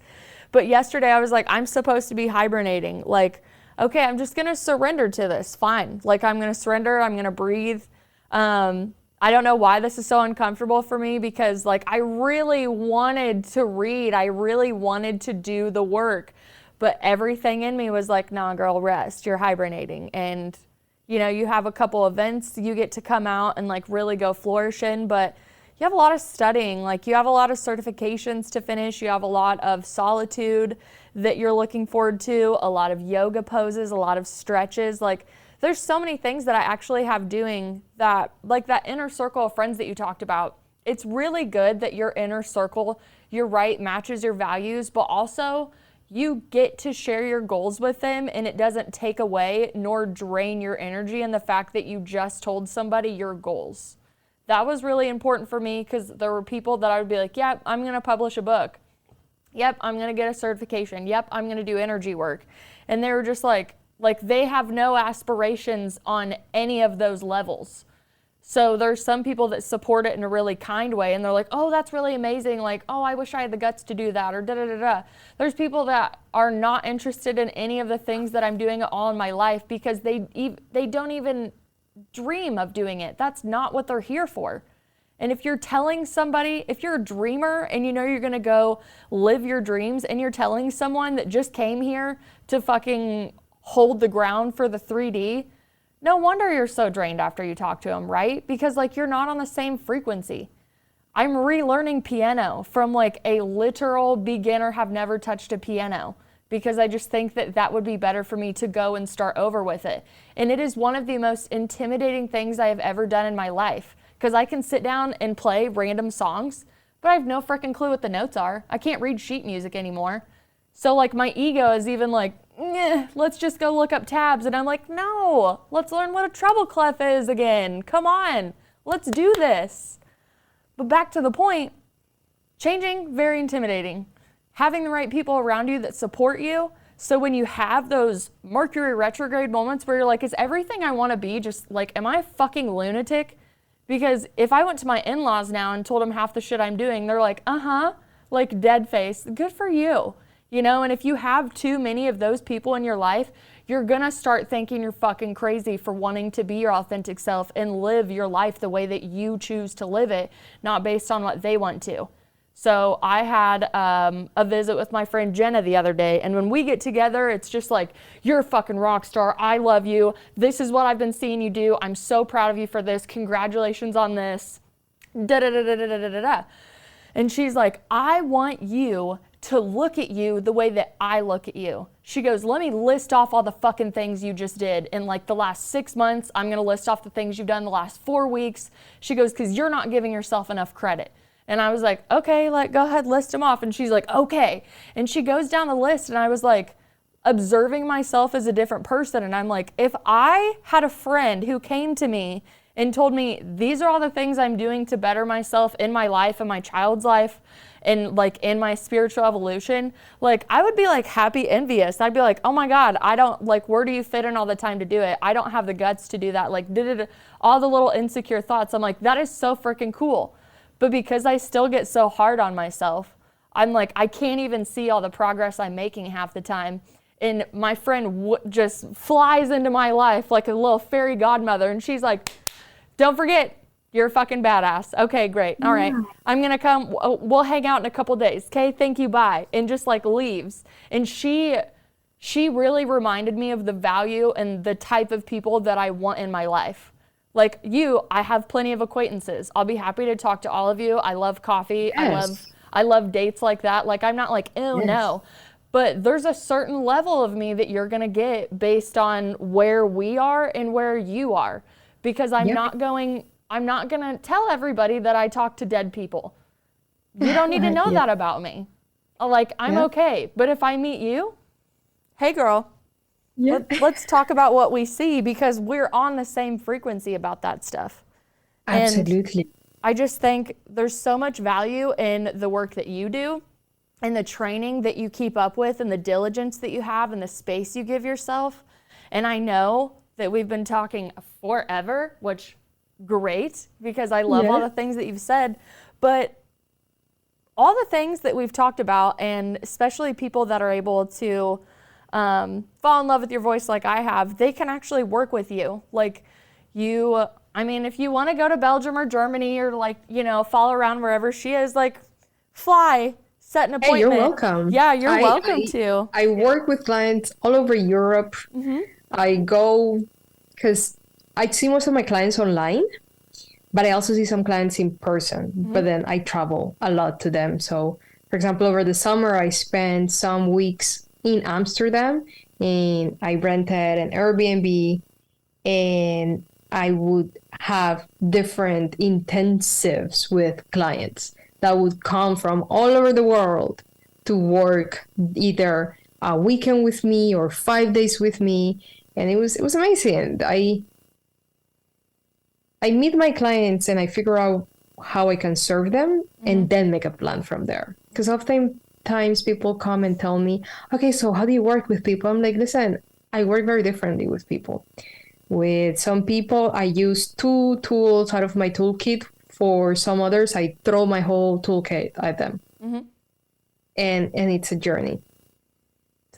But yesterday I was like, I'm supposed to be hibernating. Like, okay, I'm just going to surrender to this. Fine. Like I'm going to surrender. I'm going to breathe. I don't know why this is so uncomfortable for me because like I really wanted to read. I really wanted to do the work. But everything in me was like, nah, girl, rest. You're hibernating. And, you know, you have a couple events you get to come out and like really go flourish in. But you have a lot of studying, like you have a lot of certifications to finish, you have a lot of solitude that you're looking forward to, a lot of yoga poses, a lot of stretches. Like there's so many things that I actually have doing that, like that inner circle of friends that you talked about. It's really good that your inner circle, you're right, matches your values, but also you get to share your goals with them and it doesn't take away nor drain your energy in the fact that you just told somebody your goals. That was really important for me because there were people that I would be like, yep, I'm going to publish a book. Yep, I'm going to get a certification. Yep, I'm going to do energy work. And they were just like they have no aspirations on any of those levels. So there's some people that support it in a really kind way and they're like, oh, that's really amazing. Like, oh, I wish I had the guts to do that or da-da-da-da. There's people that are not interested in any of the things that I'm doing all in my life because they don't even dream of doing it. That's not what they're here for. And if you're telling somebody, if you're a dreamer and you know you're going to go live your dreams and you're telling someone that just came here to fucking hold the ground for the 3D, no wonder you're so drained after you talk to them, right? Because like you're not on the same frequency. I'm relearning piano from like a literal beginner, have never touched a piano, because I just think that that would be better for me to go and start over with it. And it is one of the most intimidating things I have ever done in my life, because I can sit down and play random songs, but I have no freaking clue what the notes are. I can't read sheet music anymore. So like my ego is even like, let's just go look up tabs. And I'm like, no, let's learn what a treble clef is again. Come on, let's do this. But back to the point, changing, very intimidating. Having the right people around you that support you. So when you have those Mercury retrograde moments where you're like, is everything I want to be just like, am I a fucking lunatic? Because if I went to my in-laws now and told them half the shit I'm doing, they're like, like dead face, good for you. You know, and if you have too many of those people in your life, you're gonna start thinking you're fucking crazy for wanting to be your authentic self and live your life the way that you choose to live it, not based on what they want to. So I had a visit with my friend Jenna the other day, and when we get together, it's just like, you're a fucking rock star. I love you. This is what I've been seeing you do. I'm so proud of you for this. Congratulations on this. Da da da da da da da da. And she's like, I want you to look at you the way that I look at you. She goes, let me list off all the fucking things you just did in like the last 6 months. I'm gonna list off the things you've done the last 4 weeks. She goes, because you're not giving yourself enough credit. And I was like, okay, like go ahead, list them off. And she's like, okay. And she goes down the list and I was like, observing myself as a different person. And I'm like, if I had a friend who came to me and told me, these are all the things I'm doing to better myself in my life and my child's life and like in my spiritual evolution, like I would be like happy envious. I'd be like, oh my God, I don't like, where do you fit in all the time to do it? I don't have the guts to do that. Like all the little insecure thoughts. I'm like, that is so freaking cool. But because I still get so hard on myself, I'm like, I can't even see all the progress I'm making half the time. And my friend just flies into my life like a little fairy godmother. And she's like, don't forget, you're a fucking badass. Okay, great. All right. I'm going to come. We'll hang out in a couple days. Okay, thank you. Bye. And just like leaves. And she really reminded me of the value and the type of people that I want in my life. Like you, I have plenty of acquaintances. I'll be happy to talk to all of you. I love coffee. Yes. I love dates like that. Like I'm not like, ew, no. But there's a certain level of me that you're going to get based on where we are and where you are. Because I'm not going to tell everybody that I talk to dead people. You don't need to know that about me. Like, I'm okay. But if I meet you, hey girl, let's talk about what we see, because we're on the same frequency about that stuff. Absolutely. And I just think there's so much value in the work that you do and the training that you keep up with and the diligence that you have and the space you give yourself. And I know that we've been talking forever, which great, because I love all the things that you've said, but all the things that we've talked about, and especially people that are able to fall in love with your voice like I have, they can actually work with you. Like you, I mean, if you want to go to Belgium or Germany or like, you know, follow around wherever she is, like fly, set an appointment. Hey, you're welcome. Yeah, you're welcome to. I work with clients all over Europe. I go, because I see most of my clients online. but I also see some clients in person, but then I travel a lot to them. So, for example, over the summer, I spent some weeks in Amsterdam and I rented an Airbnb, and I would have different intensives with clients that would come from all over the world to work either a weekend with me or 5 days with me. And it was amazing. I meet my clients and I figure out how I can serve them and then make a plan from there. Because oftentimes people come and tell me, okay, so how do you work with people? I'm like, listen, I work very differently with people. With some people, I use 2 tools out of my toolkit. For some others, I throw my whole toolkit at them. And it's a journey.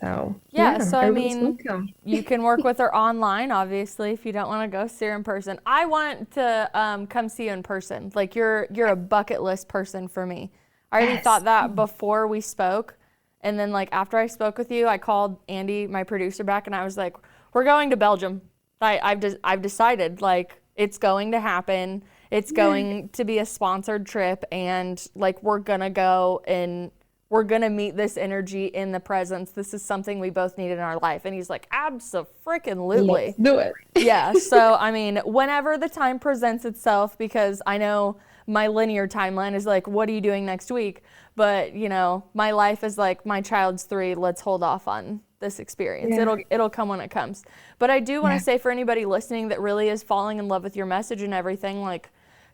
So, Yeah, so I everybody's mean, welcome. you can work with her online, obviously, if you don't want to go see her in person. I want to come see you in person. Like you're a bucket list person for me. I already Yes. thought that before we spoke, and then like after I spoke with you, I called Andy, my producer, back, and I was like, "We're going to Belgium. I've decided like it's going to happen. It's going to be a sponsored trip, and like we're gonna go and." We're going to meet this energy in the presence. This is something we both need in our life. And he's like, abso-freaking-lutely. Let's do it. Yeah. So, I mean, whenever the time presents itself, because I know my linear timeline is like, what are you doing next week? But, you know, my life is like, my child's 3. Let's hold off on this experience. Yeah. It'll come when it comes. But I do want Yeah. to say for anybody listening that really is falling in love with your message and everything, like,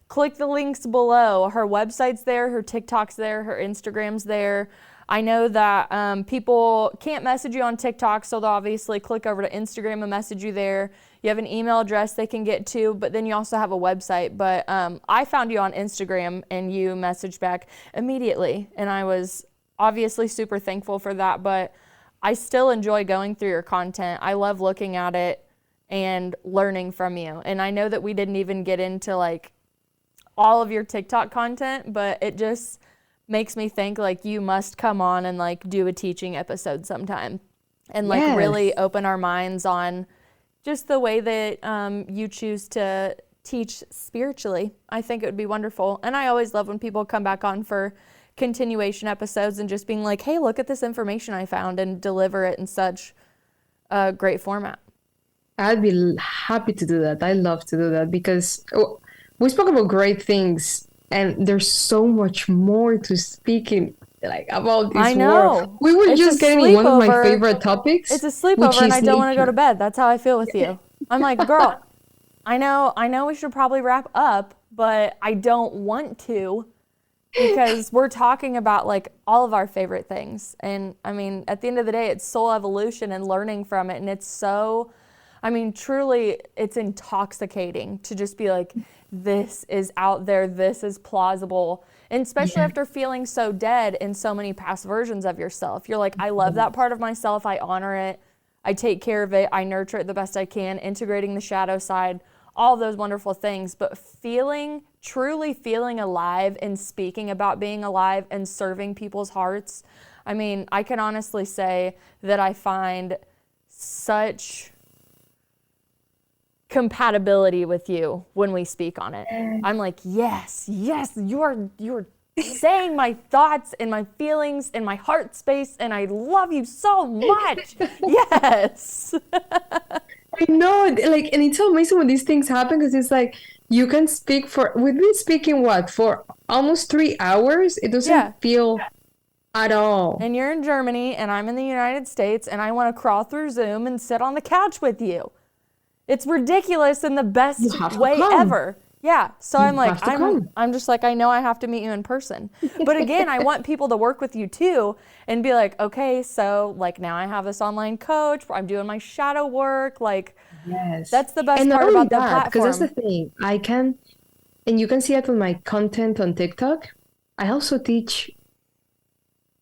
click the links below. Her website's there, her TikTok's there, her Instagram's there. I know that people can't message you on TikTok, so they'll obviously click over to Instagram and message you there. You have an email address they can get to, but then you also have a website. But I found you on Instagram and you messaged back immediately, and I was obviously super thankful for that, but I still enjoy going through your content. I love looking at it and learning from you. And I know that we didn't even get into like all of your TikTok content, but it just makes me think like you must come on and like do a teaching episode sometime and like Yes. really open our minds on just the way that you choose to teach spiritually. I think it would be wonderful. And I always love when people come back on for continuation episodes and just being like, hey, look at this information I found, and deliver it in such a great format. I'd be happy to do that. I love to do that because we spoke about great things, and there's so much more to speak in, like, about this I know. world. We were It's just a getting one of my sleepover. favorite topics. It's a which sleepover and is I don't want to go to nature. bed. That's how I feel with you. I'm like, girl, I know we should probably wrap up, but I don't want to because we're talking about like all of our favorite things. And I mean, at the end of the day, it's soul evolution and learning from it. And it's so, I mean, truly, it's intoxicating to just be like, this is out there, this is plausible. And especially after feeling so dead in so many past versions of yourself. You're like, I love that part of myself. I honor it. I take care of it. I nurture it the best I can, integrating the shadow side, all those wonderful things. But truly feeling alive and speaking about being alive and serving people's hearts. I mean, I can honestly say that I find such compatibility with you when we speak on it. I'm like, yes, you're saying my thoughts and my feelings and my heart space, and I love you so much. Yes. I know, like, and it's so amazing when these things happen because it's like you can speak we've been speaking for almost 3 hours. It doesn't feel at all. And you're in Germany and I'm in the United States, and I want to crawl through Zoom and sit on the couch with you. It's ridiculous in the best way ever. Yeah. So I'm like, I'm just like, I know I have to meet you in person. But again, I want people to work with you too and be like, okay, so like now I have this online coach, I'm doing my shadow work. Like, Yes. that's the best And not part only about the that, platform. because that's the thing. And you can see it on my content on TikTok. I also teach,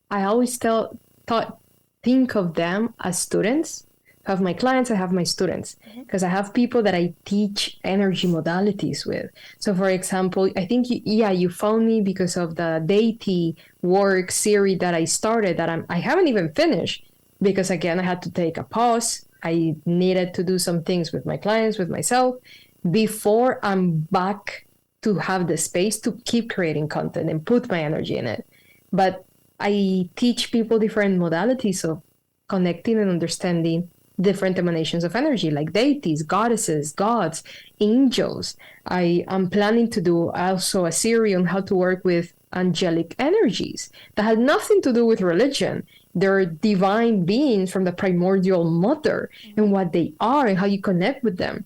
I always think of them as students. I have my clients, I have my students, because I have people that I teach energy modalities with. So for example, I think you found me because of the deity work series that I started that I haven't even finished, because again, I had to take a pause. I needed to do some things with my clients, with myself, before I'm back to have the space to keep creating content and put my energy in it. But I teach people different modalities of connecting and understanding different emanations of energy, like deities, goddesses, gods, angels. I am planning to do also a series on how to work with angelic energies that had nothing to do with religion. They're divine beings from the primordial mother and what they are and how you connect with them.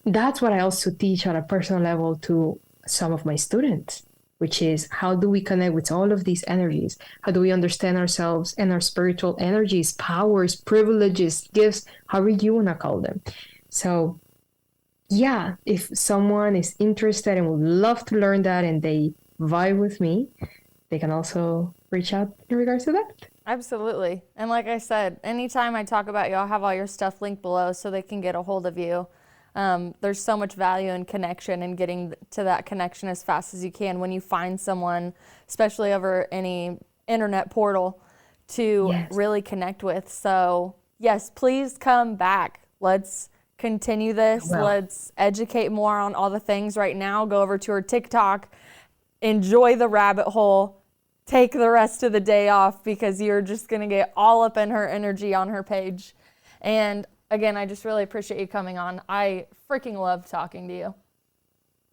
That's what I also teach on a personal level to some of my students, which is how do we connect with all of these energies? How do we understand ourselves and our spiritual energies, powers, privileges, gifts, however you want to call them. So yeah, if someone is interested and would love to learn that and they vibe with me, they can also reach out in regards to that. Absolutely. And like I said, anytime I talk about you, I'll have all your stuff linked below so they can get a hold of you. There's so much value in connection and getting to that connection as fast as you can when you find someone, especially over any internet portal, to really connect with. So yes, please come back. Let's continue this. Let's educate more on all the things right now. Go over to her TikTok, enjoy the rabbit hole, take the rest of the day off because you're just going to get all up in her energy on her page. And again, I just really appreciate you coming on. I freaking love talking to you.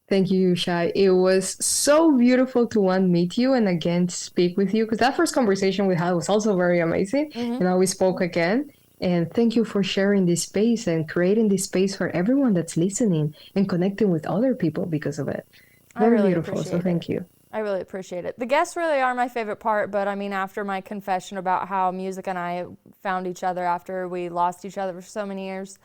Thank you, Shai. It was so beautiful to meet you and again speak with you, because that first conversation we had was also very amazing. And now we spoke again. And thank you for sharing this space and creating this space for everyone that's listening and connecting with other people because of it. Very really beautiful. So thank you. I really appreciate it. The guests really are my favorite part, but I mean, after my confession about how music and I found each other after we lost each other for so many years,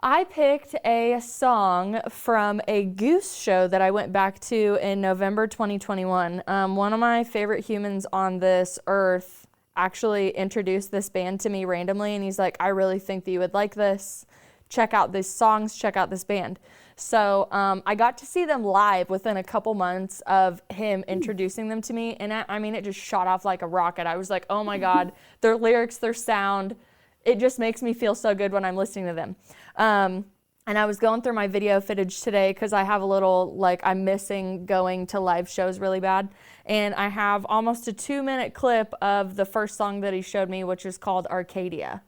I picked a song from a Goose show that I went back to in November 2021. One of my favorite humans on this earth actually introduced this band to me randomly, and he's like, I really think that you would like this. Check out these songs, check out this band. So I got to see them live within a couple months of him introducing them to me, and I mean, it just shot off like a rocket. I was like, oh my God, their lyrics, their sound, it just makes me feel so good when I'm listening to them. And I was going through my video footage today because I have a little, like, I'm missing going to live shows really bad. And I have almost a 2-minute clip of the first song that he showed me, which is called Arcadia.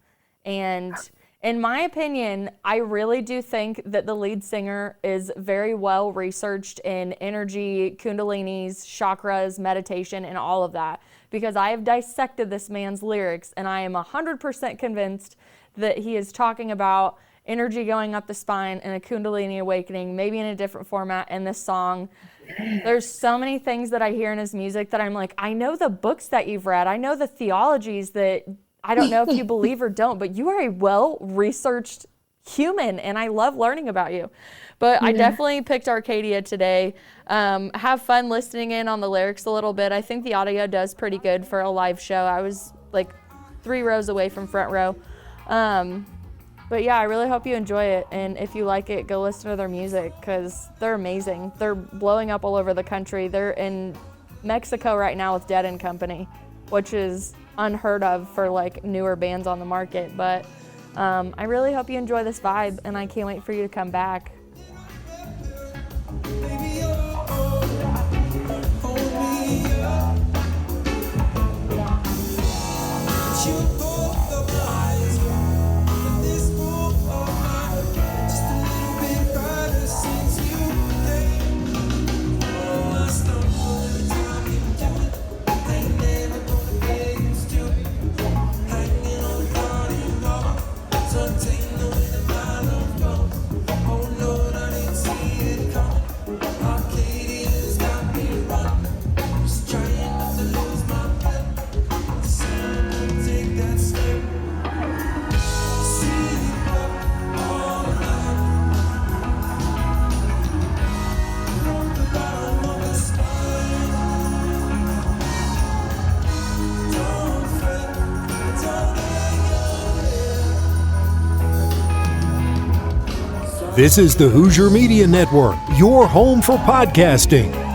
And in my opinion, I really do think that the lead singer is very well researched in energy, kundalinis, chakras, meditation, and all of that. Because I have dissected this man's lyrics, and I am 100% convinced that he is talking about energy going up the spine and a kundalini awakening, maybe in a different format in this song. There's so many things that I hear in his music that I'm like, I know the books that you've read. I know the theologies that I don't know if you believe or don't, but you are a well-researched human, and I love learning about you. But I definitely picked Arcadia today. Have fun listening in on the lyrics a little bit. I think the audio does pretty good for a live show. I was like 3 rows away from front row. But yeah, I really hope you enjoy it. And if you like it, go listen to their music because they're amazing. They're blowing up all over the country. They're in Mexico right now with Dead & Company, which is unheard of for like newer bands on the market. But I really hope you enjoy this vibe, and I can't wait for you to come back. This is the Hoosier Media Network, your home for podcasting.